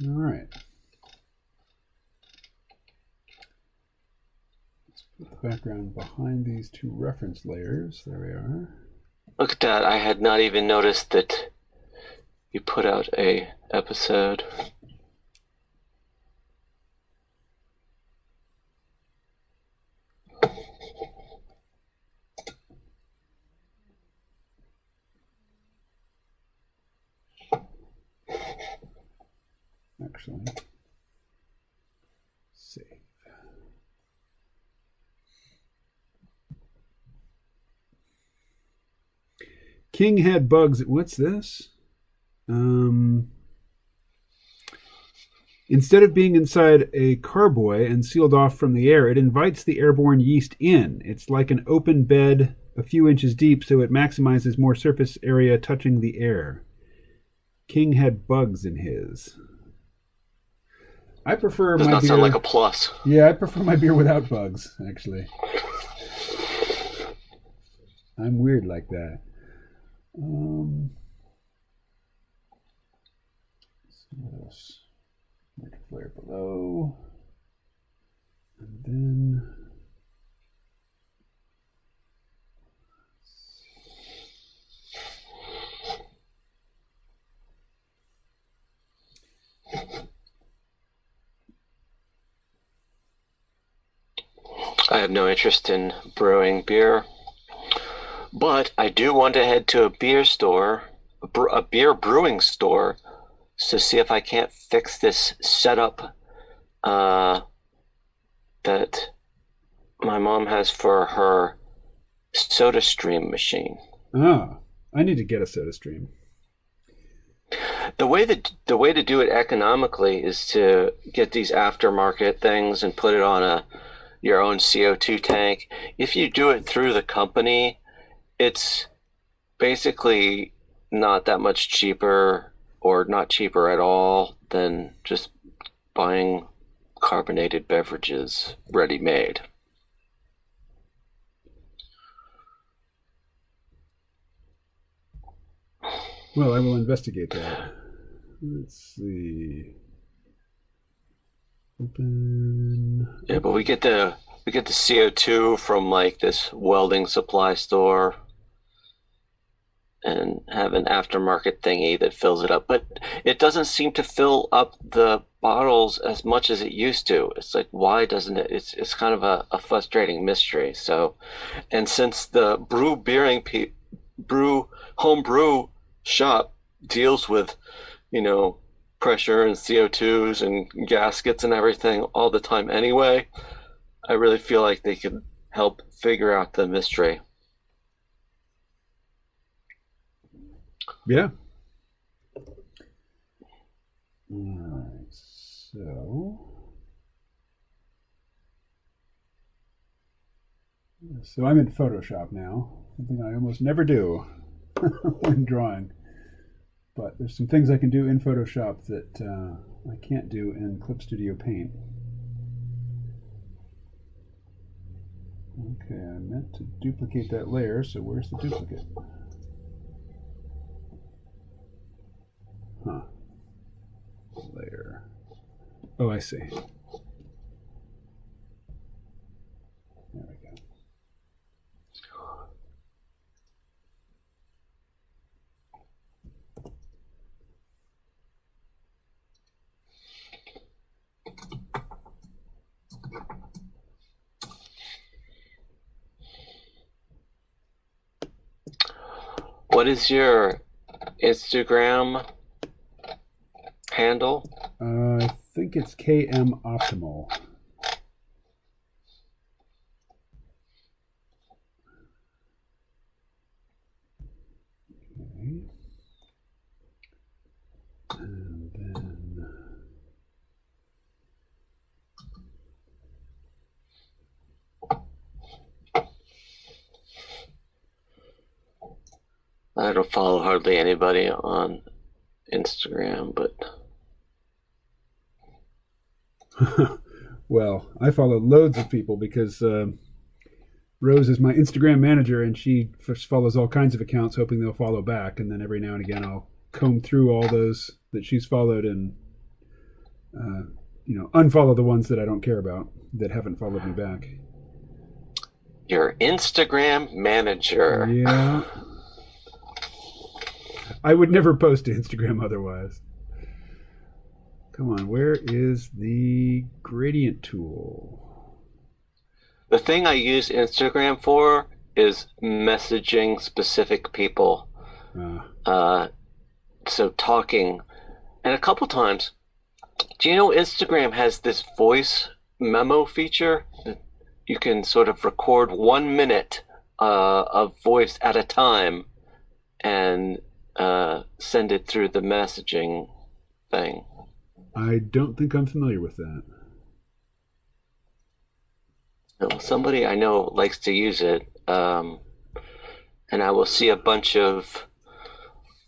S1: All right. Let's put the background behind these two reference layers. There we are.
S3: Look at that. I had not even noticed that you put out a episode.
S1: Actually, save. King had bugs. What's this? Instead of being inside a carboy and sealed off from the air, it invites the airborne yeast in. It's like an open bed a few inches deep, so it maximizes more surface area touching the air. King had bugs in his. I prefer
S3: Does
S1: my
S3: not
S1: beer.
S3: sound like a plus.
S1: Yeah, I prefer my beer without bugs, actually. I'm weird like that. What else? Make a flare below. And then
S3: I have no interest in brewing beer, but I do want to head to a beer store, a beer brewing store, to see if I can't fix this setup that my mom has for her SodaStream machine.
S1: I need to get a SodaStream.
S3: The way to do it economically is to get these aftermarket things and put it on your own CO2 tank. If you do it through the company, it's basically not that much cheaper, or not cheaper at all, than just buying carbonated beverages ready-made.
S1: Well, I will investigate that. Let's see. Open.
S3: Yeah, but we get the CO2 from like this welding supply store and have an aftermarket thingy that fills it up. But it doesn't seem to fill up the bottles as much as it used to. It's like, why doesn't it? It's kind of a frustrating mystery. So, and since the home brew shop deals with, pressure and CO2s and gaskets and everything all the time anyway, I really feel like they could help figure out the mystery.
S1: Yeah. All right. So I'm in Photoshop now, something I almost never do when drawing. But there's some things I can do in Photoshop that I can't do in Clip Studio Paint. Okay, I meant to duplicate that layer, so where's the duplicate? Huh. Layer. Oh, I see. There we go.
S3: What is your Instagram handle?
S1: I think it's KM Optimal. Okay. And then
S3: I don't follow hardly anybody on Instagram, but
S1: well, I follow loads of people because Rose is my Instagram manager, and she first follows all kinds of accounts, hoping they'll follow back. And then every now and again, I'll comb through all those that she's followed and, unfollow the ones that I don't care about that haven't followed me back.
S3: your Instagram manager.
S1: Yeah. I would never post to Instagram otherwise. Come on, where is the gradient tool?
S3: The thing I use Instagram for is messaging specific people. So talking. And a couple times, do you know Instagram has this voice memo feature that you can sort of record 1 minute of voice at a time and send it through the messaging thing?
S1: I don't think I'm familiar with that.
S3: No, somebody I know likes to use it, and I will see a bunch of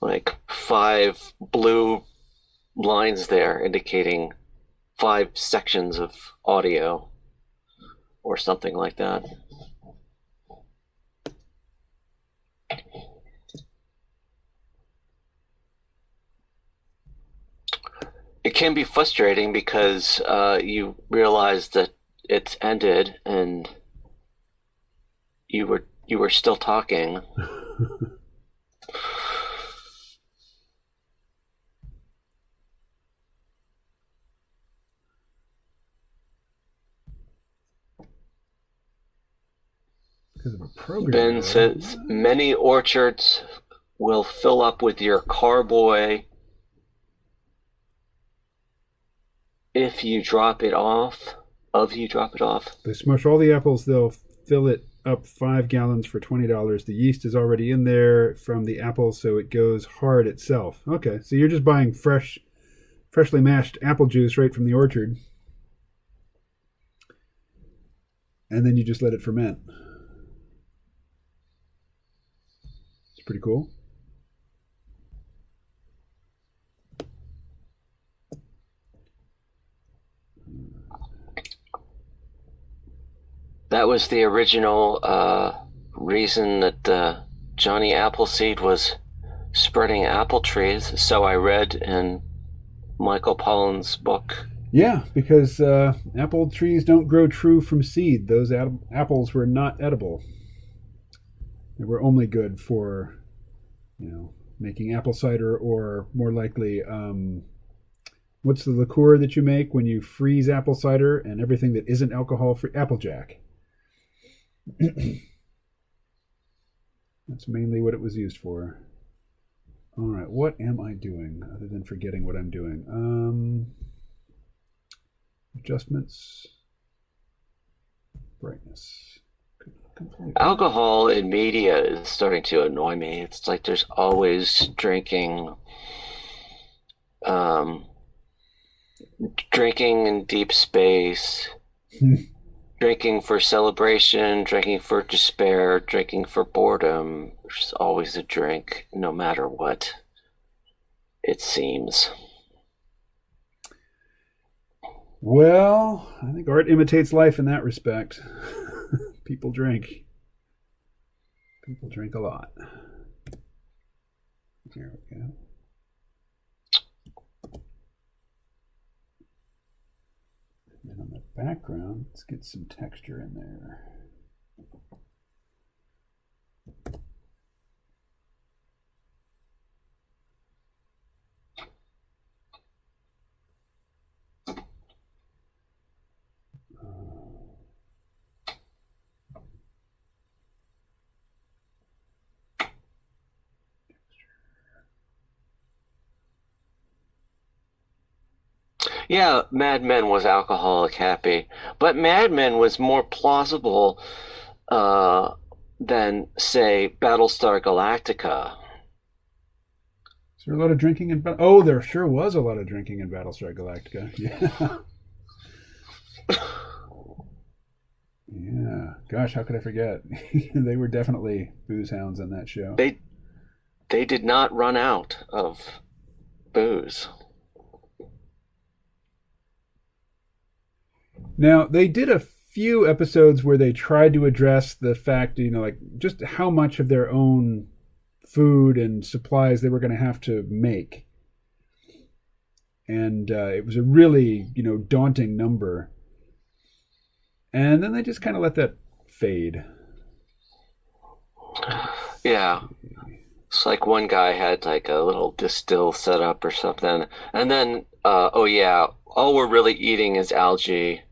S3: like 5 blue lines there indicating 5 sections of audio or something like that. It can be frustrating because you realize that it's ended and you were still talking.
S1: Because of a program.
S3: Ben says many orchards will fill up with your carboy if you drop it off.
S1: They smush all the apples, they'll fill it up 5 gallons for $20. The yeast is already in there from the apples, so it goes hard itself. Okay, so you're just buying freshly mashed apple juice right from the orchard. And then you just let it ferment. It's pretty cool.
S3: That was the original reason that Johnny Appleseed was spreading apple trees, so I read in Michael Pollan's book.
S1: Yeah, because apple trees don't grow true from seed. Those apples were not edible. They were only good for, making apple cider, or more likely, what's the liqueur that you make when you freeze apple cider and everything that isn't alcohol-free? Applejack. That's mainly what it was used for. All right, what am I doing other than forgetting what I'm doing? Adjustments, brightness.
S3: Alcohol in media is starting to annoy me. It's like there's always drinking in deep space, drinking for celebration, drinking for despair, drinking for boredom. There's always a drink, no matter what, it seems.
S1: Well, I think art imitates life in that respect. People drink. People drink a lot. Here we go. And on the background, let's get some texture in there.
S3: Yeah, Mad Men was alcoholic happy, but Mad Men was more plausible than, say, Battlestar Galactica.
S1: Is there a lot of drinking in? Oh, there sure was a lot of drinking in Battlestar Galactica. Yeah. Yeah. Gosh, how could I forget? They were definitely booze hounds on that show.
S3: They did not run out of booze.
S1: Now, they did a few episodes where they tried to address the fact, like just how much of their own food and supplies they were going to have to make. And it was a really, daunting number. And then they just kind of let that fade.
S3: Yeah. It's like one guy had like a little distill set up or something. And then, oh yeah, all we're really eating is algae.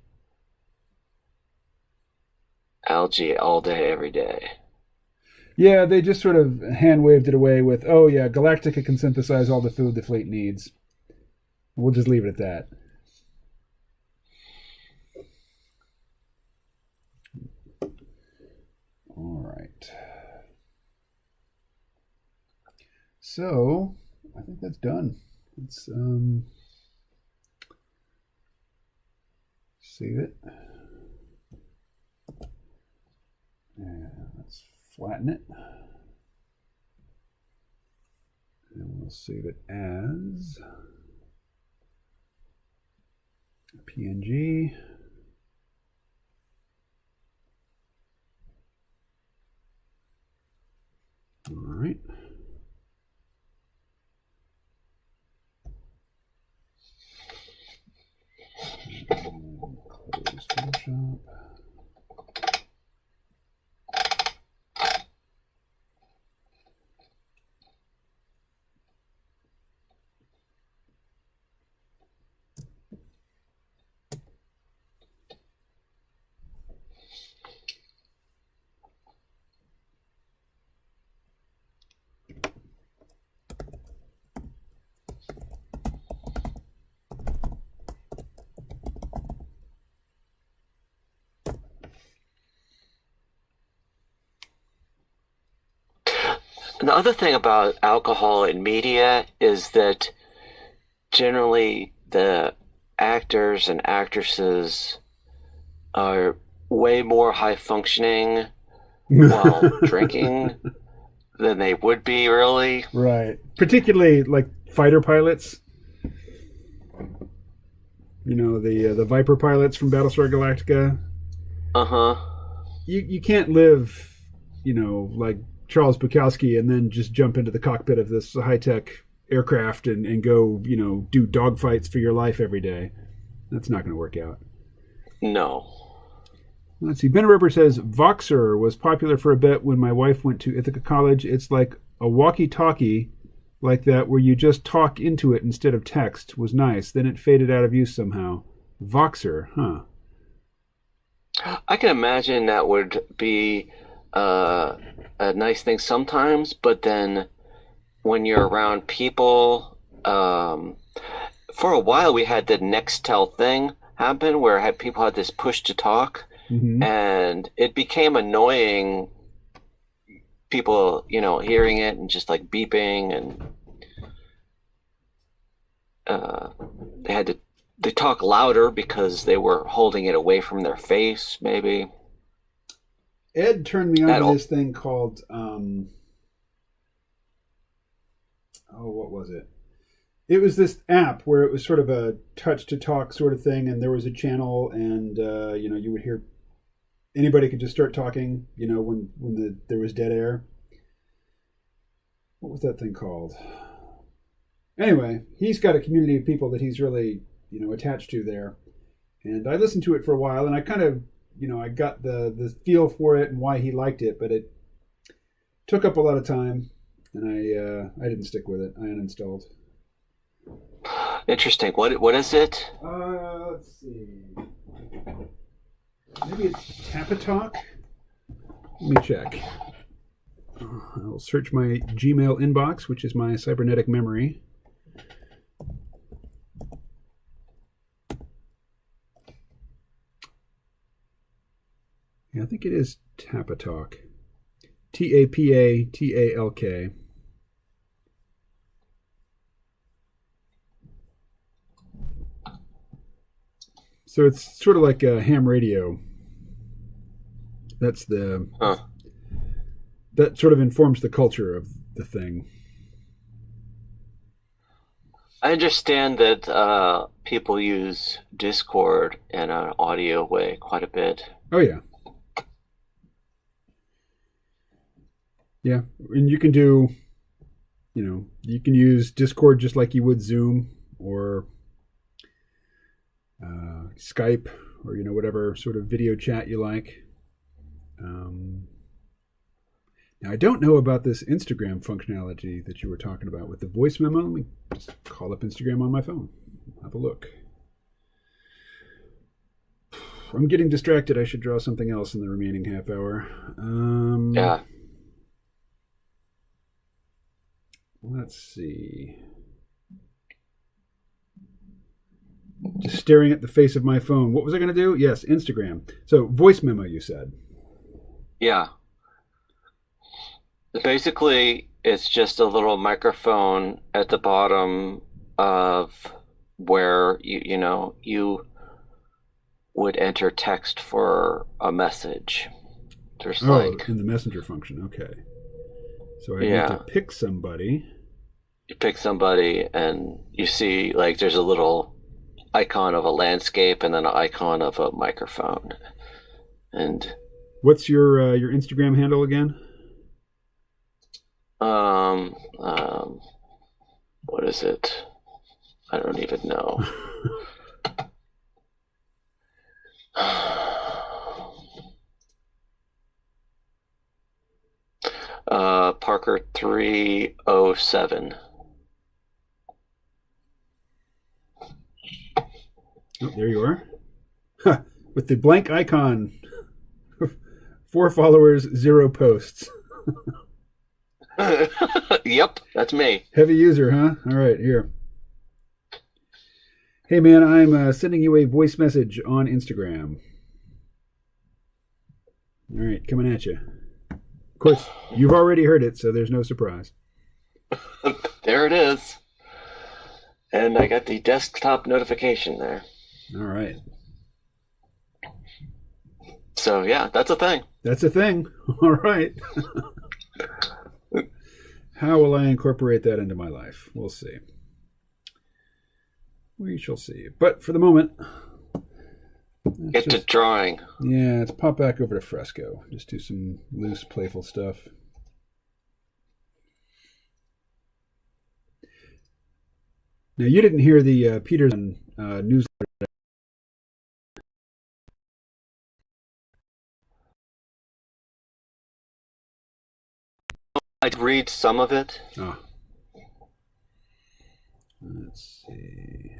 S3: Algae all day, every day.
S1: Yeah, they just sort of hand-waved it away with, oh yeah, Galactica can synthesize all the food the fleet needs. We'll just leave it at that. All right. So, I think that's done. Let's save it. And let's flatten it. And we'll save it as a PNG. All right. And close Photoshop.
S3: The other thing about alcohol in media is that generally the actors and actresses are way more high functioning while drinking than they would be, really.
S1: Right. Particularly like fighter pilots. The Viper pilots from Battlestar Galactica.
S3: Uh-huh.
S1: You can't live, like Charles Bukowski and then just jump into the cockpit of this high-tech aircraft and go, do dogfights for your life every day. That's not going to work out.
S3: No.
S1: Let's see. Ben Ripper says, Voxer was popular for a bit when my wife went to Ithaca College. It's like a walkie-talkie like that where you just talk into it instead of text. Was nice. Then it faded out of use somehow. Voxer, huh?
S3: I can imagine that would be a nice thing sometimes, but then when you're around people, for a while we had the Nextel thing happen where people had this push to talk, and it became annoying. People, hearing it and just like beeping, and they talk louder because they were holding it away from their face, maybe.
S1: Ed turned me on to this thing called, what was it? It was this app where it was sort of a touch to talk sort of thing, and there was a channel, and you would hear anybody could just start talking, when there was dead air. What was that thing called? Anyway, he's got a community of people that he's really, attached to there. And I listened to it for a while, and I kind of, I got the feel for it and why he liked it, but it took up a lot of time, and I didn't stick with it. I uninstalled.
S3: Interesting. What is it?
S1: Let's see. Maybe it's Tapatalk. Let me check. I'll search my Gmail inbox, which is my cybernetic memory. Yeah, I think it is Tapatalk. Tapatalk. So it's sort of like a ham radio. That's that sort of informs the culture of the thing.
S3: I understand that people use Discord in an audio way quite a bit.
S1: Oh, yeah. Yeah, and you can do, you can use Discord just like you would Zoom or Skype or, whatever sort of video chat you like. Now, I don't know about this Instagram functionality that you were talking about with the voice memo. Let me just call up Instagram on my phone. Have a look. I'm getting distracted. I should draw something else in the remaining half hour.
S3: Yeah.
S1: Let's see. Just staring at the face of my phone. What was I going to do? Yes, Instagram. So, voice memo, you said.
S3: Yeah. Basically, it's just a little microphone at the bottom of where you would enter text for a message. There's
S1: in the messenger function. Okay. So I need to pick somebody.
S3: You pick somebody, and you see there's a little icon of a landscape, and then an icon of a microphone. And
S1: what's your Instagram handle again?
S3: What is it? I don't even know. Parker 307.
S1: Oh, there you are. Huh, with the blank icon. 4 followers, 0 posts.
S3: Yep, that's me.
S1: Heavy user, huh? All right, here. Hey, man, I'm sending you a voice message on Instagram. All right, coming at you. Of course, you've already heard it, so there's no surprise.
S3: There it is. And I got the desktop notification there.
S1: All right.
S3: So, yeah, that's a thing.
S1: That's a thing. All right. How will I incorporate that into my life? We'll see. We shall see. But for the moment...
S3: Get to drawing.
S1: Yeah, let's pop back over to Fresco. Just do some loose, playful stuff. Now, you didn't hear the Peterson newsletter.
S3: I'd read some of it.
S1: Oh. Let's see.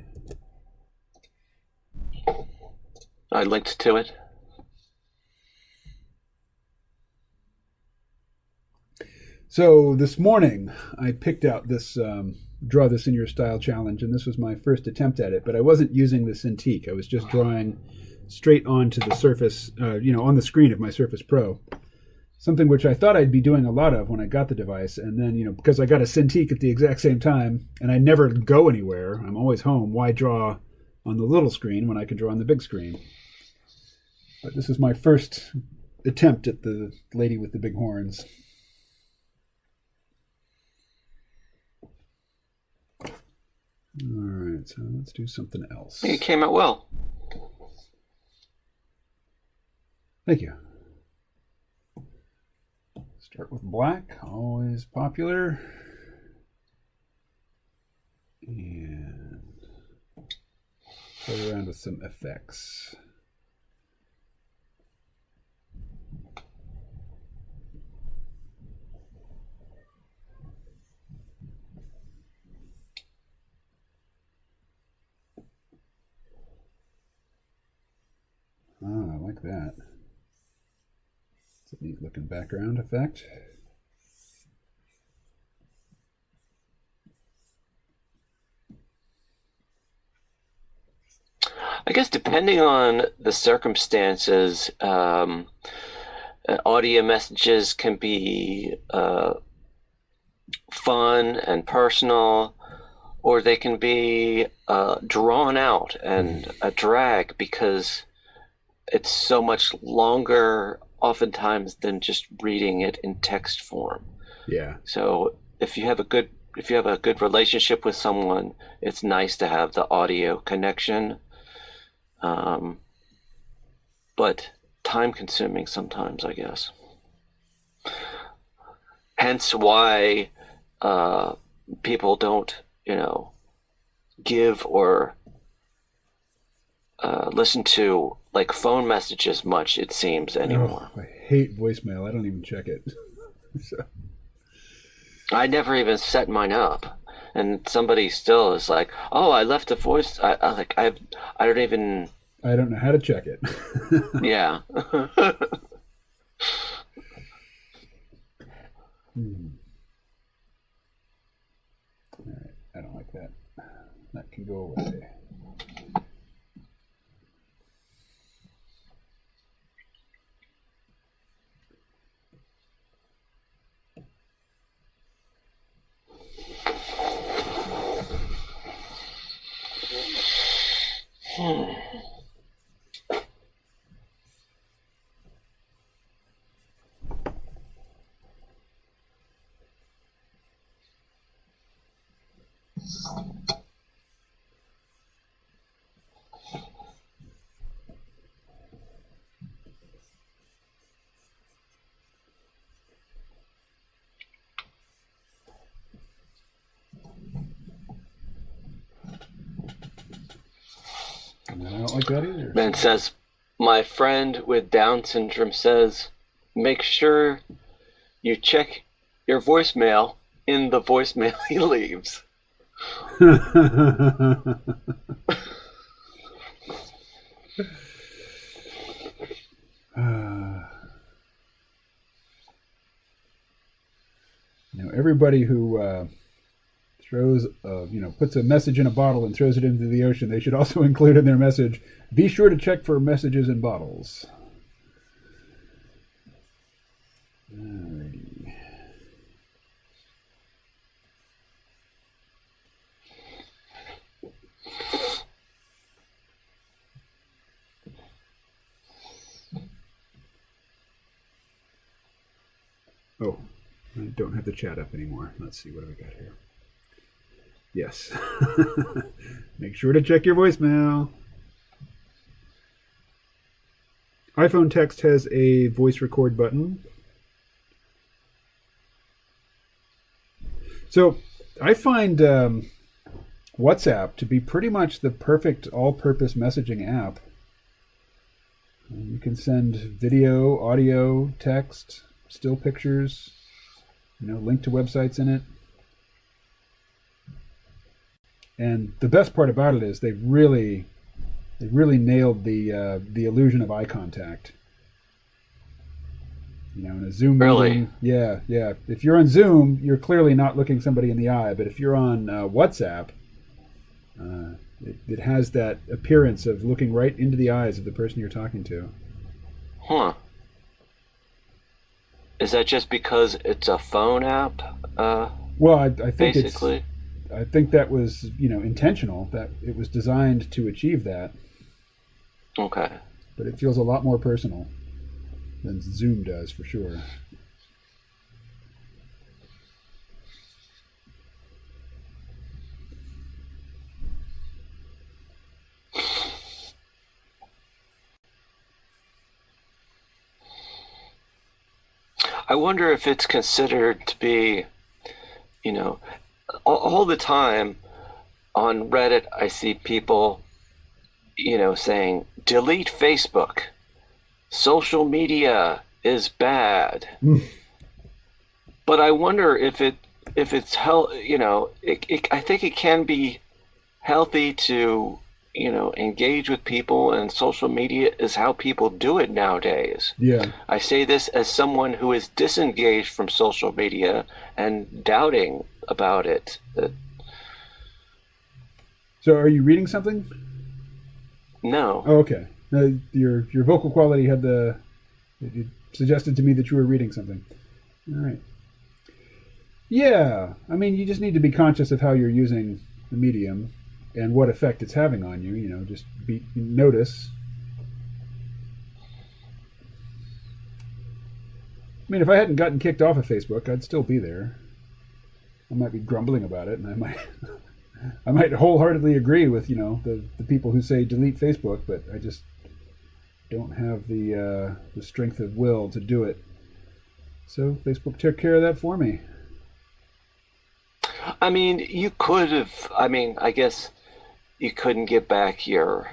S3: I linked to it.
S1: So this morning, I picked out this Draw This in Your Style challenge, and this was my first attempt at it, but I wasn't using the Cintiq. I was just drawing straight onto the Surface, on the screen of my Surface Pro. Something which I thought I'd be doing a lot of when I got the device, and then, because I got a Cintiq at the exact same time, and I never go anywhere, I'm always home, why draw on the little screen when I can draw on the big screen? But this is my first attempt at the lady with the big horns. All right, so let's do something else.
S3: It came out well.
S1: Thank you. Start with black, always popular. And play around with some effects. Oh, I like that. It's a neat looking background effect.
S3: I guess depending on the circumstances, audio messages can be fun and personal, or they can be drawn out and a drag because it's so much longer oftentimes than just reading it in text form.
S1: Yeah.
S3: So if you have a good relationship with someone, it's nice to have the audio connection. But time consuming sometimes, I guess. Hence why people don't, give or listen to like phone messages much, it seems, anymore.
S1: Oh, I hate voicemail. I don't even check it. So.
S3: I never even set mine up. And somebody still is like, "Oh, I left a voice." I
S1: don't know how to check it.
S3: Yeah.
S1: All right, I don't like that. That can go away. I don't like that either.
S3: Ben says, my friend with Down syndrome says, make sure you check your voicemail in the voicemail he leaves.
S1: Everybody who throws, puts a message in a bottle and throws it into the ocean, they should also include in their message, be sure to check for messages in bottles. Alrighty. Oh, I don't have the chat up anymore. Let's see, what do we got here? Yes. Make sure to check your voicemail. iPhone text has a voice record button. So I find WhatsApp to be pretty much the perfect all-purpose messaging app. You can send video, audio, text, still pictures, link to websites in it. And the best part about it is they really nailed the illusion of eye contact. In a Zoom meeting, yeah. If you're on Zoom, you're clearly not looking somebody in the eye. But if you're on WhatsApp, it has that appearance of looking right into the eyes of the person you're talking to.
S3: Huh. Is that just because it's a phone app?
S1: Well, I think
S3: basically.
S1: I think that was, intentional. That it was designed to achieve that.
S3: Okay.
S1: But it feels a lot more personal than Zoom does, for sure.
S3: I wonder if it's considered to be, all the time on Reddit, I see people, saying, delete Facebook. Social media is bad. But I wonder if it's I think it can be healthy to, engage with people, and social media is how people do it nowadays.
S1: Yeah.
S3: I say this as someone who is disengaged from social media and doubting about it.
S1: So are you reading something?
S3: No.
S1: Oh, okay. Your vocal quality it suggested to me that you were reading something. All right. Yeah. I mean, you just need to be conscious of how you're using the medium and what effect it's having on you. Just notice. I mean, if I hadn't gotten kicked off of Facebook, I'd still be there. I might be grumbling about it, and I might wholeheartedly agree with the people who say delete Facebook, but I just don't have the strength of will to do it. So Facebook took care of that for me.
S3: I mean, you could have. I mean, I guess you couldn't get back your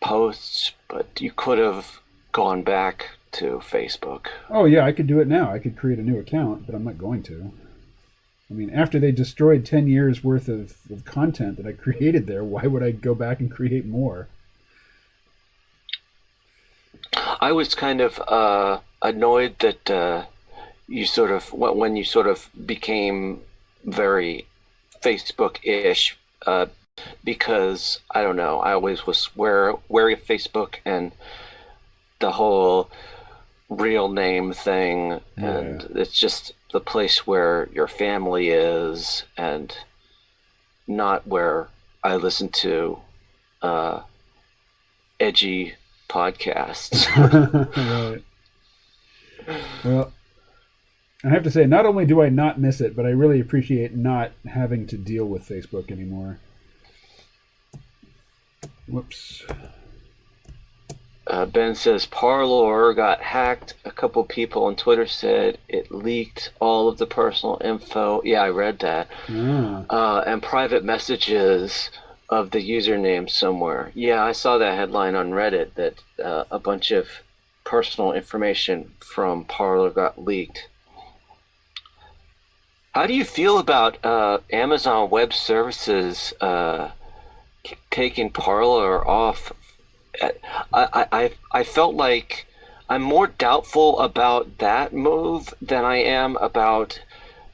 S3: posts, but you could have gone back to Facebook.
S1: Oh yeah, I could do it now. I could create a new account, but I'm not going to. I mean, after they destroyed 10 years worth of content that I created there, why would I go back and create more?
S3: I was kind of annoyed that you sort of, when you sort of became very Facebook-ish, because, I don't know, I always was wary of Facebook and the whole real name thing, and it's just the place where your family is, and not where I listen to edgy podcasts.
S1: Right. Well, I have to say, not only do I not miss it, but I really appreciate not having to deal with Facebook anymore. Whoops.
S3: Ben says Parler got hacked. A couple people on Twitter said it leaked all of the personal info. Yeah, I read that. And private messages of the username somewhere. Yeah, I saw that headline on Reddit that a bunch of personal information from Parler got leaked. How do you feel about Amazon Web Services taking Parler off? I felt like I'm more doubtful about that move than I am about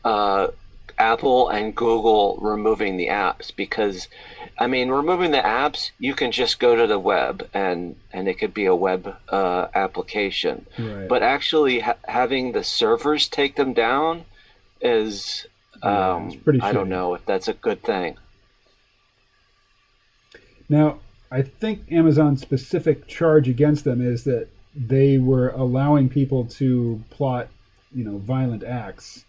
S3: Apple and Google removing the apps, because I mean, removing the apps, you can just go to the web and it could be a web application.
S1: Right.
S3: But actually having the servers take them down is
S1: it's pretty
S3: I
S1: shitty.
S3: don't know if that's a good thing.
S1: Now, I think Amazon's specific charge against them is that they were allowing people to plot, violent acts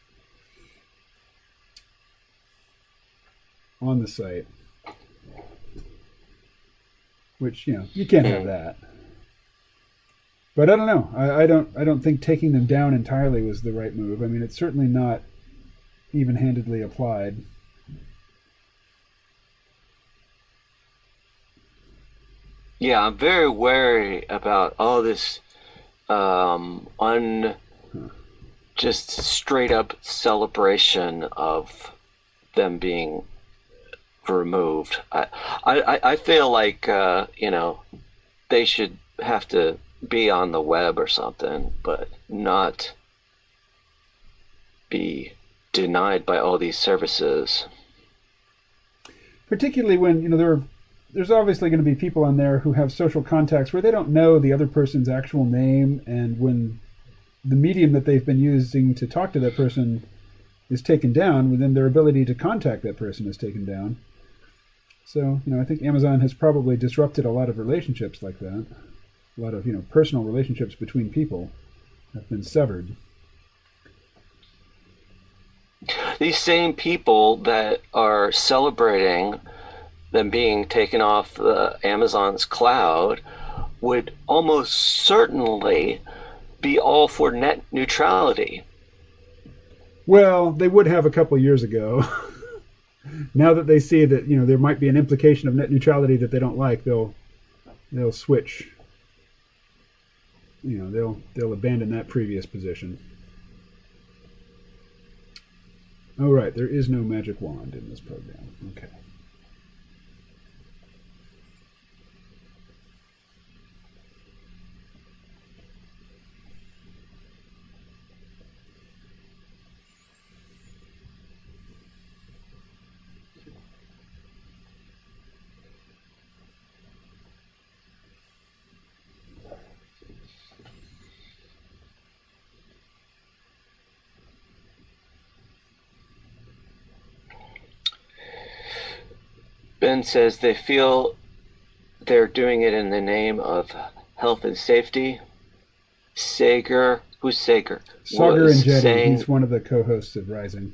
S1: on the site, which you can't have that. But I don't know. I don't think taking them down entirely was the right move. I mean, it's certainly not even-handedly applied.
S3: Yeah, I'm very wary about all this just straight up celebration of them being removed. I feel like they should have to be on the web or something, but not be denied by all these services.
S1: Particularly when there's obviously going to be people on there who have social contacts where they don't know the other person's actual name, and when the medium that they've been using to talk to that person is taken down, then their ability to contact that person is taken down. So, I think Amazon has probably disrupted a lot of relationships like that. A lot of, personal relationships between people have been severed.
S3: These same people that are celebrating them being taken off Amazon's cloud would almost certainly be all for net neutrality.
S1: Well, they would have a couple years ago. Now that they see that, you know, there might be an implication of net neutrality that they don't like, they'll switch. You know, they'll abandon that previous position. Oh, right, there is no magic wand in this program. Okay.
S3: Ben says they feel they're doing it in the name of health and safety. Sager, who's Sager?
S1: Sager and Jetty, he's one of the co-hosts of Rising.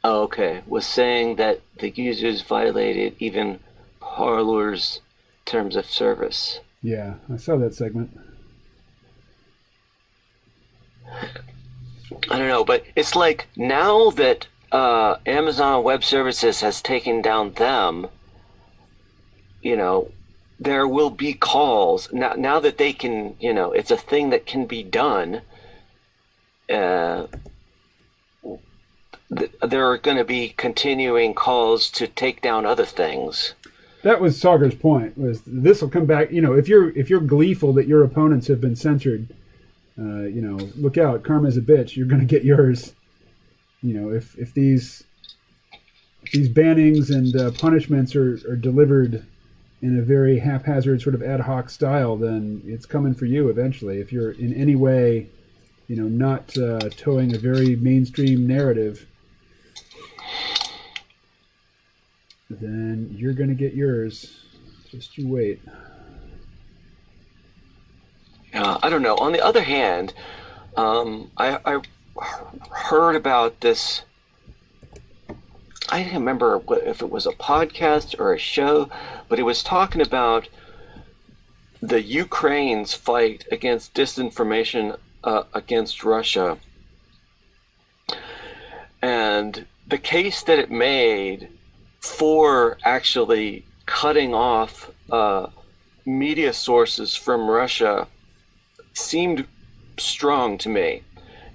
S3: Oh, okay. Was saying that the users violated even Parler's terms of service.
S1: Yeah, I saw that segment.
S3: I don't know, but it's like now that Amazon Web Services has taken down them, you know, there will be calls now that they can, you know, it's a thing that can be done. There are going to be continuing calls to take down other things.
S1: That was Sager's point, was this will come back, you know, if you're gleeful that your opponents have been censored, you know, look out, karma's a bitch, you're going to get yours. You know, if these bannings and punishments are delivered in a very haphazard sort of ad hoc style, then it's coming for you eventually. If you're in any way, you know, not towing a very mainstream narrative, then you're going to get yours. Just you wait.
S3: I don't know. On the other hand, I heard about this. I can't remember if it was a podcast or a show, but it was talking about the Ukraine's fight against disinformation against Russia, and the case that it made for actually cutting off media sources from Russia seemed strong to me.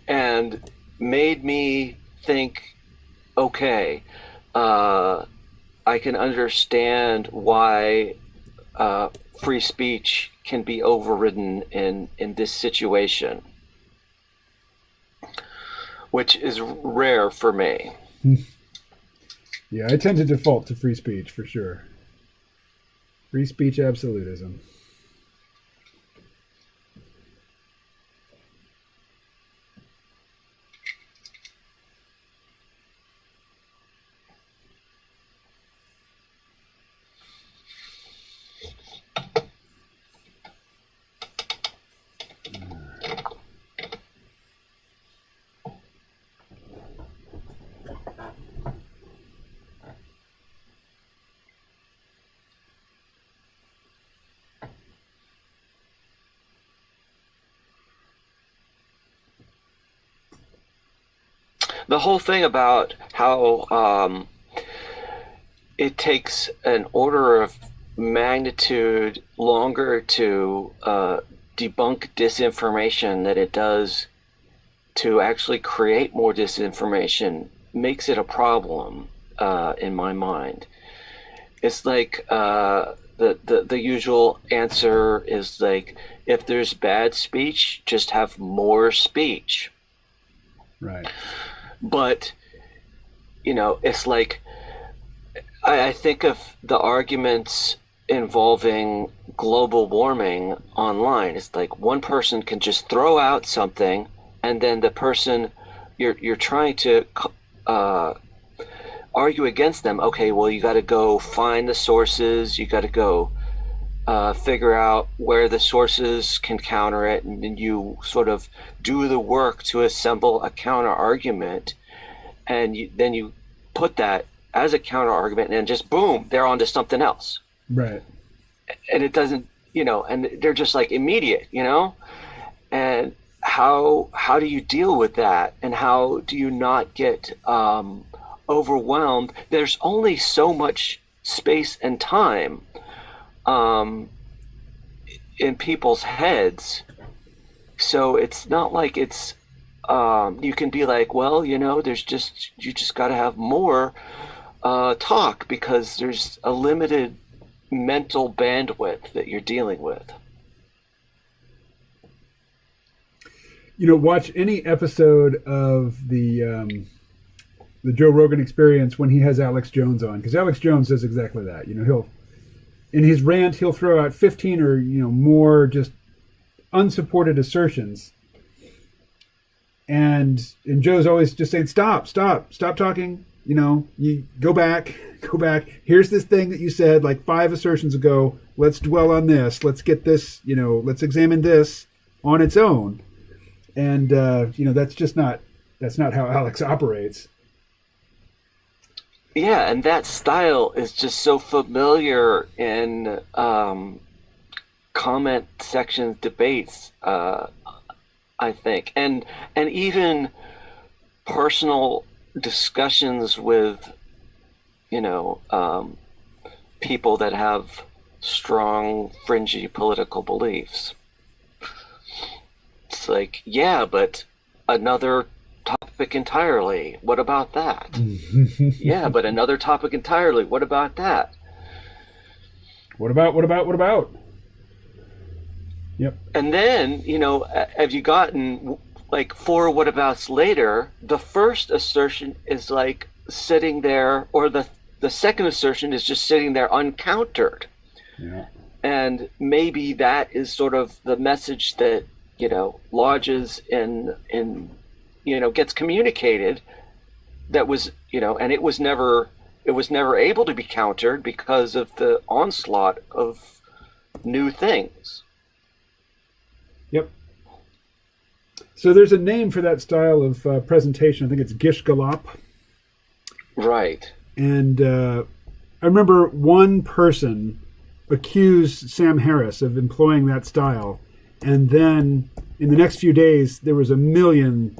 S3: And made me think, okay, I can understand why free speech can be overridden in this situation, which is rare for me.
S1: Yeah, I tend to default to free speech for sure. Free speech absolutism.
S3: The whole thing about how it takes an order of magnitude longer to debunk disinformation than it does to actually create more disinformation makes it a problem in my mind. It's like the usual answer is like, if there's bad speech, just have more speech.
S1: Right.
S3: But, you know, it's like, I think of the arguments involving global warming online. It's like one person can just throw out something, and then the person you're trying to argue against them. Okay, well, you got to go find the sources. You got to go figure out where the sources can counter it, and then you sort of do the work to assemble a counter argument, and then you put that as a counter argument, and then just boom, they're onto something else.
S1: Right.
S3: And it doesn't, you know, and they're just like immediate, you know, and how do you deal with that, and how do you not get overwhelmed? There's only so much space and time in people's heads, so it's not like it's you can be like, well, you just got to have more talk, because there's a limited mental bandwidth that you're dealing with.
S1: Watch any episode of the Joe Rogan Experience when he has Alex Jones on, because Alex Jones does exactly that. He'll, in his rant, he'll throw out 15 or more just unsupported assertions, and Joe's always just saying, stop talking. You go back. Here's this thing that you said like 5 assertions ago. Let's dwell on this. Let's get this. Let's examine this on its own. And that's not how Alex operates.
S3: Yeah, and that style is just so familiar in comment section debates, I think, and even personal discussions with people that have strong, fringy political beliefs. It's like, yeah, but another topic entirely. What about that? Yeah, but another topic entirely. What about that?
S1: What about? Yep.
S3: And then, have you gotten like 4 whatabouts later, the first assertion is like sitting there, or the second assertion is just sitting there uncountered.
S1: Yeah.
S3: And maybe that is sort of the message that, lodges in gets communicated, that was, and it was never able to be countered because of the onslaught of new things.
S1: Yep. So there's a name for that style of presentation. I think it's Gish Galop.
S3: Right.
S1: And I remember one person accused Sam Harris of employing that style, and then in the next few days there was a million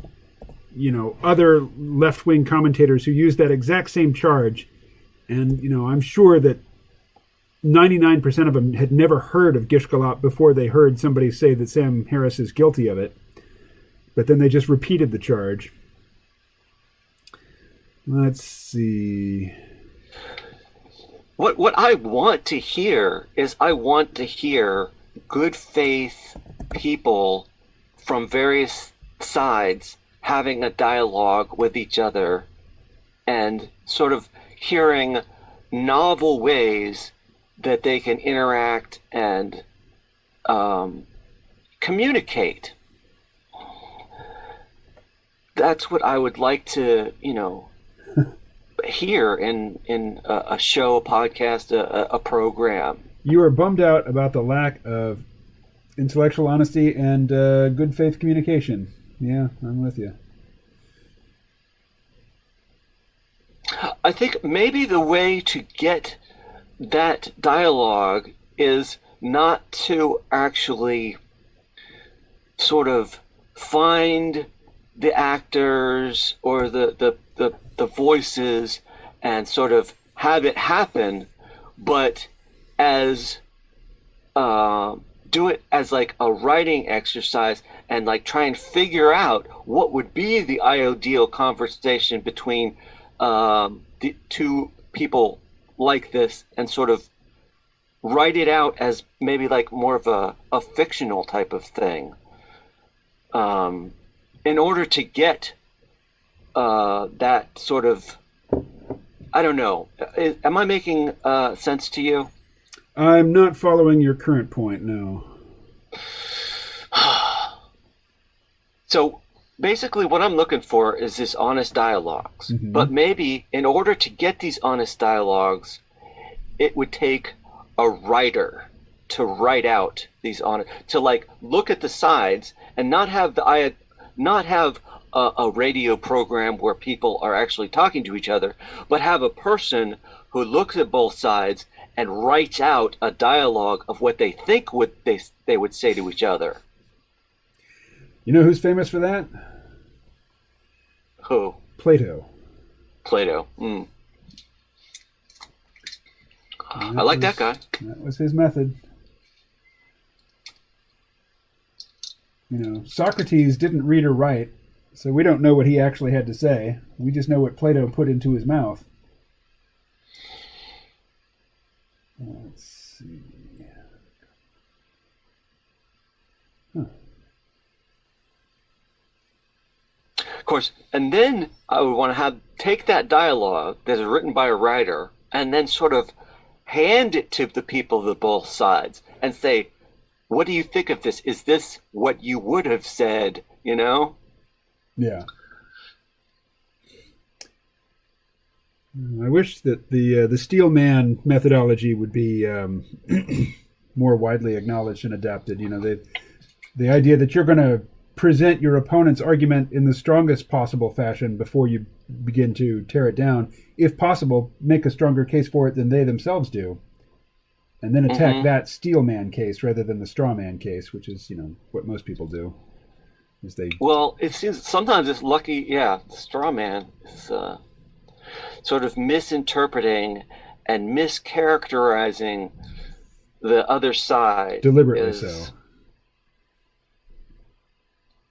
S1: other left-wing commentators who used that exact same charge. And I'm sure that 99% of them had never heard of Gish Galop before they heard somebody say that Sam Harris is guilty of it, but then they just repeated the charge. Let's see.
S3: What I want to hear is, I want to hear good faith people from various sides having a dialogue with each other, and sort of hearing novel ways that they can interact and communicate. That's what I would like to, hear in a show, a podcast, a program.
S1: You are bummed out about the lack of intellectual honesty and good faith communication. Yeah, I'm with you.
S3: I think maybe the way to get that dialogue is not to actually sort of find the actors or the voices and sort of have it happen, but as do it as like a writing exercise, and like try and figure out what would be the ideal conversation between the two people like this, and sort of write it out as maybe like more of a fictional type of thing, in order to get that sort of, I don't know. Am I making sense to you?
S1: I'm not following your current point, no.
S3: So basically what I'm looking for is this honest dialogues. Mm-hmm. But maybe in order to get these honest dialogues, it would take a writer to write out these honest, to like look at the sides and not have a radio program where people are actually talking to each other, but have a person who looks at both sides and writes out a dialogue of what they think they would say to each other.
S1: You know who's famous for that?
S3: Who?
S1: Plato.
S3: Plato. I like that guy.
S1: That was his method. You know, Socrates didn't read or write, so we don't know what he actually had to say. We just know what Plato put into his mouth. Let's see. Huh.
S3: Of course, and then I would want to take that dialogue that is written by a writer and then sort of hand it to the people of both sides and say, what do you think of this? Is this what you would have said, you know?
S1: Yeah. I wish that the Steel Man methodology would be more widely acknowledged and adapted. You know, the idea that you're going to present your opponent's argument in the strongest possible fashion before you begin to tear it down. If possible, make a stronger case for it than they themselves do. And then attack that steel man case rather than the straw man case, which is, you know, what most people do. Is they...
S3: Well, it seems sometimes it's lucky, the straw man is sort of misinterpreting and mischaracterizing the other side.
S1: Deliberately so.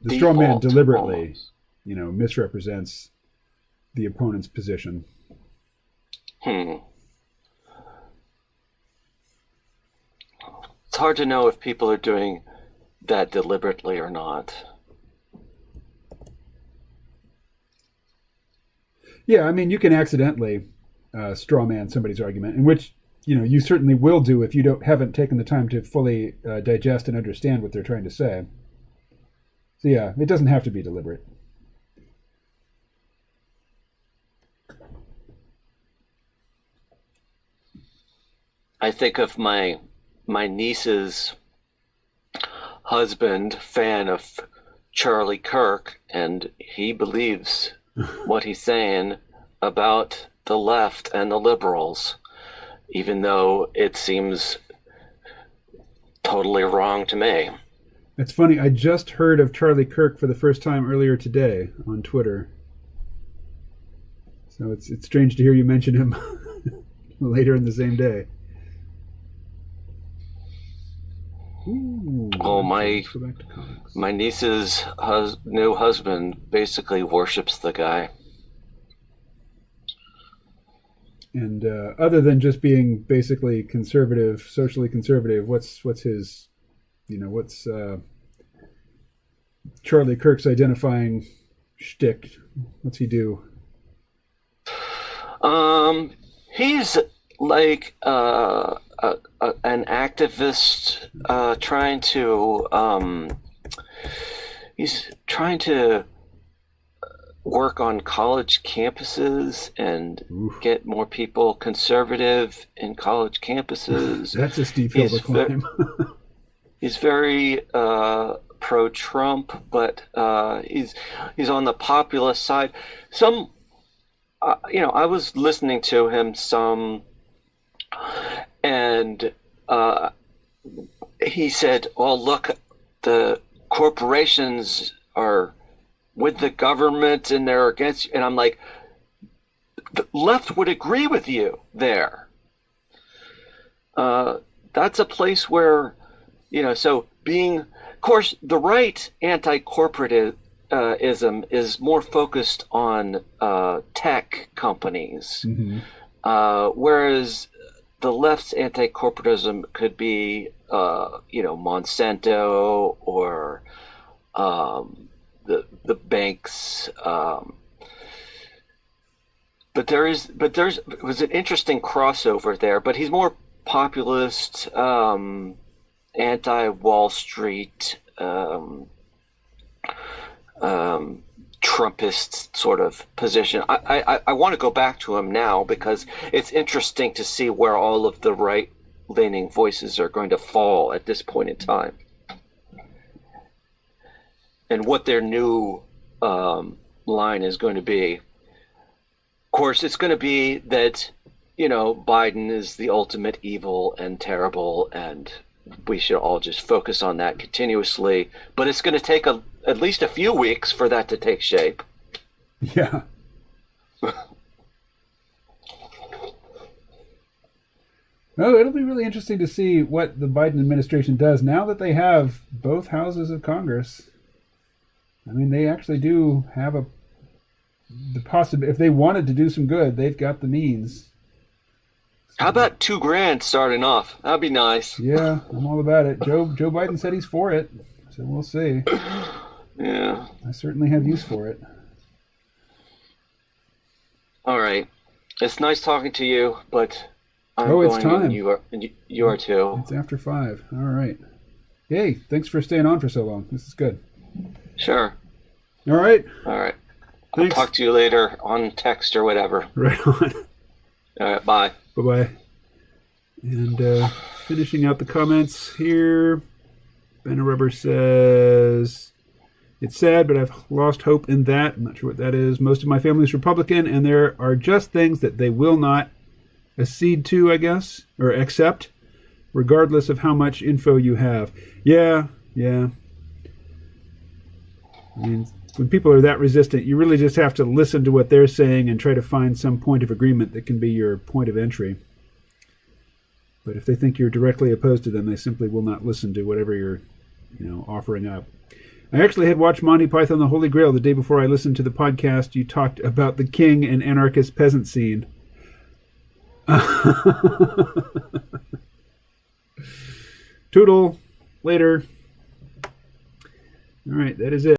S1: The straw man deliberately,
S3: almost,
S1: you know, misrepresents the opponent's position.
S3: It's hard to know if people are doing that deliberately or not.
S1: Yeah, I mean, you can accidentally straw man somebody's argument, in which, you know, you certainly will do if you haven't taken the time to fully digest and understand what they're trying to say. So yeah, it doesn't have to be deliberate.
S3: I think of my niece's husband, fan of Charlie Kirk, and he believes what he's saying about the left and the liberals, even though it seems totally wrong to me.
S1: It's funny, I just heard of Charlie Kirk for the first time earlier today on Twitter. So it's strange to hear you mention him later in the same day. Ooh,
S3: my niece's new husband basically worships the guy.
S1: And other than just being basically conservative, socially conservative, what's his, you know, what's Charlie Kirk's identifying shtick? What's he do?
S3: He's like an activist he's trying to work on college campuses and get more people conservative in college campuses.
S1: That's a steep hill to climb.
S3: He's very pro-Trump, but he's on the populist side. I was listening to him some, and he said, "Well, look, the corporations are with the government and they're against you." And I'm like, the left would agree with you there. That's a place where, so of course, the right anti-corporatism is more focused on tech companies, whereas the left's anti-corporatism could be, Monsanto or the banks. But there was an interesting crossover there. But he's more populist, anti-Wall Street, Trumpist sort of position. I want to go back to him now because it's interesting to see where all of the right-leaning voices are going to fall at this point in time, and what their new line is going to be. Of course, it's going to be that Biden is the ultimate evil and terrible, and we should all just focus on that continuously. But it's going to take at least a few weeks for that to take shape.
S1: Yeah. Oh, it'll be really interesting to see what the Biden administration does now that they have both houses of Congress. I mean, they actually do have the possibility. If they wanted to do some good, they've got the means.
S3: How about $2,000 starting off? That'd be nice.
S1: Yeah, I'm all about it. Joe Biden said he's for it, so we'll see.
S3: Yeah.
S1: I certainly have use for it.
S3: All right. It's nice talking to you, but
S1: it's time.
S3: And you are too.
S1: It's after 5. All right. Hey, thanks for staying on for so long. This is good.
S3: Sure.
S1: All right.
S3: All right.
S1: Thanks.
S3: I'll talk to you later on text or whatever.
S1: Right on.
S3: All right. Bye.
S1: Bye-bye. And finishing out the comments here, Ben Rubber says, it's sad, but I've lost hope in that. I'm not sure what that is. Most of my family is Republican, and there are just things that they will not accede to, I guess, or accept, regardless of how much info you have. Yeah. I mean, when people are that resistant, you really just have to listen to what they're saying and try to find some point of agreement that can be your point of entry. But if they think you're directly opposed to them, they simply will not listen to whatever you're, offering up. I actually had watched Monty Python The Holy Grail the day before I listened to the podcast. You talked about the king and anarchist peasant scene. Toodle. Later. All right, that is it.